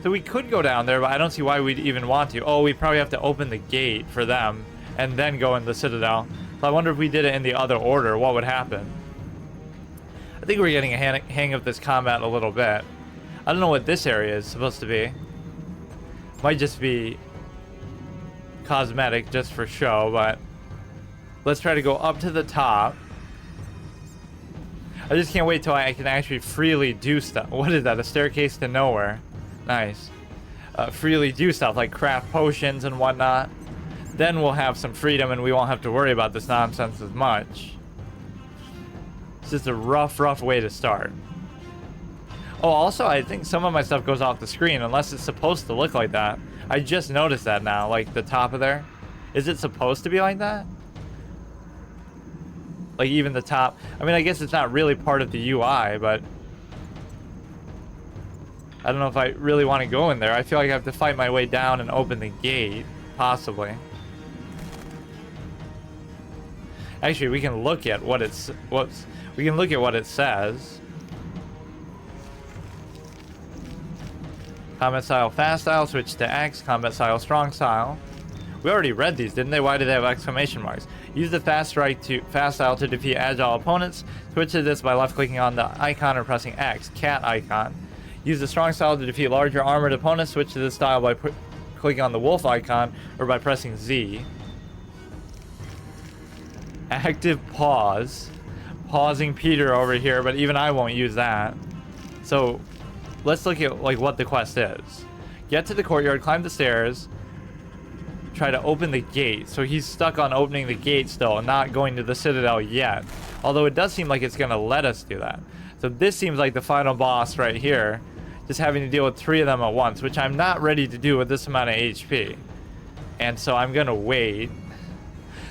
Speaker 1: So we could go down there, but I don't see why we'd even want to. Oh, we probably have to open the gate for them, and then go in the Citadel. So I wonder if we did it in the other order, what would happen? I think we're getting a hang of this combat a little bit. I don't know what this area is supposed to be. Might just be cosmetic, just for show, but let's try to go up to the top. I just can't wait till I can actually freely do stuff. What is that? A staircase to nowhere. Nice. Freely do stuff like craft potions and whatnot. Then we'll have some freedom and we won't have to worry about this nonsense as much. It's just a rough way to start. Oh, also, I think some of my stuff goes off the screen unless it's supposed to look like that. I just noticed that now, like the top of there. Is it supposed to be like that? Like even the top. I mean, I guess it's not really part of the UI, but I don't know if I really want to go in there. I feel like I have to fight my way down and open the gate, possibly. Actually, we can look at what it's we can look at what it says. Combat style fast style, switch to X. Combat style strong style. We already read these, didn't they? Why do they have exclamation marks? Use the fast strike to fast style to defeat agile opponents. Switch to this by left clicking on the icon or pressing X, cat icon. Use the strong style to defeat larger armored opponents. Switch to this style by clicking on the wolf icon or by pressing Z. Active pause. Pausing Peter over here, but even I won't use that. So let's look at like what the quest is. Get to the courtyard, climb the stairs, try to open the gate. So he's stuck on opening the gate still and not going to the Citadel yet. Although it does seem like it's gonna let us do that. So this seems like the final boss right here. Just having to deal with 3 of them at once, which I'm not ready to do with this amount of HP. And so I'm gonna wait.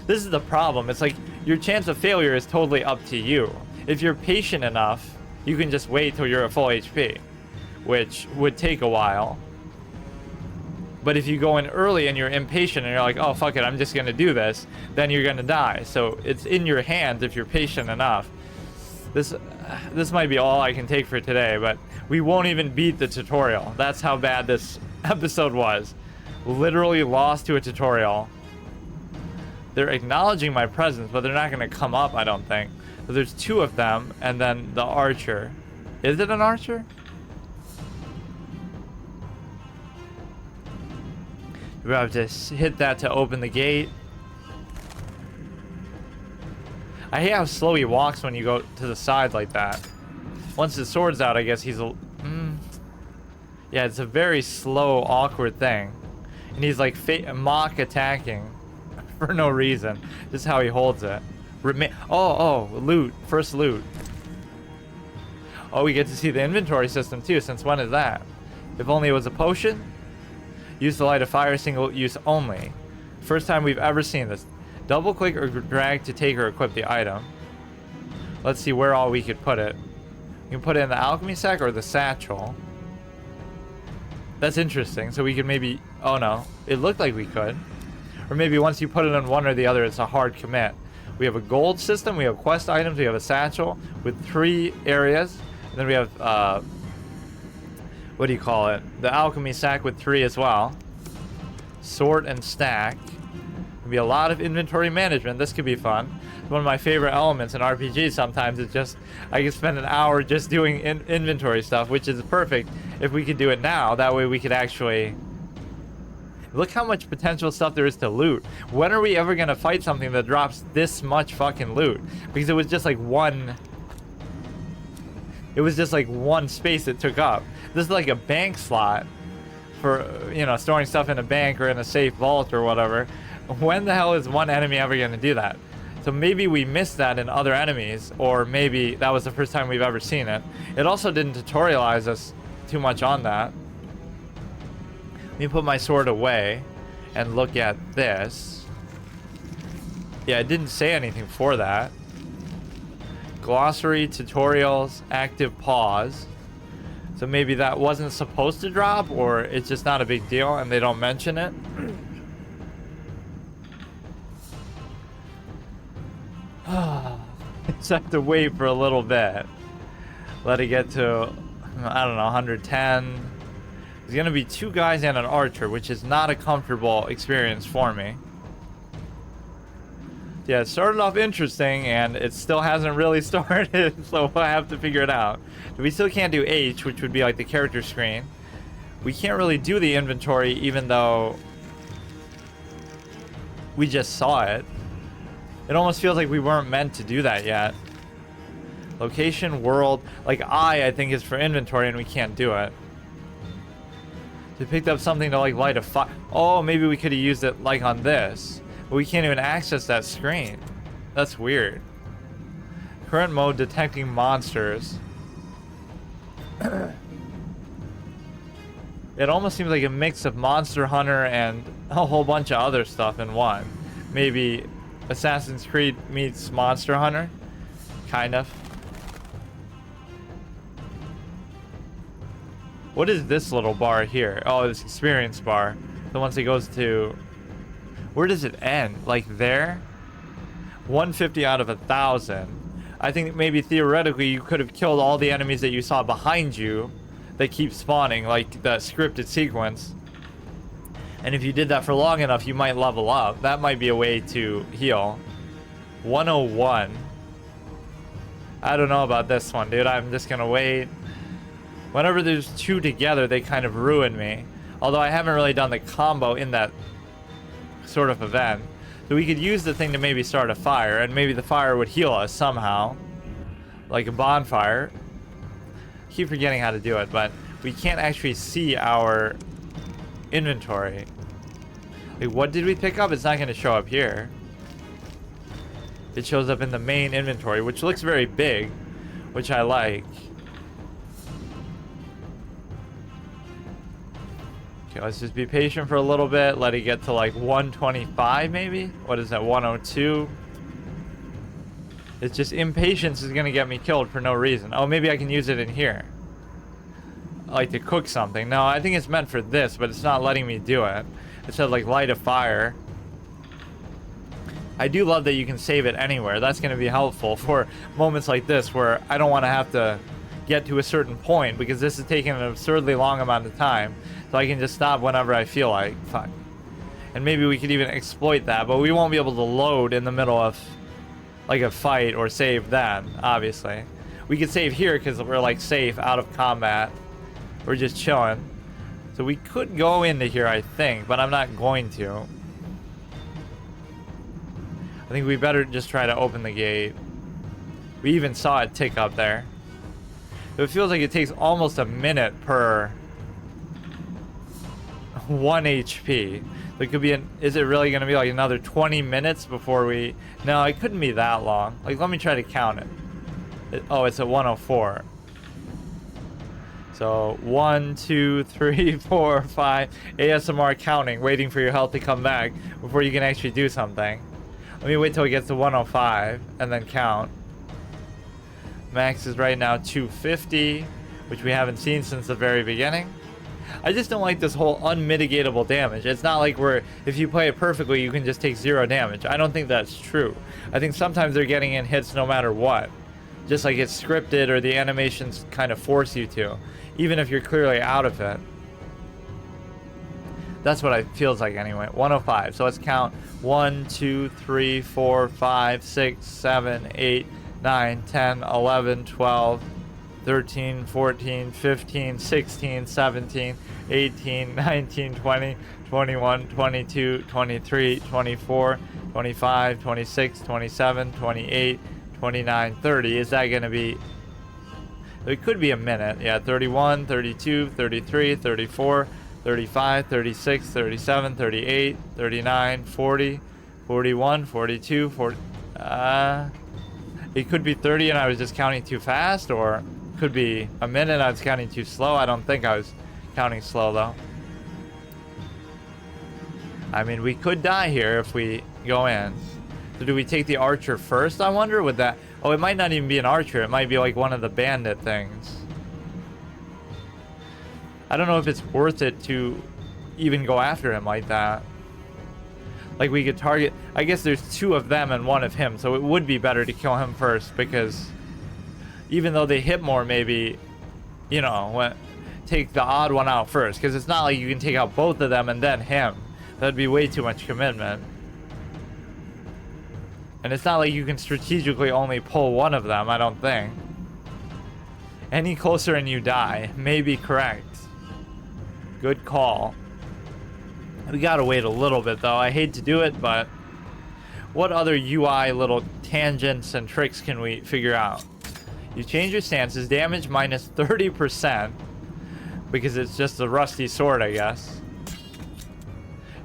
Speaker 1: This is the problem. It's like your chance of failure is totally up to you. If you're patient enough, you can just wait till you're at full HP, which would take a while. But if you go in early and you're impatient and you're like, oh, fuck it, I'm just gonna do this, then you're gonna die. So it's in your hands if you're patient enough. This might be all I can take for today, but we won't even beat the tutorial. That's how bad this episode was. Literally lost to a tutorial. They're acknowledging my presence, but they're not gonna come up, I don't think. So there's 2 of them, and then the archer. Is it an archer? We have to hit that to open the gate. I hate how slow he walks when you go to the side like that. Once his sword's out, I guess he's a... Yeah, it's a very slow, awkward thing. And he's like mock attacking for no reason. Just how he holds it. Loot. First loot. Oh, we get to see the inventory system too. Since when is that? If only it was a potion? Use the light of fire, single use only. First time we've ever seen this. Double click or drag to take or equip the item. Let's see where all we could put it. You can put it in the alchemy sack or the satchel. That's interesting. So we could maybe... Oh no. It looked like we could. Or maybe once you put it in one or the other, it's a hard commit. We have a gold system. We have quest items. We have a satchel with 3 areas. And then we have... what do you call it? The alchemy sack with 3 as well. Sort and stack. Be a lot of inventory management. This could be fun. One of my favorite elements in RPGs sometimes is just I can spend an hour just doing inventory stuff, which is perfect if we could do it now. That way we could actually look how much potential stuff there is to loot. When are we ever gonna fight something that drops this much fucking loot? Because it was just like one space it took up. This is like a bank slot for, you know, storing stuff in a bank or in a safe vault or whatever. When the hell is one enemy ever going to do that? So maybe we missed that in other enemies, or maybe that was the first time we've ever seen it. It also didn't tutorialize us too much on that. Let me put my sword away and look at this. Yeah, it didn't say anything for that. Glossary, tutorials, active pause. So maybe that wasn't supposed to drop, or it's just not a big deal and they don't mention it. Just have to wait for a little bit. Let it get to, I don't know, 110. There's gonna be 2 guys and an archer, which is not a comfortable experience for me. Yeah, it started off interesting and it still hasn't really started, so I have to figure it out. We still can't do H, which would be like the character screen. We can't really do the inventory even though we just saw it. It almost feels like we weren't meant to do that yet. Location, world, like I think is for inventory and we can't do it. We picked up something to like light a fire. Oh, maybe we could have used it like on this. But we can't even access that screen. That's weird. Current mode detecting monsters. It almost seems like a mix of Monster Hunter and a whole bunch of other stuff in one. Maybe Assassin's Creed meets Monster Hunter, kind of. What is this little bar here? Oh, this experience bar. The once it goes to... Where does it end? Like there? 150 out of 1,000. I think maybe theoretically you could have killed all the enemies that you saw behind you that keep spawning, like the scripted sequence. And if you did that for long enough, you might level up. That might be a way to heal. 101. I don't know about this one, dude. I'm just gonna wait. Whenever there's two together, they kind of ruin me. Although I haven't really done the combo in that sort of event. So we could use the thing to maybe start a fire, and maybe the fire would heal us somehow. Like a bonfire. I keep forgetting how to do it, but we can't actually see our inventory. Like, what did we pick up? It's not going to show up here. It shows up in the main inventory, which looks very big, which I like. Okay, let's just be patient for a little bit. Let it get to like 125 maybe? What is that, 102? It's just impatience is going to get me killed for no reason. Oh, maybe I can use it in here. Like to cook something. No, I think it's meant for this, but it's not letting me do it. It said like light a fire. I do love that you can save it anywhere. That's going to be helpful for moments like this where I don't want to have to get to a certain point because this is taking an absurdly long amount of time. So I can just stop whenever I feel like. Fuck. And maybe we could even exploit that, but we won't be able to load in the middle of like a fight or save then, obviously. We could save here because we're like safe out of combat. We're just chilling. So we could go into here, I think, but I'm not going to. I think we better just try to open the gate. We even saw it tick up there. So it feels like it takes almost a minute per 1 HP. There could be is it really going to be like another 20 minutes before we... No, it couldn't be that long. Like, let me try to count it. Oh, it's at 104. So 1, 2, 3, 4, 5. ASMR counting, waiting for your health to come back before you can actually do something. Let me wait till it gets to 105 and then count. Max is right now 250, which we haven't seen since the very beginning. I just don't like this whole unmitigatable damage. It's not like if you play it perfectly, you can just take 0 damage. I don't think that's true. I think sometimes they're getting in hits no matter what. Just like it's scripted or the animations kind of force you to. Even if you're clearly out of it. That's what it feels like anyway. 105. So let's count 1, 2, 3, 4, 5, 6, 7, 8, 9, 10, 11, 12, 13, 14, 15, 16, 17, 18, 19, 20, 21, 22, 23, 24, 25, 26, 27, 28, 29, 30. Is that going to be... It could be a minute. Yeah, 31, 32, 33, 34, 35, 36, 37, 38, 39, 40, 41, 42, 40... It could be 30 and I was just counting too fast, or could be a minute and I was counting too slow. I don't think I was counting slow, though. I mean, we could die here if we go in. So do we take the archer first, I wonder? Would that... Oh, it might not even be an archer. It might be like one of the bandit things. I don't know if it's worth it to even go after him like that. Like, we could target... I guess there's 2 of them and 1 of him, so it would be better to kill him first, because even though they hit more, maybe, you know, take the odd one out first, because it's not like you can take out both of them and then him. That'd be way too much commitment. And it's not like you can strategically only pull one of them, I don't think. Any closer and you die. May be correct. Good call. We gotta wait a little bit, though. I hate to do it, but what other UI little tangents and tricks can we figure out? You change your stances, damage minus 30%, because it's just a rusty sword, I guess.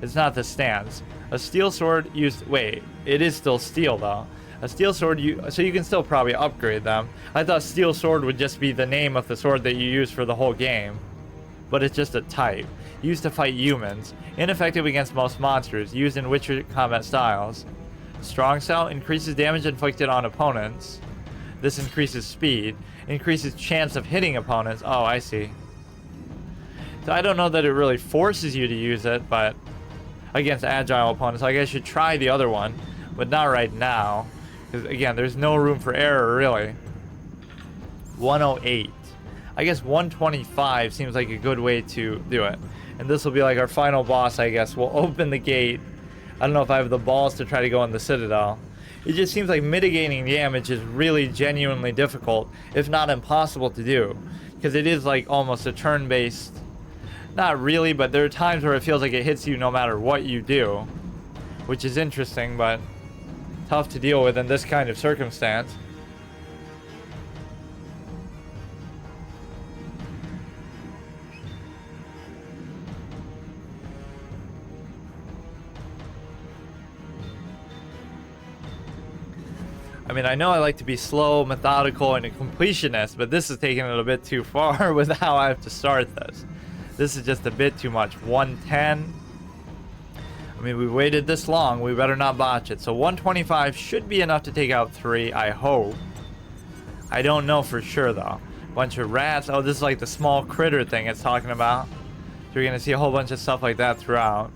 Speaker 1: It's not the stance. A steel sword used... Wait, it is still steel, though. A steel sword, so you can still probably upgrade them. I thought steel sword would just be the name of the sword that you use for the whole game. But it's just a type. Used to fight humans. Ineffective against most monsters. Used in Witcher combat styles. Strong Style increases damage inflicted on opponents. This increases speed. Increases chance of hitting opponents. Oh, I see. So I don't know that it really forces you to use it, but... against agile opponents. Like, I should try the other one, but not right now. Because, again, there's no room for error, really. 108. I guess 125 seems like a good way to do it. And this will be like our final boss, I guess. We'll open the gate. I don't know if I have the balls to try to go in the Citadel. It just seems like mitigating damage is really genuinely difficult, if not impossible to do. Because it is like almost a turn-based... Not really, but there are times where it feels like it hits you no matter what you do. Which is interesting, but tough to deal with in this kind of circumstance. I mean, I know I like to be slow, methodical, and a completionist, but this is taking it a bit too far with how I have to start this. This is just a bit too much. 110. I mean, we waited this long. We better not botch it. So 125 should be enough to take out 3, I hope. I don't know for sure, though. Bunch of rats. Oh, this is like the small critter thing it's talking about. So we're going to see a whole bunch of stuff like that throughout.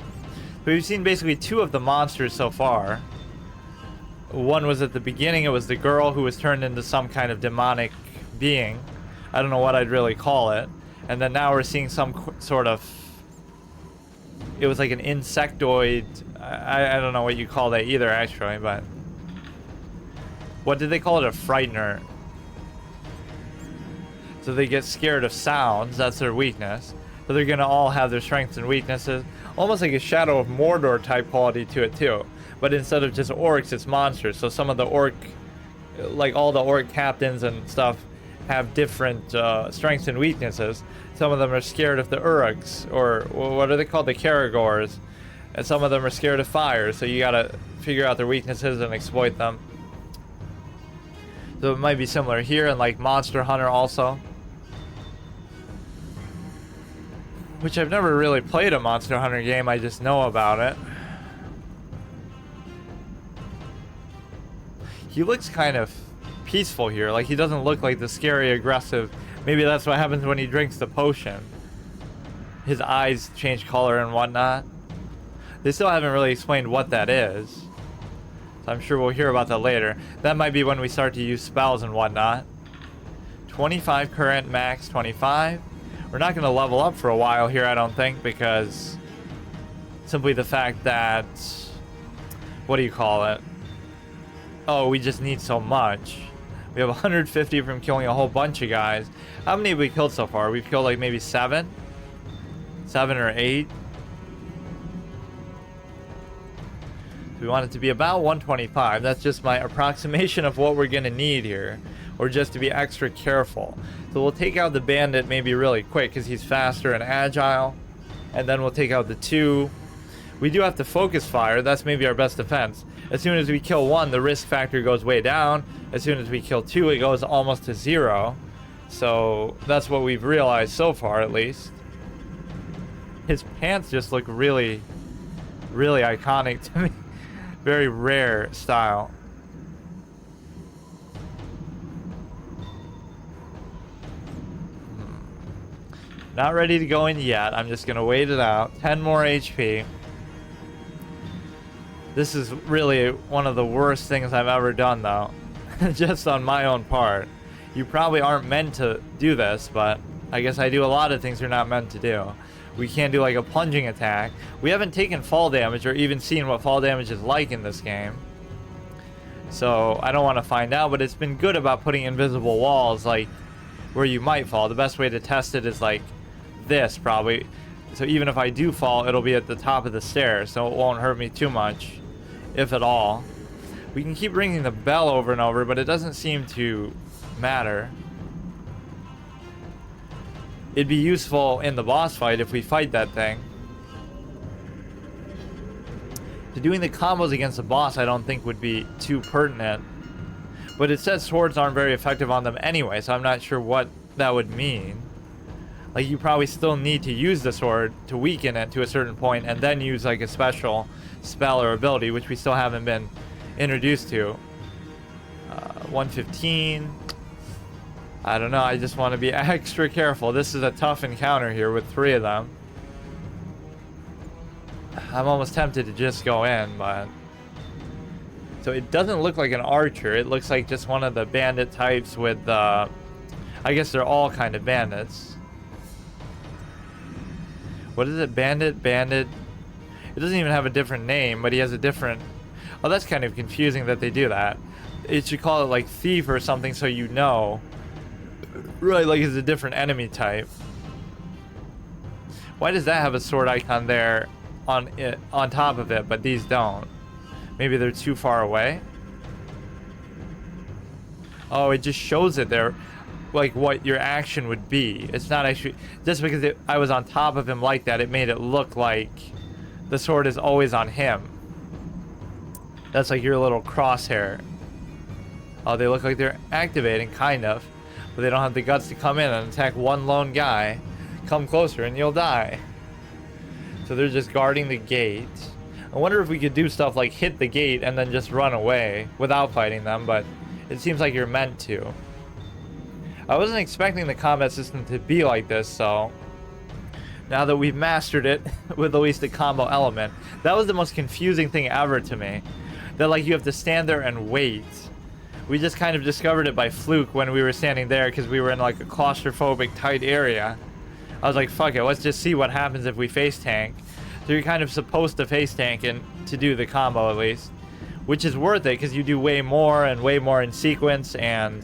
Speaker 1: But we've seen basically 2 of the monsters so far. One was at the beginning. It was the girl who was turned into some kind of demonic being. I don't know what I'd really call it. And then now we're seeing some sort of... It was like an insectoid. I don't know what you call that either, actually, but... What did they call it? A frightener. So they get scared of sounds. That's their weakness. But they're going to all have their strengths and weaknesses. Almost like a Shadow of Mordor type quality to it, too. But instead of just orcs, it's monsters. So some of the orc... Like all the orc captains and stuff have different strengths and weaknesses. Some of them are scared of the Uruks, or what are they called? The Karagors. And some of them are scared of fire, so you gotta figure out their weaknesses and exploit them. So it might be similar here, and like Monster Hunter also. Which I've never really played a Monster Hunter game, I just know about it. He looks kind of peaceful here, like he doesn't look like the scary, aggressive... Maybe that's what happens when he drinks the potion. His eyes change color and whatnot. They still haven't really explained what that is. So I'm sure we'll hear about that later. That might be when we start to use spells and whatnot. 25 current, max 25. We're not going to level up for a while here, I don't think, because... Simply the fact that... What do you call it? Oh, we just need so much. We have 150 from killing a whole bunch of guys. How many have we killed so far? We've killed like maybe 7? 7 or 8? We want it to be about 125. That's just my approximation of what we're going to need here. Or just to be extra careful. So we'll take out the bandit maybe really quick because he's faster and agile. And then we'll take out the 2. We do have to focus fire. That's maybe our best defense. As soon as we kill 1, the risk factor goes way down. As soon as we kill 2, it goes almost to 0. So that's what we've realized so far, at least. His pants just look really, really iconic to me. Very rare style. Not ready to go in yet. I'm just going to wait it out. 10 more HP. This is really one of the worst things I've ever done, though. Just on my own part. You probably aren't meant to do this, but I guess I do a lot of things you're not meant to do. We can't do like a plunging attack. We haven't taken fall damage or even seen what fall damage is like in this game. So I don't want to find out, but it's been good about putting invisible walls like where you might fall. The best way to test it is like this, probably. So even if I do fall, it'll be at the top of the stairs, so it won't hurt me too much, if at all. We can keep ringing the bell over and over, but it doesn't seem to matter. It'd be useful in the boss fight if we fight that thing. So doing the combos against the boss I don't think would be too pertinent. But it says swords aren't very effective on them anyway, so I'm not sure what that would mean. Like, you probably still need to use the sword to weaken it to a certain point, and then use like a special spell or ability, which we still haven't been introduced to. 115. I don't know, I just want to be extra careful. This is a tough encounter here with 3 of them. I'm almost tempted to just go in, but... So it doesn't look like an archer. It looks like just one of the bandit types with, I guess they're all kind of bandits. What is it? Bandit? Bandit? It doesn't even have a different name, but he has a different... Oh, that's kind of confusing that they do that. It should call it like thief or something so you know. Right, like it's a different enemy type. Why does that have a sword icon there on top of it, but these don't? Maybe they're too far away? Oh, it just shows it there, like what your action would be. It's not actually... Just because I was on top of him like that, it made it look like the sword is always on him. That's like your little crosshair. Oh, they look like they're activating, kind of. But they don't have the guts to come in and attack one lone guy. Come closer and you'll die. So they're just guarding the gate. I wonder if we could do stuff like hit the gate and then just run away without fighting them, but it seems like you're meant to. I wasn't expecting the combat system to be like this, so... Now that we've mastered it with at least a combo element. That was the most confusing thing ever to me. That like you have to stand there and wait. We just kind of discovered it by fluke when we were standing there because we were in like a claustrophobic tight area. I was like, fuck it, let's just see what happens if we face tank. So you're kind of supposed to face tank and to do the combo at least. Which is worth it because you do way more in sequence, and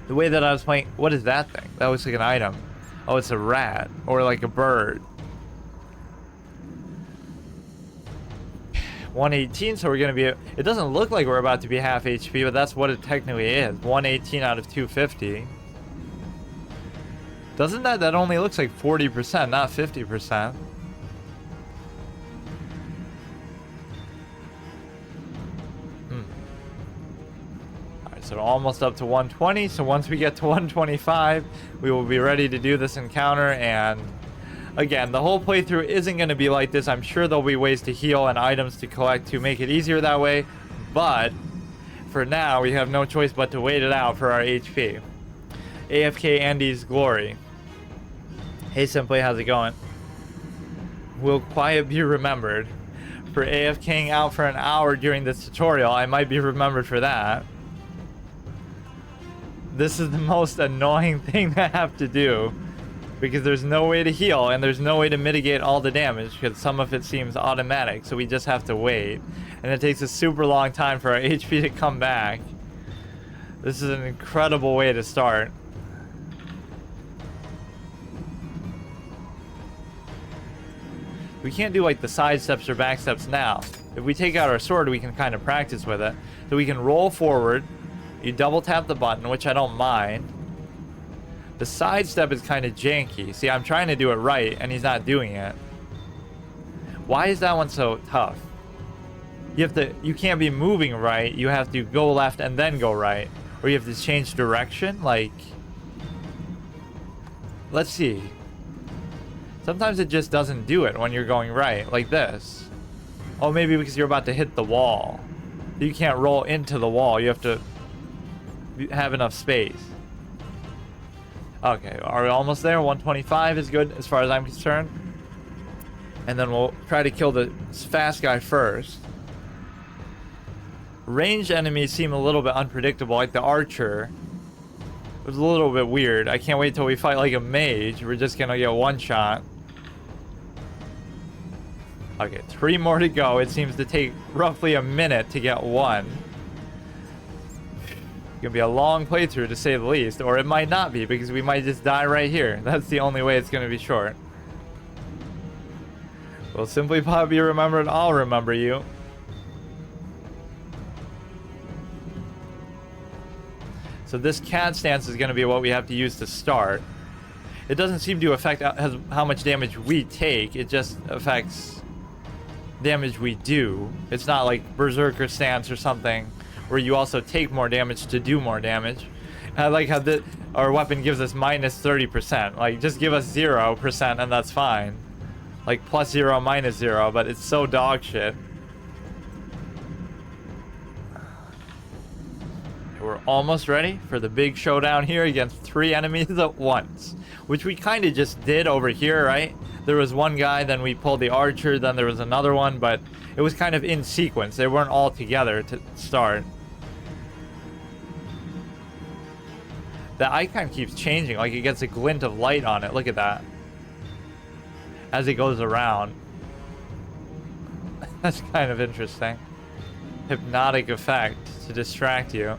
Speaker 1: the way that I was playing... What is that thing? That looks like an item. Oh, it's a rat. Or like a bird. 118, so we're going to be... It doesn't look like we're about to be half HP, but that's what it technically is. 118 out of 250. Doesn't that... That only looks like 40%, not 50%. Alright, so almost up to 120. So once we get to 125, we will be ready to do this encounter, and... Again, the whole playthrough isn't going to be like this. I'm sure there'll be ways to heal and items to collect to make it easier that way. But, for now, we have no choice but to wait it out for our HP. AFK Andy's Glory. Hey Simply, how's it going? Will quiet be remembered? For AFKing out for an hour during this tutorial, I might be remembered for that. This is the most annoying thing I have to do. Because there's no way to heal, and there's no way to mitigate all the damage, because some of it seems automatic, so we just have to wait. And it takes a super long time for our HP to come back. This is an incredible way to start. We can't do like the side steps or back steps now. If we take out our sword, we can kind of practice with it. So we can roll forward, you double tap the button, which I don't mind. The side step is kind of janky. See, I'm trying to do it right, and he's not doing it. Why is that one so tough? You can't be moving right. You have to go left and then go right. Or you have to change direction. Like, let's see. Sometimes it just doesn't do it when you're going right, like this. Oh, maybe because you're about to hit the wall. You can't roll into the wall. You have to have enough space. Okay, are we almost there? 125 is good as far as I'm concerned. And then we'll try to kill the fast guy first. Ranged enemies seem a little bit unpredictable, like the archer. It was a little bit weird. I can't wait till we fight like a mage. We're just gonna get one shot. Okay, 3 more to go. It seems to take roughly a minute to get one. Gonna be a long playthrough to say the least, or it might not be because we might just die right here. That's the only way it's gonna be short. Will Simply Pop be remembered? I'll remember you. So this cat stance is gonna be what we have to use to start. It doesn't seem to affect how much damage we take. It just affects damage we do. It's not like Berserker stance or something, where you also take more damage to do more damage. And I like how our weapon gives us minus 30%. Like, just give us 0% and that's fine. Like, plus 0, minus 0, but it's so dog shit. We're almost ready for the big showdown here against 3 enemies at once. Which we kind of just did over here, right? There was one guy, then we pulled the archer, then there was another one, but it was kind of in sequence. They weren't all together to start. The icon keeps changing, like it gets a glint of light on it. Look at that. as it goes around. That's kind of interesting. Hypnotic effect to distract you.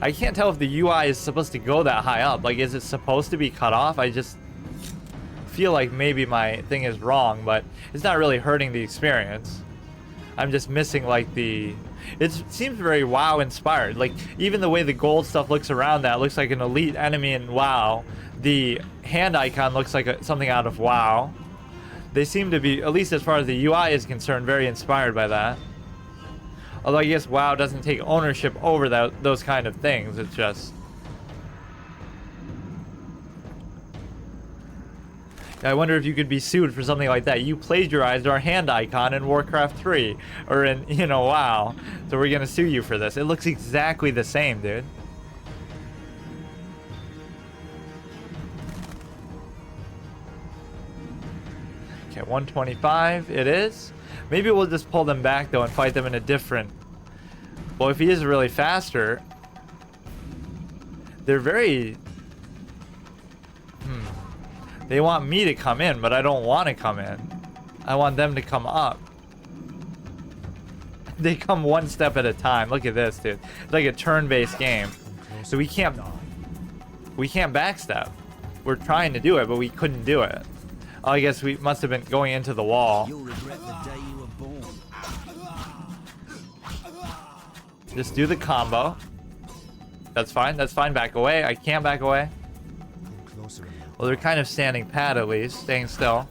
Speaker 1: I can't tell if the UI is supposed to go that high up. Like, is it supposed to be cut off? I just feel like maybe my thing is wrong, but it's not really hurting the experience. I'm just missing like the... It seems very WoW inspired. Like, even the way the gold stuff looks around that looks like an elite enemy in WoW. The hand icon looks like something out of WoW. They seem to be, at least as far as the UI is concerned, very inspired by that. Although I guess WoW doesn't take ownership over those kind of things. It's just... I wonder if you could be sued for something like that. You plagiarized our hand icon in Warcraft 3. Or in, you know, WoW. So we're gonna sue you for this. It looks exactly the same, dude. Okay, 125 it is. Maybe we'll just pull them back, though, and fight them in a different... Well, if he is really faster... They're very... They want me to come in, but I don't want to come in. I want them to come up. They come one step at a time. Look at this, dude. It's like a turn-based game. So we can't backstep. We're trying to do it, but we couldn't do it. Oh, I guess we must have been going into the wall.
Speaker 10: You'll regret the day you were born.
Speaker 1: Just do the combo. That's fine. That's fine. Back away. I can't back away. Well, they're kind of standing pat at least. Staying still.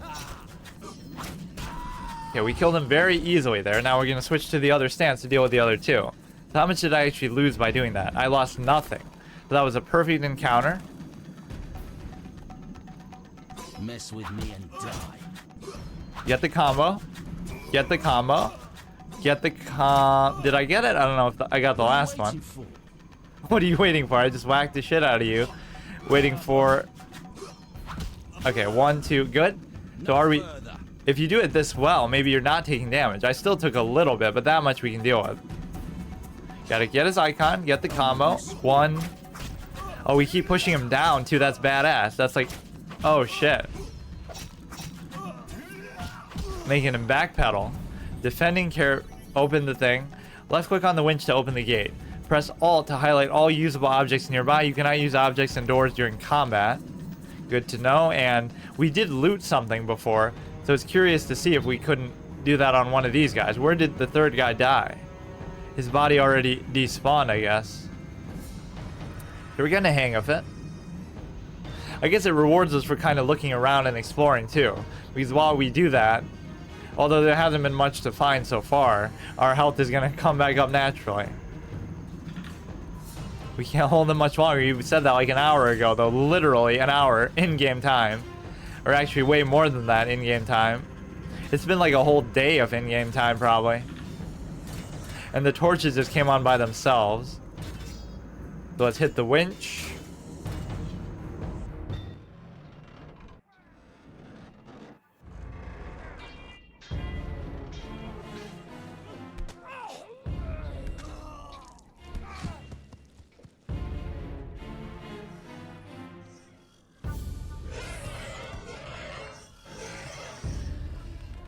Speaker 1: Okay, we killed him very easily there. Now we're going to switch to the other stance to deal with the other two. So how much did I actually lose by doing that? I lost nothing. So that was a perfect encounter.
Speaker 10: Mess with me and die.
Speaker 1: Get the combo. Get the combo. Get the Did I get it? I don't know if I got the last one. What are you waiting for? I just whacked the shit out of you. Waiting for... Okay, 1, 2, good. So are we... If you do it this well, maybe you're not taking damage. I still took a little bit, but that much we can deal with. Gotta get his icon, get the combo. 1. Oh, we keep pushing him down too. That's badass. That's like... Oh, shit. Making him backpedal. Defending care... Open the thing. Left click on the winch to open the gate. Press Alt to highlight all usable objects nearby. You cannot use objects and doors during combat. Good to know. And we did loot something before, so it's curious to see if we couldn't do that on one of these guys. Where did the third guy die? His body already despawned, I guess. So we're getting the hang of it. I guess it rewards us for kind of looking around and exploring too. Because while we do that, although there hasn't been much to find so far, our health is going to come back up naturally. We can't hold them much longer. You said that like an hour ago, though. Literally an hour in-game time. Or actually way more than that in-game time. It's been like a whole day of in-game time, probably. And the torches just came on by themselves. So let's hit the winch.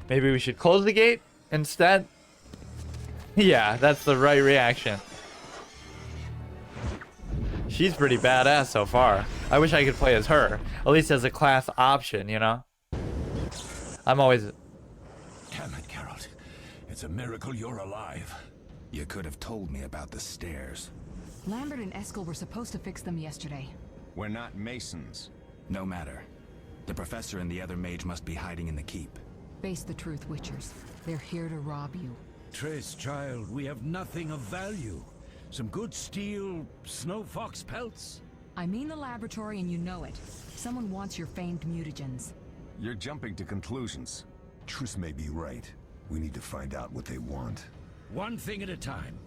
Speaker 1: Maybe we should close the gate instead? Yeah, that's the right reaction. She's pretty badass so far. I wish I could play as her. At least as a class option, you know? I'm always...
Speaker 5: Damn it, Geralt. It's a miracle you're alive.
Speaker 7: You could have told me about the stairs.
Speaker 6: Lambert and Eskel were supposed to fix them yesterday.
Speaker 8: We're not masons.
Speaker 7: No matter. The professor and the other mage must be hiding in the keep.
Speaker 6: Face the truth, Witchers. They're here to rob you.
Speaker 9: Triss, child, we have nothing of value. Some good steel snow fox pelts?
Speaker 6: I mean the laboratory and you know it. Someone wants your famed mutagens.
Speaker 8: You're jumping to conclusions.
Speaker 3: Triss may be right. We need to find out what they want.
Speaker 9: One thing at a time.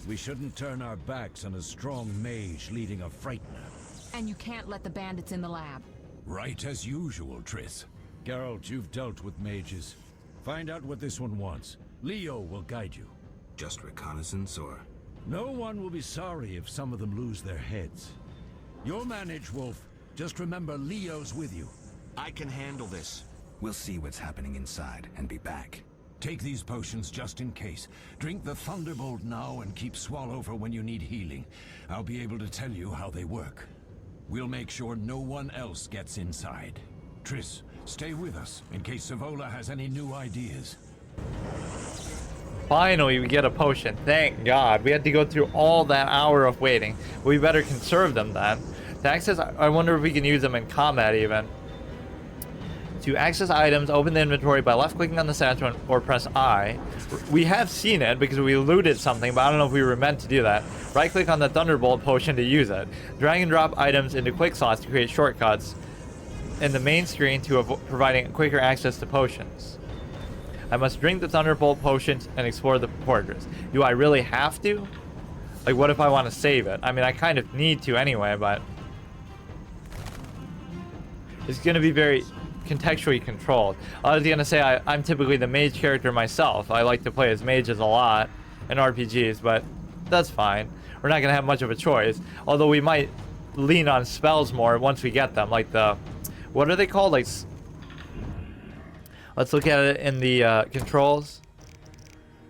Speaker 9: We shouldn't turn our backs on a strong mage leading a frightener.
Speaker 6: And you can't let the bandits in the lab.
Speaker 5: Right as usual, Triss.
Speaker 9: Geralt, you've dealt with mages. Find out what this one wants. Leo will guide you.
Speaker 7: Just reconnaissance, or...?
Speaker 9: No one will be sorry if some of them lose their heads. You'll manage, Wolf. Just remember Leo's with you.
Speaker 5: I can handle this.
Speaker 7: We'll see what's happening inside and be back.
Speaker 5: Take these potions just in case. Drink the Thunderbolt now and keep Swallow for when you need healing. I'll be able to tell you how they work. We'll make sure no one else gets inside. Triss, stay with us in case Savola has any new ideas.
Speaker 1: Finally, we get a potion. Thank God. We had to go through all that hour of waiting. We better conserve them then. To access, I wonder if we can use them in combat even. To access items, open the inventory by left-clicking on the statue or press I. We have seen it because we looted something, but I don't know if we were meant to do that. Right-click on the Thunderbolt potion to use it. Drag and drop items into quick slots to create shortcuts in the main screen to providing quicker access to potions. I must drink the Thunderbolt potions and explore the fortress. Do I really have to? Like, what if I want to save it? I mean, I kind of need to anyway, but it's going to be very contextually controlled. I was going to say I'm typically the mage character myself. I like to play as mages a lot in RPGs, but that's fine. We're not going to have much of a choice. Although we might lean on spells more once we get them. Like the... What are they called? Like... Let's look at it in the controls.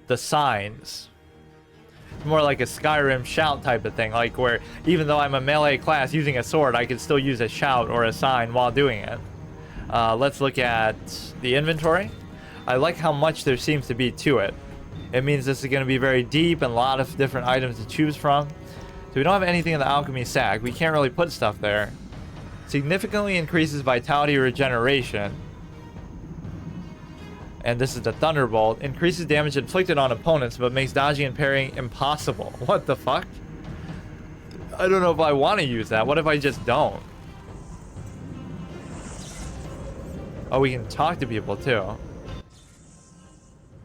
Speaker 1: The signs. More like a Skyrim shout type of thing. Like where even though I'm a melee class using a sword, I can still use a shout or a sign while doing it. Let's look at the inventory. I like how much there seems to be to it. It means this is going to be very deep and a lot of different items to choose from. So we don't have anything in the alchemy sack. We can't really put stuff there. Significantly increases vitality regeneration. And this is the Thunderbolt. Increases damage inflicted on opponents, but makes dodging and parrying impossible. What the fuck? I don't know if I want to use that. What if I just don't? Oh, we can talk to people too.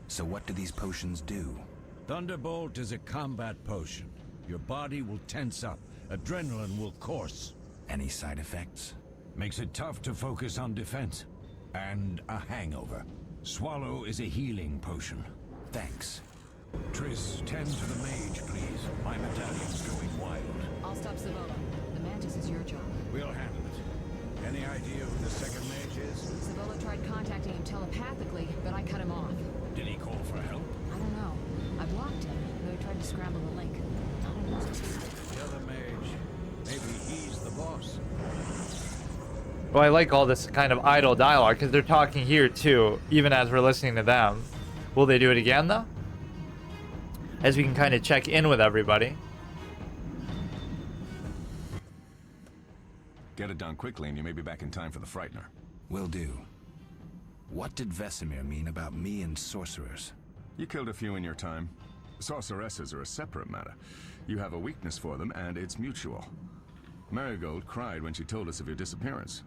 Speaker 7: So what do these potions do?
Speaker 9: Thunderbolt is a combat potion. Your body will tense up. Adrenaline will course.
Speaker 7: Any side effects?
Speaker 5: Makes it tough to focus on defense. And a hangover. Swallow is a healing potion.
Speaker 7: Thanks.
Speaker 5: Triss, tend to the mage, please. My medallion's going wild.
Speaker 6: I'll stop Savola. The Mantis is your job.
Speaker 9: We'll handle it. Any idea who the second mage is?
Speaker 6: Savola tried contacting him telepathically, but I cut him off.
Speaker 9: Did he call for help?
Speaker 6: I don't know. I blocked him, though he tried to scramble the link. I don't know.
Speaker 9: The other mage. Maybe he's the boss.
Speaker 1: Well, I like all this kind of idle dialogue because they're talking here too, even as we're listening to them. Will they do it again though? As we can kind of check in with everybody.
Speaker 8: Get it done quickly and you may be back in time for the Frightener.
Speaker 7: Will do. What did Vesemir mean about me and sorcerers?
Speaker 8: You killed a few in your time. Sorceresses are a separate matter. You have a weakness for them and it's mutual. Marigold cried when she told us of your disappearance.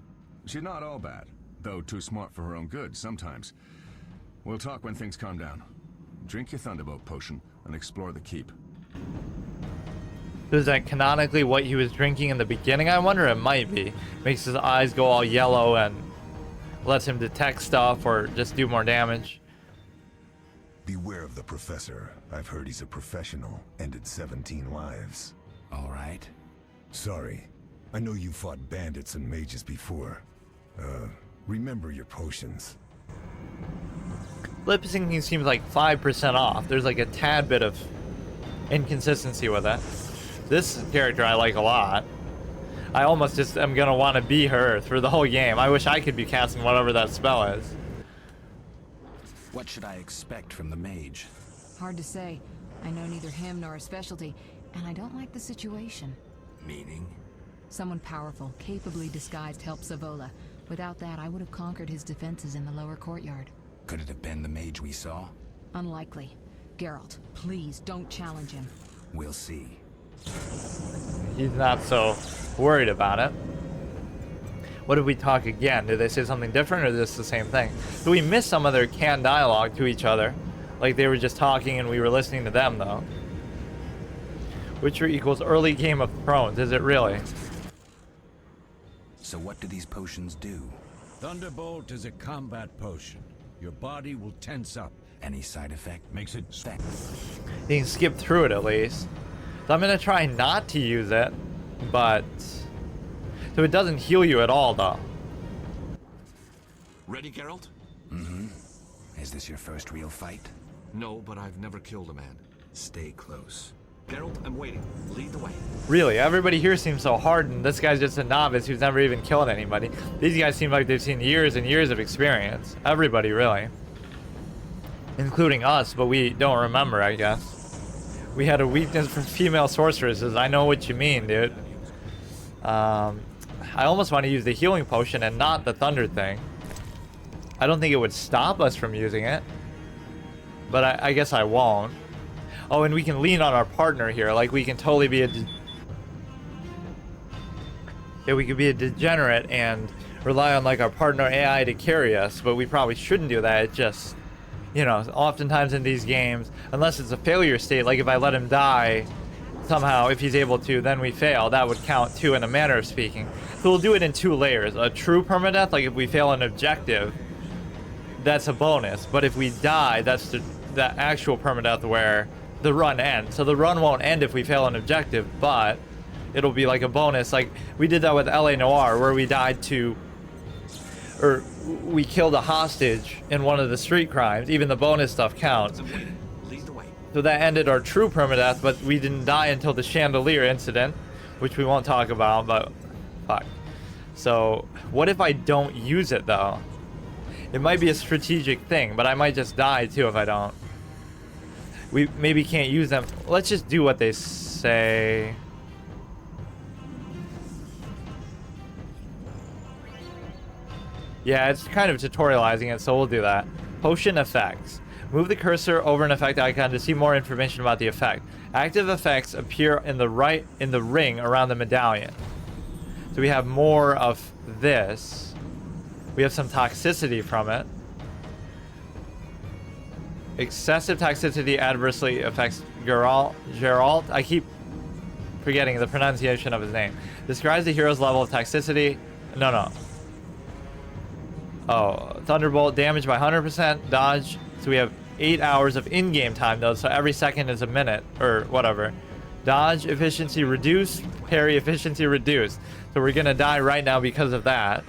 Speaker 8: She's not all bad, though too smart for her own good sometimes. We'll talk when things calm down. Drink your Thunderbolt potion and explore the keep.
Speaker 1: Is that canonically what he was drinking in the beginning? I wonder. It might be. Makes his eyes go all yellow and lets him detect stuff or just do more damage.
Speaker 3: Beware of the Professor. I've heard he's a professional. Ended 17 lives.
Speaker 7: All right.
Speaker 3: Sorry. I know you fought bandits and mages before. Remember your potions.
Speaker 1: Lip syncing seems like 5% off. There's like a tad bit of inconsistency with it. This character I like a lot. I almost just am gonna want to be her through the whole game. I wish I could be casting whatever that spell is.
Speaker 7: What should I expect from the mage?
Speaker 6: Hard to say. I know neither him nor his specialty, and I don't like the situation.
Speaker 7: Meaning?
Speaker 6: Someone powerful, capably disguised helped Savola. Without that, I would have conquered his defenses in the lower courtyard.
Speaker 7: Could it have been the mage we saw?
Speaker 6: Unlikely. Geralt, please don't challenge him.
Speaker 7: We'll see.
Speaker 1: He's not so worried about it. What if we talk again? Did they say something different or is this the same thing? Do we miss some of their canned dialogue to each other? Like they were just talking and we were listening to them though. Witcher equals early Game of Thrones, is it really?
Speaker 7: So what do these potions do?
Speaker 9: Thunderbolt is a combat potion. Your body will tense up.
Speaker 7: Any side effect?
Speaker 9: Makes it...
Speaker 1: You can skip through it at least. So I'm gonna try not to use it, but... So it doesn't heal you at all though.
Speaker 5: Ready, Geralt?
Speaker 7: Mm-hmm. Is this your first real fight?
Speaker 5: No, but I've never killed a man.
Speaker 7: Stay close.
Speaker 5: Geralt, I'm waiting. Lead the way.
Speaker 1: Really, everybody here seems so hardened. This guy's just a novice who's never even killed anybody. These guys seem like they've seen years and years of experience. Everybody, really. Including us, but we don't remember, I guess. We had a weakness for female sorceresses. I know what you mean, dude. I almost want to use the healing potion and not the thunder thing. I don't think it would stop us from using it. But I guess I won't. Oh, and we can lean on our partner here. Like, we can totally be a... Yeah, we could be a degenerate and rely on, like, our partner AI to carry us. But we probably shouldn't do that. It just... You know, oftentimes in these games, unless it's a failure state, like if I let him die somehow, if he's able to, then we fail. That would count too, in a manner of speaking. So we'll do it in 2 layers. A true permadeath, like if we fail an objective, that's a bonus. But if we die, that's the actual permadeath where the run ends. So the run won't end if we fail an objective, but it'll be like a bonus. Like we did that with LA Noire, where we died to... Or we killed a hostage in one of the street crimes. Even the bonus stuff counts. So that ended our true permadeath, but we didn't die until the chandelier incident, which we won't talk about, but fuck. So what if I don't use it though? It might be a strategic thing, but I might just die too if I don't. We maybe can't use them. Let's just do what they say. Yeah, it's kind of tutorializing it, so we'll do that. Potion effects. Move the cursor over an effect icon to see more information about the effect. Active effects appear in the ring around the medallion. So we have more of this. We have some toxicity from it. Excessive toxicity adversely affects Geralt. I keep forgetting the pronunciation of his name. Describes the hero's level of toxicity. No. Oh, Thunderbolt, damage by 100%, dodge. So we have 8 hours of in-game time though, so every second is a minute, or whatever. Dodge efficiency reduced, parry efficiency reduced. So we're gonna die right now because of that.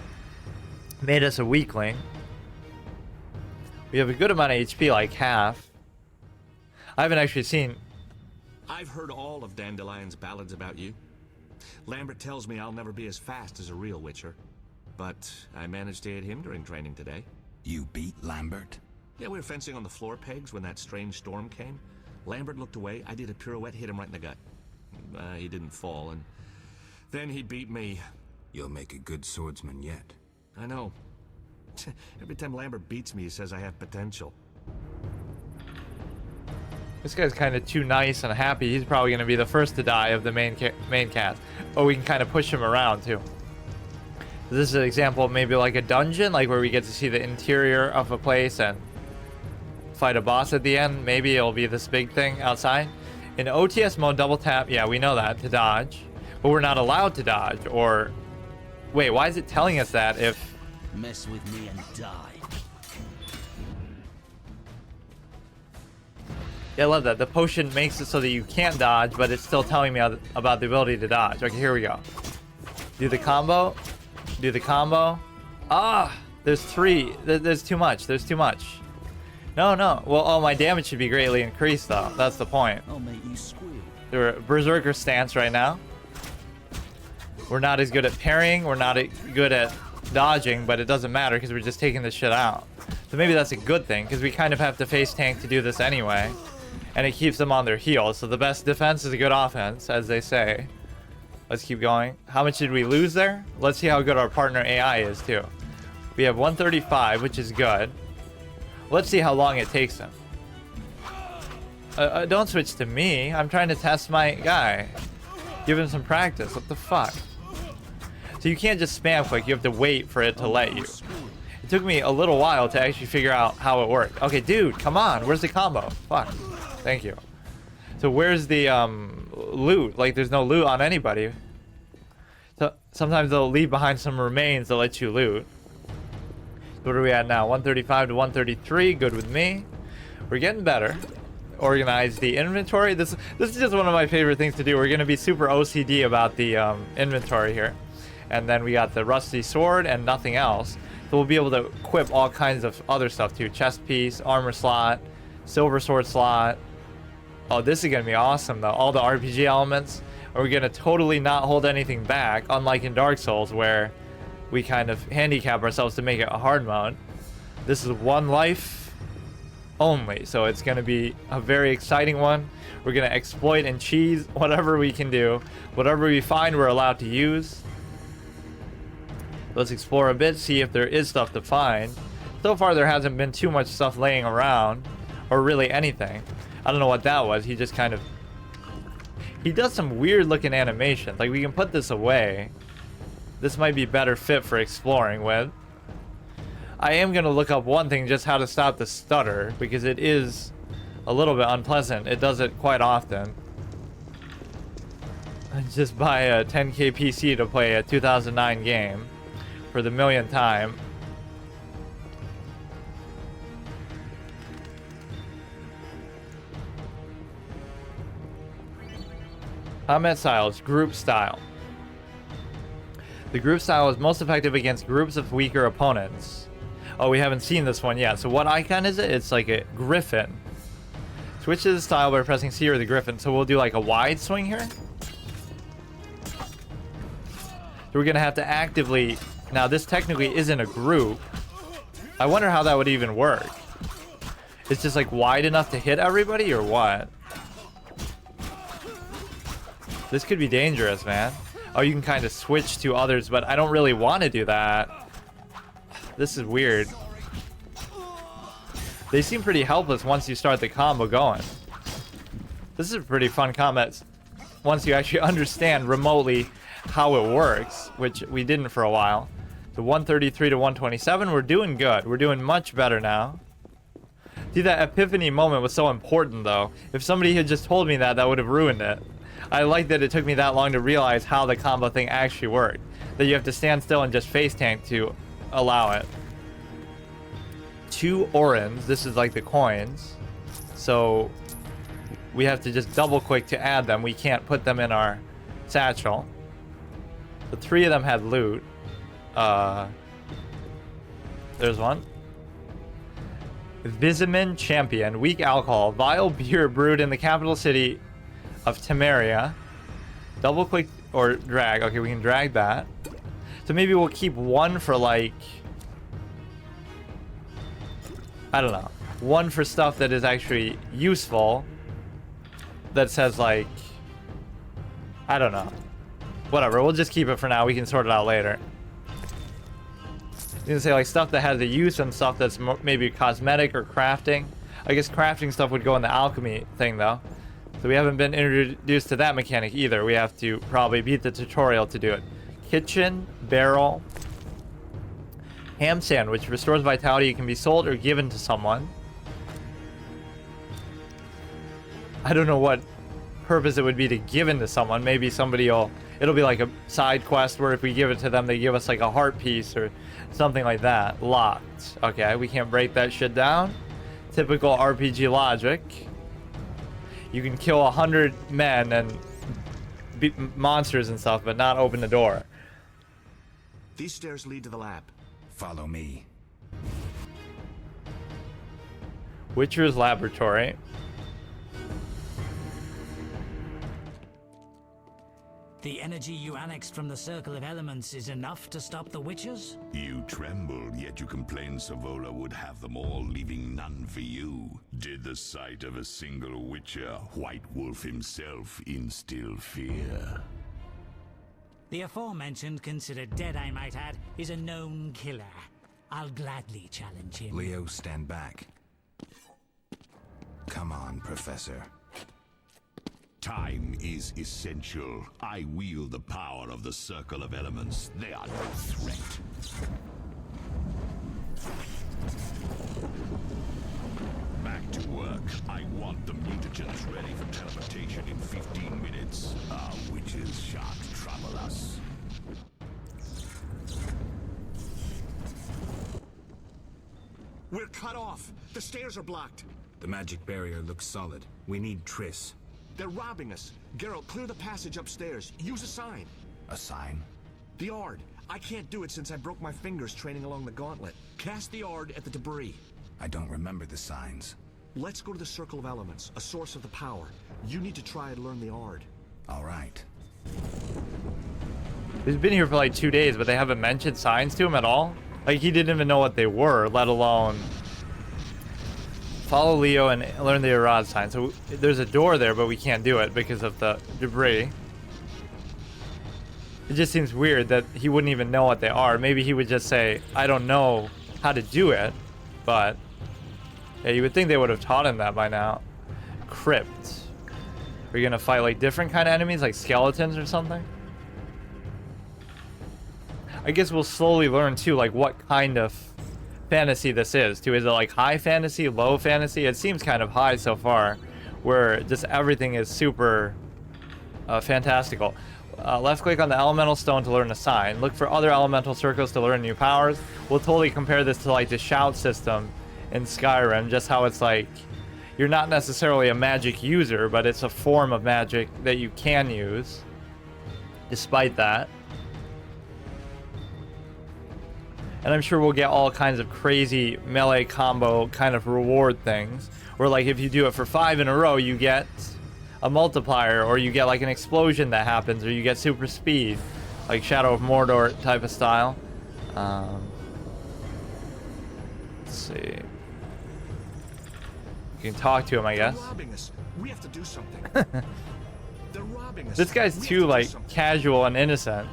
Speaker 1: Made us a weakling. We have a good amount of HP, like half. I haven't actually seen...
Speaker 5: I've heard all of Dandelion's ballads about you. Lambert tells me I'll never be as fast as a real Witcher. But I managed to hit him during training today.
Speaker 7: You beat Lambert?
Speaker 5: Yeah, we were fencing on the floor pegs when that strange storm came. Lambert looked away, I did a pirouette, hit him right in the gut. He didn't fall, and then he beat me.
Speaker 7: You'll make a good swordsman yet.
Speaker 5: I know. Every time Lambert beats me, he says I have potential.
Speaker 1: This guy's kind of too nice and happy. He's probably going to be the first to die of the main cast. Oh, we can kind of push him around, too. This is an example of maybe like a dungeon, like where we get to see the interior of a place and fight a boss at the end. Maybe it'll be this big thing outside. In OTS mode, double tap, yeah, we know that, to dodge. But we're not allowed to dodge, or... Wait, why is it telling us that if...
Speaker 10: Mess with me and die.
Speaker 1: Yeah, I love that. The potion makes it so that you can't dodge, but it's still telling me about the ability to dodge. Okay, here we go. Do the combo. Do the combo. Ah! There's 3. There's too much. There's too much. No. Well, oh, my damage should be greatly increased, though. That's the point.
Speaker 10: I'll make you squeal.
Speaker 1: We're Berserker stance right now. We're not as good at parrying. We're not good at dodging, but it doesn't matter because we're just taking this shit out. So maybe that's a good thing, because we kind of have to face tank to do this anyway. And it keeps them on their heels. So the best defense is a good offense, as they say. Let's keep going. How much did we lose there? Let's see how good our partner AI is, too. We have 135, which is good. Let's see how long it takes him. Don't switch to me. I'm trying to test my guy. Give him some practice. What the fuck? So you can't just spam click. You have to wait for it to let you. It took me a little while to actually figure out how it worked. Okay, dude, come on. Where's the combo? Fuck. Thank you. So where's the loot? Like, there's no loot on anybody. So sometimes they'll leave behind some remains to let you loot. So what are we at now? 135 to 133. Good with me. We're getting better. Organize the inventory. This is just one of my favorite things to do. We're going to be super OCD about the inventory here. And then we got the rusty sword and nothing else. So we'll be able to equip all kinds of other stuff too. Chest piece, armor slot, silver sword slot. Oh, this is gonna be awesome though. All the RPG elements. Are we gonna totally not hold anything back, unlike in Dark Souls where we kind of handicap ourselves to make it a hard mode. This is one life only, so it's gonna be a very exciting one. We're gonna exploit and cheese whatever we can do. Whatever we find we're allowed to use. Let's explore a bit, see if there is stuff to find. So far there hasn't been too much stuff laying around, or really anything. I don't know what that was. He just kind of... He does some weird looking animations. Like, we can put this away. This might be better fit for exploring with. I am going to look up one thing, just how to stop the stutter, because it is a little bit unpleasant. It does it quite often. Just buy a 10K PC to play a 2009 game for the millionth time. Combat styles, group style. The group style is most effective against groups of weaker opponents. Oh, we haven't seen this one yet. So what icon is it? It's like a griffin. Switch to the style by pressing C or the griffin. So we'll do like a wide swing here. So we're gonna have to actively... Now this technically isn't a group. I wonder how that would even work. It's just like wide enough to hit everybody or what? This could be dangerous, man. Oh, you can kind of switch to others, but I don't really want to do that. This is weird. They seem pretty helpless once you start the combo going. This is a pretty fun combat once you actually understand remotely how it works, which we didn't for a while. The 133 to 127, we're doing good. We're doing much better now. See, that epiphany moment was so important, though. If somebody had just told me that, that would have ruined it. I like that it took me that long to realize how the combo thing actually worked. That you have to stand still and just face tank to allow it. 2 orens. This is like the coins. So we have to just double click to add them. We can't put them in our satchel. The 3 of them had loot. There's one. Vizmin Champion. Weak alcohol. Vile beer brewed in the capital city of Temeria. Double click or drag. Okay, we can drag that. So maybe we'll keep one for like... I don't know. One for stuff that is actually useful. That says like... I don't know. Whatever, we'll just keep it for now. We can sort it out later. You can say like stuff that has a use and stuff that's maybe cosmetic or crafting. I guess crafting stuff would go in the alchemy thing though. So we haven't been introduced to that mechanic either. We have to probably beat the tutorial to do it. Kitchen, barrel, ham sandwich restores vitality. It can be sold or given to someone. I don't know what purpose it would be to give in to someone. Maybe somebody will... It'll be like a side quest where if we give it to them, they give us like a heart piece or something like that. Locked. Okay, we can't break that shit down. Typical RPG logic. You can kill 100 men and beat monsters and stuff, but not open the door.
Speaker 10: These stairs lead to the lab.
Speaker 7: Follow me.
Speaker 1: Witcher's laboratory.
Speaker 4: The energy you annexed from the Circle of Elements is enough to stop the Witchers?
Speaker 12: You trembled, yet you complained Savola would have them all, leaving none for you. Did the sight of a single Witcher, White Wolf himself, instill fear?
Speaker 4: The aforementioned, considered dead I might add, is a known killer. I'll gladly challenge him.
Speaker 7: Leo, stand back. Come on, Professor.
Speaker 12: Time is essential. I wield the power of the Circle of Elements. They are no threat. Back to work. I want the mutagens ready for teleportation in 15 minutes. Our witches shan't trouble us.
Speaker 10: We're cut off. The stairs are blocked.
Speaker 7: The magic barrier looks solid. We need Triss.
Speaker 10: They're robbing us. Geralt, clear the passage upstairs. Use a sign.
Speaker 7: A sign?
Speaker 10: The Ard. I can't do it since I broke my fingers training along the gauntlet. Cast the Ard at the debris.
Speaker 7: I don't remember the signs.
Speaker 10: Let's go to the Circle of Elements, a source of the power. You need to try and learn the Ard.
Speaker 7: All right.
Speaker 1: He's been here for like 2 days, but they haven't mentioned signs to him at all. Like, he didn't even know what they were, let alone follow Leo and learn the Arad sign. So there's a door there, but we can't do it because of the debris. It just seems weird that he wouldn't even know what they are. Maybe he would just say, I don't know how to do it, but yeah, you would think they would have taught him that by now. Crypt. Are you gonna fight like different kind of enemies, like skeletons or something? I guess we'll slowly learn too, like what kind of fantasy this is too. Is it like high fantasy, low fantasy? It seems kind of high so far, where just everything is super fantastical. Left click on the elemental stone to learn a sign. Look for other elemental circles to learn new powers. We'll totally compare this to like the shout system in Skyrim, just how it's like you're not necessarily a magic user, but it's a form of magic that you can use despite that. And I'm sure we'll get all kinds of crazy melee combo kind of reward things, where like if you do it for 5 in a row, you get a multiplier, or you get like an explosion that happens, or you get super speed, like Shadow of Mordor type of style. Let's see. You can talk to him, I guess.
Speaker 10: They're robbing us. We have to do something. They're robbing us.
Speaker 1: This guy's too like casual and innocent.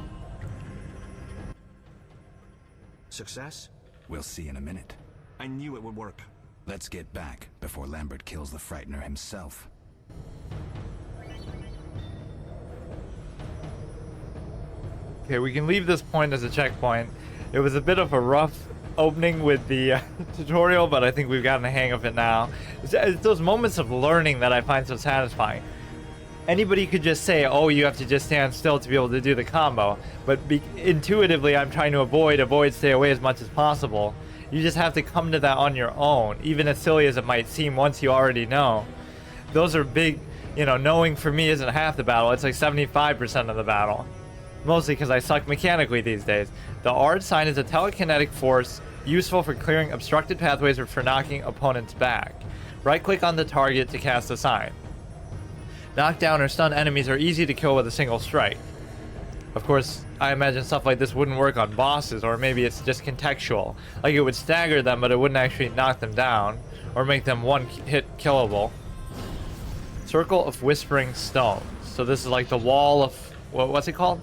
Speaker 10: Success?
Speaker 7: We'll see in a minute.
Speaker 10: I knew it would work.
Speaker 7: Let's get back before Lambert kills the Frightener himself.
Speaker 1: Okay, we can leave this point as a checkpoint. It was a bit of a rough opening with the tutorial, but I think we've gotten the hang of it now. It's those moments of learning that I find so satisfying. Anybody could just say, oh, you have to just stand still to be able to do the combo, but intuitively I'm trying to avoid, stay away as much as possible. You just have to come to that on your own, even as silly as it might seem once you already know. Those are big, you know, knowing for me isn't half the battle, it's like 75% of the battle. Mostly because I suck mechanically these days. The Ard sign is a telekinetic force useful for clearing obstructed pathways or for knocking opponents back. Right click on the target to cast a sign. Knockdown or stun enemies are easy to kill with a single strike. Of course, I imagine stuff like this wouldn't work on bosses, or maybe it's just contextual. Like it would stagger them, but it wouldn't actually knock them down, or make them one hit killable. Circle of Whispering Stones. So this is like the wall of, what's it called?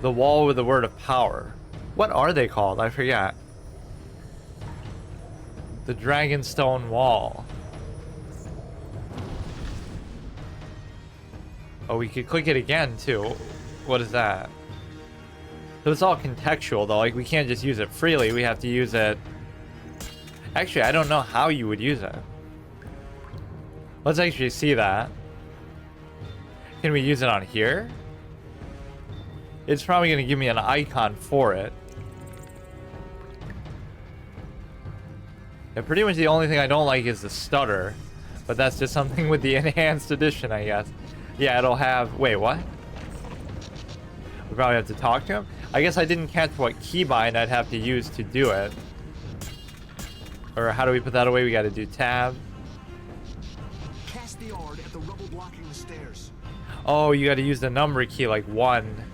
Speaker 1: The wall with the word of power. What are they called? I forget. The Dragonstone Wall. Oh, we could click it again too. What is that? So it's all contextual though, like we can't just use it freely, we have to use it. Actually, I don't know how you would use it. Let's actually see that. Can we use it on here? It's probably going to give me an icon for it. Yeah, pretty much the only thing I don't like is the stutter. But that's just something with the enhanced edition, I guess. Yeah, it'll have... Wait, what? We probably have to talk to him? I guess I didn't catch what keybind I'd have to use to do it. Or how do we put that away? We got to do tab.
Speaker 10: Cast the Ard at the rubble blocking the stairs.
Speaker 1: Oh, you got to use the number key, like 1.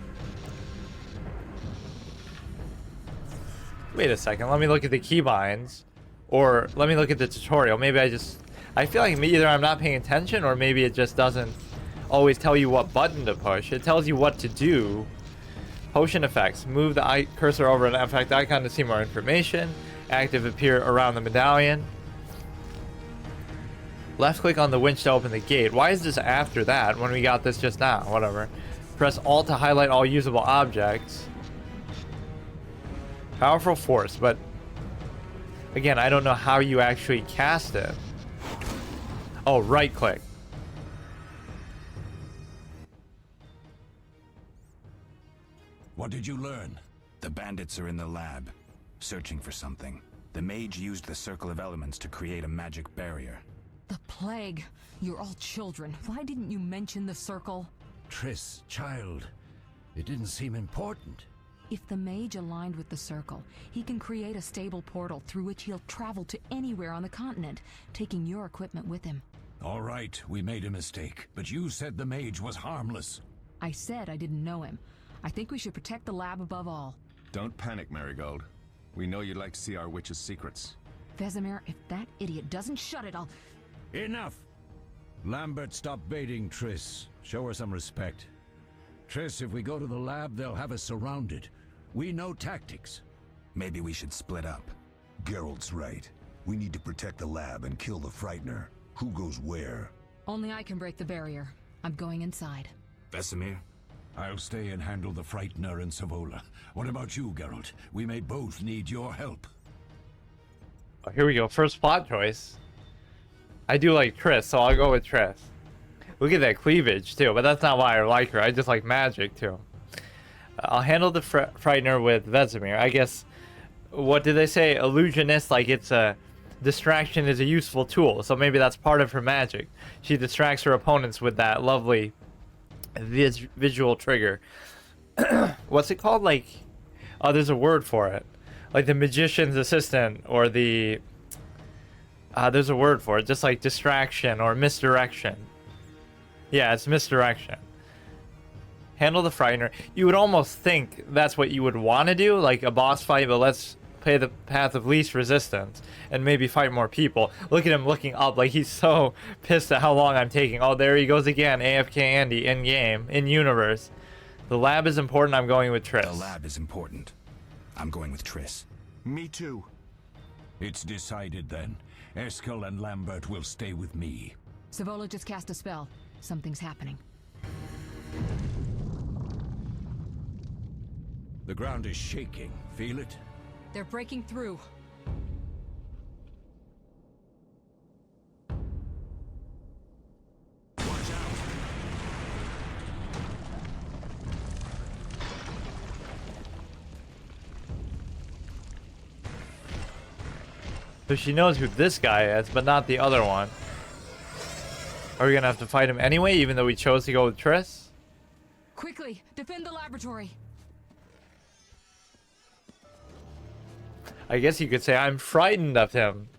Speaker 1: Wait a second, let me look at the keybinds. Or let me look at the tutorial. Maybe I feel like either I'm not paying attention, or maybe it just doesn't always tell you what button to push. It tells you what to do. Potion effects. Move the cursor over an effect icon to see more information. Active appear around the medallion. Left click on the winch to open the gate. Why is this after that when we got this just now? Whatever. Press Alt to highlight all usable objects. Powerful force, but again, I don't know how you actually cast it. Oh, right click.
Speaker 5: What did you learn?
Speaker 7: The bandits are in the lab, searching for something. The mage used the Circle of Elements to create a magic barrier.
Speaker 6: The plague. You're all children. Why didn't you mention the circle?
Speaker 9: Triss, child. It didn't seem important.
Speaker 6: If the mage aligned with the circle, he can create a stable portal through which he'll travel to anywhere on the continent, taking your equipment with him.
Speaker 5: All right, we made a mistake, but you said the mage was harmless.
Speaker 6: I said I didn't know him. I think we should protect the lab above all.
Speaker 8: Don't panic, Marigold. We know you'd like to see our witch's secrets.
Speaker 6: Vesemir, if that idiot doesn't shut it, I'll...
Speaker 9: Enough! Lambert, stop baiting Triss. Show her some respect. Triss, if we go to the lab, they'll have us surrounded. We know tactics.
Speaker 7: Maybe we should split up.
Speaker 3: Geralt's right. We need to protect the lab and kill the Frightener. Who goes where?
Speaker 6: Only I can break the barrier. I'm going inside.
Speaker 7: Vesemir?
Speaker 5: I'll stay and handle the Frightener and Savola. What about you, Geralt? We may both need your help.
Speaker 1: Oh, here we go. First plot choice. I do like Triss, so I'll go with Triss. Look at that cleavage, too, but that's not why I like her. I just like magic, too. I'll handle the Frightener with Vesemir. I guess, what did they say? Illusionist, like it's a... Distraction is a useful tool, so maybe that's part of her magic. She distracts her opponents with that lovely visual trigger. What's it called? Like, oh, there's a word for it. Like the magician's assistant, or the... there's a word for it, just like distraction or misdirection. Yeah, it's misdirection. Handle the Frightener. You would almost think that's what you would want to do, like a boss fight, but let's play the path of least resistance and maybe fight more people. Look at him looking up like he's so pissed at how long I'm taking. Oh, there he goes again. AFK Andy, in-game, in-universe. The lab is important. I'm going with Triss.
Speaker 7: The lab is important. I'm going with Triss.
Speaker 10: Me too.
Speaker 5: It's decided then. Eskel and Lambert will stay with me.
Speaker 6: Savola just cast a spell. Something's happening.
Speaker 9: The ground is shaking. Feel it?
Speaker 6: They're breaking through.
Speaker 10: Watch out!
Speaker 1: So she knows who this guy is, but not the other one. Are we gonna have to fight him anyway, even though we chose to go with Triss?
Speaker 6: Quickly, defend the laboratory.
Speaker 1: I guess you could say I'm frightened of him.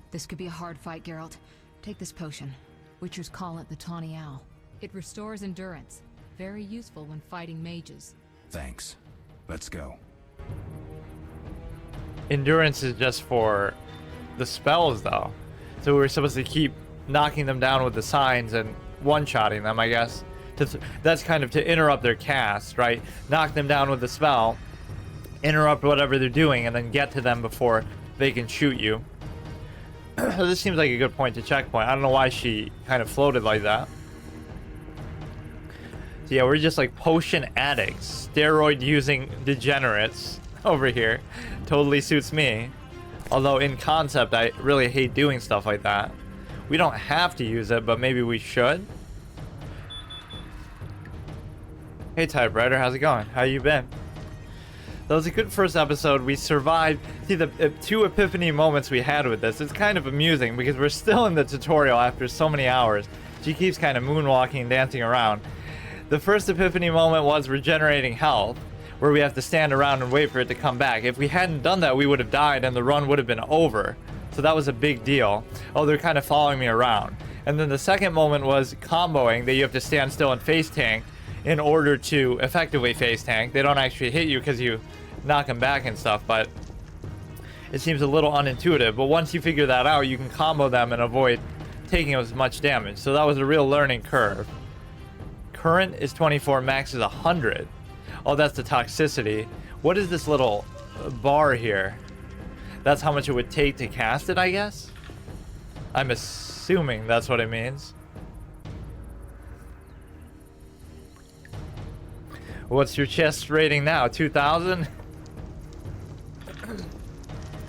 Speaker 6: This could be a hard fight, Geralt. Take this potion. Witchers call it the Tawny Owl. It restores endurance. Very useful when fighting mages.
Speaker 7: Thanks. Let's go.
Speaker 1: Endurance is just for the spells, though. So we're supposed to keep knocking them down with the signs and one-shotting them, I guess. That's kind of to interrupt their cast, right? Knock them down with the spell, interrupt whatever they're doing, and then get to them before they can shoot you. This seems like a good point to checkpoint. I don't know why she kind of floated like that. So yeah, we're just like potion addicts, steroid-using degenerates over here. Totally suits me. Although in concept, I really hate doing stuff like that. We don't have to use it, but maybe we should. Hey typewriter, how's it going? How you been? That was a good first episode. We survived. See, the two epiphany moments we had with this, it's kind of amusing because we're still in the tutorial after so many hours. She keeps kind of moonwalking and dancing around. The first epiphany moment was regenerating health, where we have to stand around and wait for it to come back. If we hadn't done that, we would have died and the run would have been over. So that was a big deal. Oh, they're kind of following me around. And then the second moment was comboing, that you have to stand still and face tank in order to effectively face tank. They don't actually hit you because you knock them back and stuff, but it seems a little unintuitive. But once you figure that out, you can combo them and avoid taking as much damage. So that was a real learning curve. Current is 24, max is 100. Oh, that's the toxicity. What is this little bar here? That's how much it would take to cast it, I guess? I'm assuming that's what it means. What's your chest rating now? 2,000?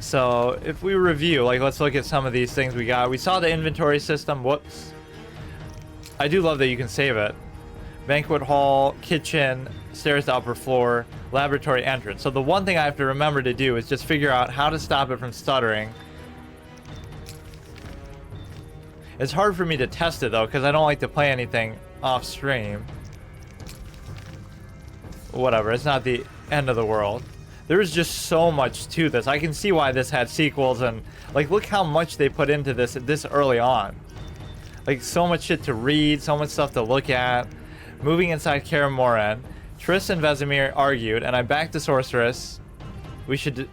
Speaker 1: So, if we review, like, let's look at some of these things we got. We saw the inventory system. Whoops. I do love that you can save it. Banquet hall, kitchen, stairs to upper floor, laboratory entrance. So the one thing I have to remember to do is just figure out how to stop it from stuttering. It's hard for me to test it though, because I don't like to play anything off stream. Whatever, it's not the end of the world. There is just so much to this. I can see why this had sequels, and like look how much they put into this early on. Like so much shit to read, so much stuff to look at. Moving inside Kaer Morhen, Triss and Vesemir argued, and I backed the sorceress. We should...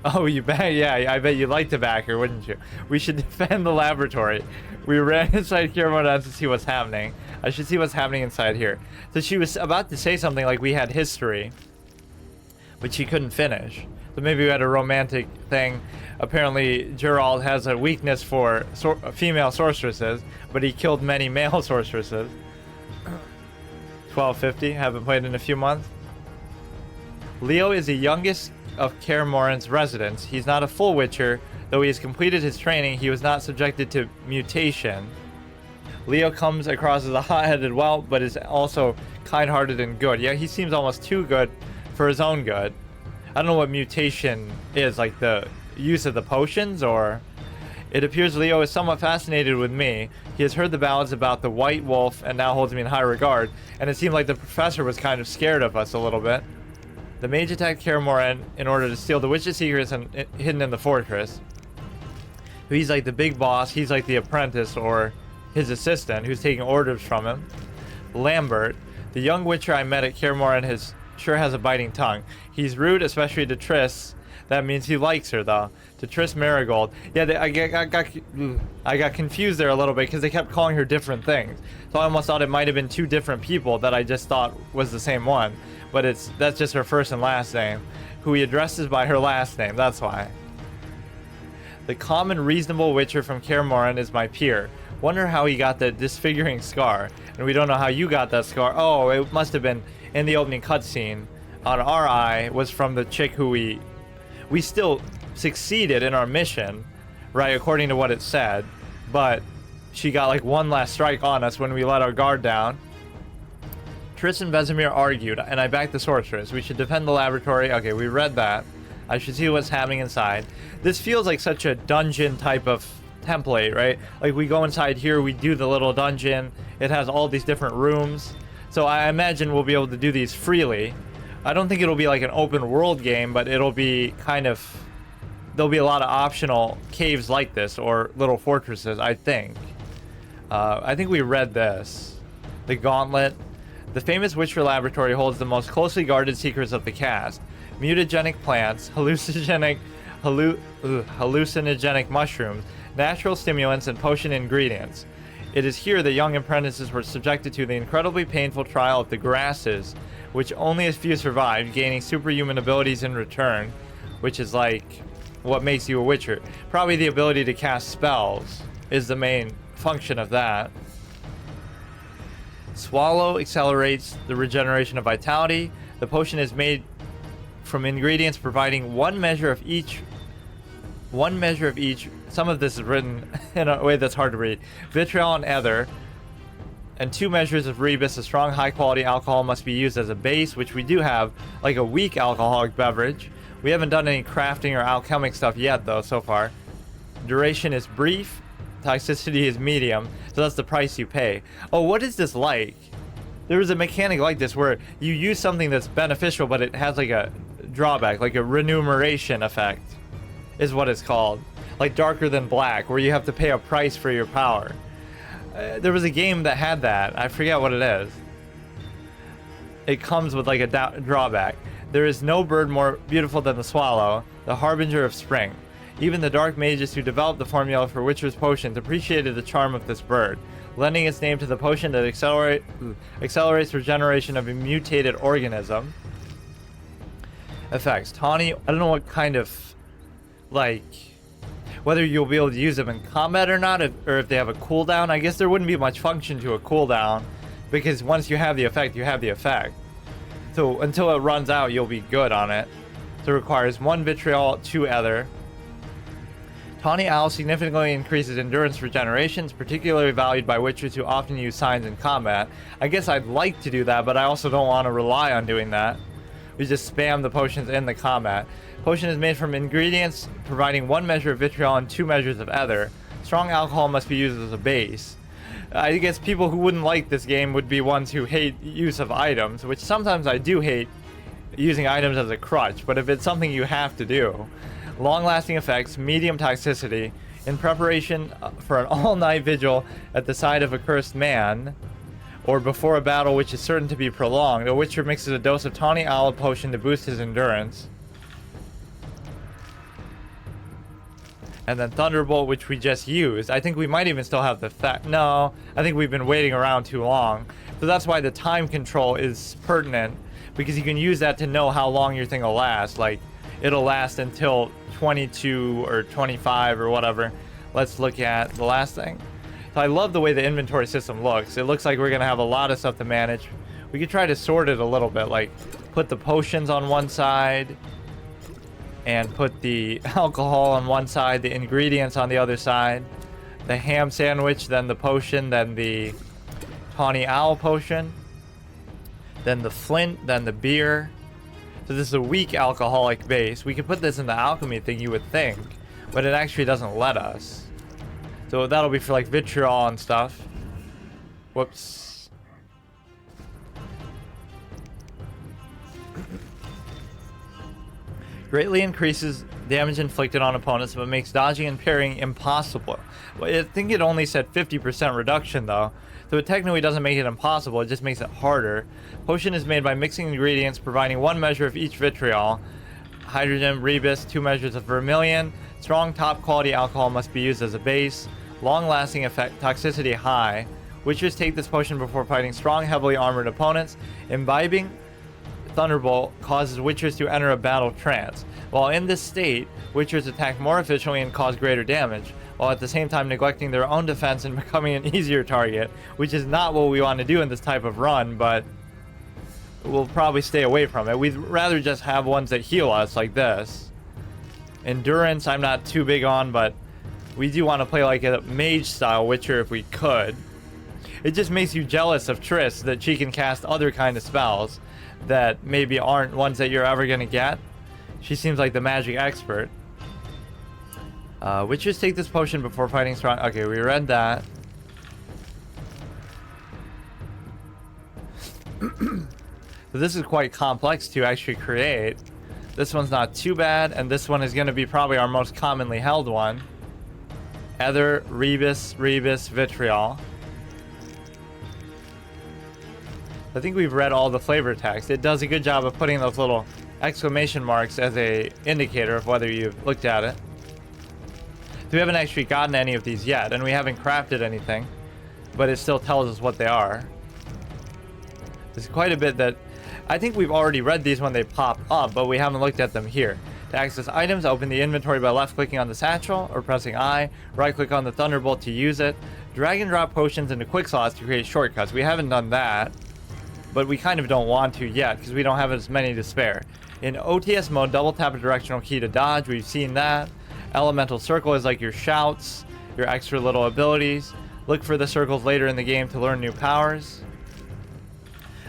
Speaker 1: Oh, you back? Yeah, I bet you'd like to back her, wouldn't you? We should defend the laboratory. We ran inside Kaer Morhen to see what's happening. I should see what's happening inside here. So she was about to say something like we had history, but she couldn't finish. So maybe we had a romantic thing. Apparently, Geralt has a weakness for female sorceresses, but he killed many male sorceresses. 1250, haven't played in a few months. Leo is the youngest of Kaer Morhen's residents. He's not a full Witcher, though he has completed his training. He was not subjected to mutation. Leo comes across as a hot-headed whelp, but is also kind-hearted and good. Yeah, he seems almost too good for his own good. I don't know what mutation is, like the use of the potions, or... It appears Leo is somewhat fascinated with me. He has heard the ballads about the White Wolf and now holds me in high regard, and it seemed like the professor was kind of scared of us a little bit. The mage attacked Kaer Morhen in order to steal the witch's secrets hidden in the fortress. He's like the big boss, he's like the apprentice or his assistant who's taking orders from him. Lambert, the young witcher I met at Kaer Morhen, sure has a biting tongue. He's rude, especially to Triss. That means he likes her, though. To Triss Marigold. Yeah, I got confused there a little bit because they kept calling her different things. So I almost thought it might have been two different people that I just thought was the same one. But that's just her first and last name. Who he addresses by her last name, that's why. The common reasonable witcher from Kaer Morhen is my peer. Wonder how he got the disfiguring scar. And we don't know how you got that scar. Oh, it must have been in the opening cutscene. On our eye was from the chick who we still succeeded in our mission, right, according to what it said, but she got like one last strike on us when we let our guard down. Triss and Vesemir argued, and I backed the sorceress. We should defend the laboratory. Okay, we read that. I should see what's happening inside. This feels like such a dungeon type of template, right? Like we go inside here, we do the little dungeon. It has all these different rooms. So I imagine we'll be able to do these freely. I don't think it'll be like an open world game, but it'll be kind of... There'll be a lot of optional caves like this, or little fortresses, I think. I think we read this. The Gauntlet. The famous Witcher Laboratory holds the most closely guarded secrets of the cast. Mutagenic plants, hallucinogenic mushrooms, natural stimulants, and potion ingredients. It is here that young apprentices were subjected to the incredibly painful trial of the grasses, which only a few survived, gaining superhuman abilities in return, which is like what makes you a witcher. Probably the ability to cast spells is the main function of that. Swallow accelerates the regeneration of vitality. The potion is made from ingredients providing one measure of each. Some of this is written in a way that's hard to read. Vitriol and ether. And 2 measures of rebus. A strong, high-quality alcohol must be used as a base, which we do have, like a weak alcoholic beverage. We haven't done any crafting or alchemic stuff yet, though, so far. Duration is brief. Toxicity is medium. So that's the price you pay. Oh, what is this like? There was a mechanic like this where you use something that's beneficial, but it has like a drawback, like a remuneration effect, is what it's called. Like Darker Than Black, where you have to pay a price for your power. There was a game that had that. I forget what it is. It comes with like a drawback. There is no bird more beautiful than the swallow, the harbinger of spring. Even the dark mages who developed the formula for Witcher's potions appreciated the charm of this bird, lending its name to the potion that accelerates regeneration of a mutated organism. Effects. Tawny, I don't know what kind of, like... whether you'll be able to use them in combat or not, or if they have a cooldown. I guess there wouldn't be much function to a cooldown, because once you have the effect, you have the effect. So until it runs out, you'll be good on it. So it requires 1 vitriol, 2 ether. Tawny Owl significantly increases endurance regenerations, particularly valued by witchers who often use signs in combat. I guess I'd like to do that, but I also don't want to rely on doing that. We just spam the potions in the combat. Potion is made from ingredients providing 1 measure of vitriol and 2 measures of ether. Strong alcohol must be used as a base. I guess people who wouldn't like this game would be ones who hate use of items, which sometimes I do hate using items as a crutch, but if it's something you have to do. Long-lasting effects, medium toxicity, in preparation for an all-night vigil at the side of a cursed man, or before a battle which is certain to be prolonged. A Witcher mixes a dose of tawny owl potion to boost his endurance. And then Thunderbolt, which we just used. I think we might even still have the effect. No, I think we've been waiting around too long. So that's why the time control is pertinent, because you can use that to know how long your thing will last. Like, it'll last until 22 or 25 or whatever. Let's look at the last thing. So I love the way the inventory system looks. It looks like we're going to have a lot of stuff to manage. We could try to sort it a little bit, like put the potions on one side and put the alcohol on one side, the ingredients on the other side, the ham sandwich, then the potion, then the tawny owl potion, then the flint, then the beer. So this is a weak alcoholic base. We could put this in the alchemy thing, you would think, but it actually doesn't let us. So that'll be for like vitriol and stuff. Whoops. Greatly increases damage inflicted on opponents, but makes dodging and parrying impossible. Well, I think it only said 50% reduction though, so it technically doesn't make it impossible, it just makes it harder. Potion is made by mixing ingredients, providing 1 measure of each vitriol. Hydrogen, rebus, 2 measures of vermilion. Strong top quality alcohol must be used as a base. Long lasting effect, toxicity high. Witchers take this potion before fighting strong, heavily armored opponents. Imbibing Thunderbolt causes Witchers to enter a battle trance. While in this state, Witchers attack more efficiently and cause greater damage, while at the same time neglecting their own defense and becoming an easier target, which is not what we want to do in this type of run, but we'll probably stay away from it. We'd rather just have ones that heal us like this. Endurance I'm not too big on, but we do want to play like a mage style Witcher if we could. It just makes you jealous of Triss that she can cast other kind of spells that maybe aren't ones that you're ever going to get. She seems like the magic expert. Witchers take this potion before fighting strong. Okay, we read that. So this is quite complex to actually create. This one's not too bad, and this one is going to be probably our most commonly held one. Ether, rebus, vitriol. I think we've read all the flavor text. It does a good job of putting those little exclamation marks as a indicator of whether you've looked at it. We haven't actually gotten any of these yet, and we haven't crafted anything, but it still tells us what they are. There's quite a bit that I think we've already read these when they pop up, but we haven't looked at them here. To access items, open the inventory by left-clicking on the satchel or pressing I. Right-click on the Thunderbolt to use it. Drag and drop potions into quick slots to create shortcuts. We haven't done that, but we kind of don't want to yet because we don't have as many to spare. In OTS mode, double tap a directional key to dodge. We've seen that. Elemental circle is like your shouts, your extra little abilities. Look for the circles later in the game to learn new powers.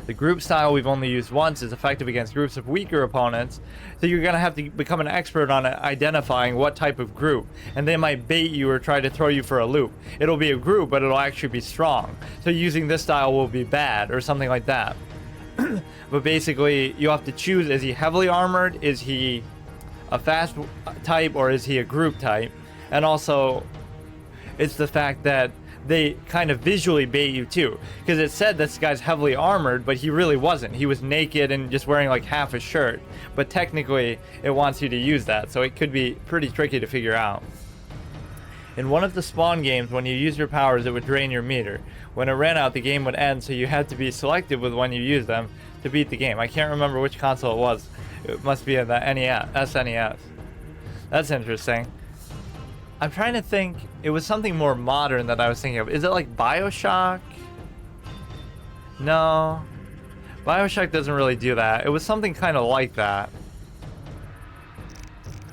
Speaker 1: The group style we've only used once is effective against groups of weaker opponents, so you're going to have to become an expert on identifying what type of group, and they might bait you or try to throw you for a loop. It'll be a group, but it'll actually be strong, so using this style will be bad or something like that. But basically, you have to choose, is he heavily armored, is he a fast type, or is he a group type? And also, it's the fact that they kind of visually bait you too, because it said this guy's heavily armored, but he really wasn't. He was naked and just wearing like half a shirt, but technically it wants you to use that, so it could be pretty tricky to figure out. In one of the spawn games, when you use your powers, it would drain your meter. When it ran out, the game would end, so you had to be selective with when you use them to beat the game. I can't remember which console it was. It must be in the SNES. That's interesting. I'm trying to think. It was something more modern that I was thinking of. Is it like BioShock? No. BioShock doesn't really do that. It was something kind of like that.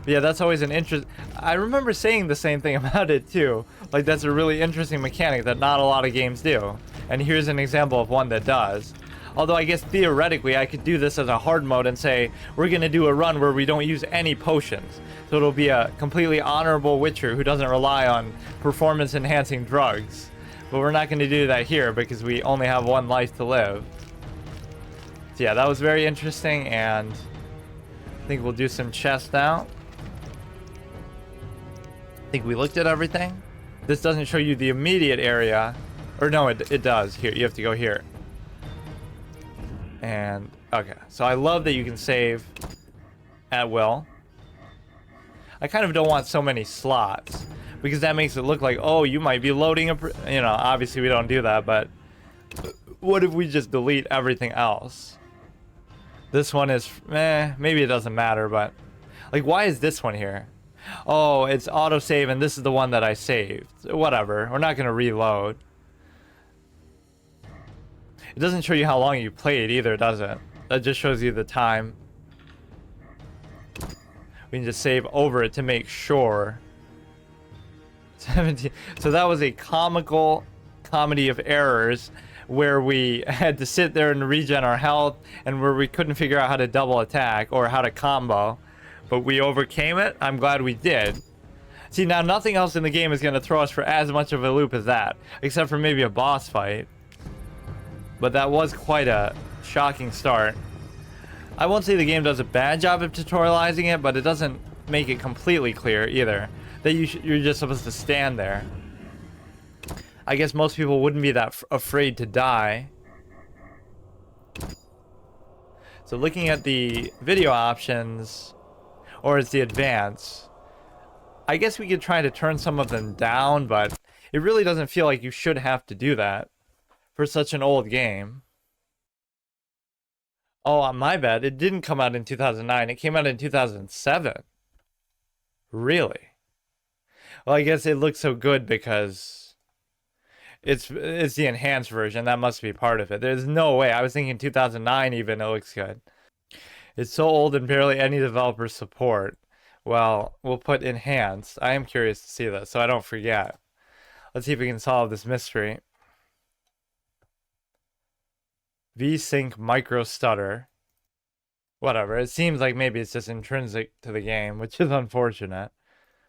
Speaker 1: But yeah, that's always an interest. I remember saying the same thing about it too. Like, that's a really interesting mechanic that not a lot of games do. And here's an example of one that does. Although I guess theoretically I could do this as a hard mode and say we're going to do a run where we don't use any potions. So it'll be a completely honorable Witcher who doesn't rely on performance enhancing drugs. But we're not going to do that here because we only have one life to live. So yeah, that was very interesting, and I think we'll do some chests now. I think we looked at everything. This doesn't show you the immediate area. Or no, it does. Here, you have to go here. And, okay. So I love that you can save at will. I kind of don't want so many slots, because that makes it look like, oh, you might be loading a... You know, obviously we don't do that, but... What if we just delete everything else? This one is... maybe it doesn't matter, but... Like, why is this one here? Oh, it's autosave, and this is the one that I saved. Whatever. We're not going to reload. It doesn't show you how long you played either, does it? That just shows you the time. We can just save over it to make sure. 17. So that was a comical comedy of errors where we had to sit there and regen our health, and where we couldn't figure out how to double attack or how to combo. But we overcame it. I'm glad we did. See, now nothing else in the game is going to throw us for as much of a loop as that, except for maybe a boss fight. But that was quite a shocking start. I won't say the game does a bad job of tutorializing it, but it doesn't make it completely clear either that you're just supposed to stand there. I guess most people wouldn't be that afraid to die. So looking at the video options, or it's the advance, I guess we could try to turn some of them down, but it really doesn't feel like you should have to do that for such an old game. Oh, my bad. It didn't come out in 2009. It came out in 2007. Really? Well, I guess it looks so good because it's the enhanced version. That must be part of it. There's no way. I was thinking 2009 even. It looks good. It's so old and barely any developers support. Well, we'll put enhanced. I am curious to see this so I don't forget. Let's see if we can solve this mystery. VSync micro stutter. Whatever. It seems like maybe it's just intrinsic to the game, which is unfortunate.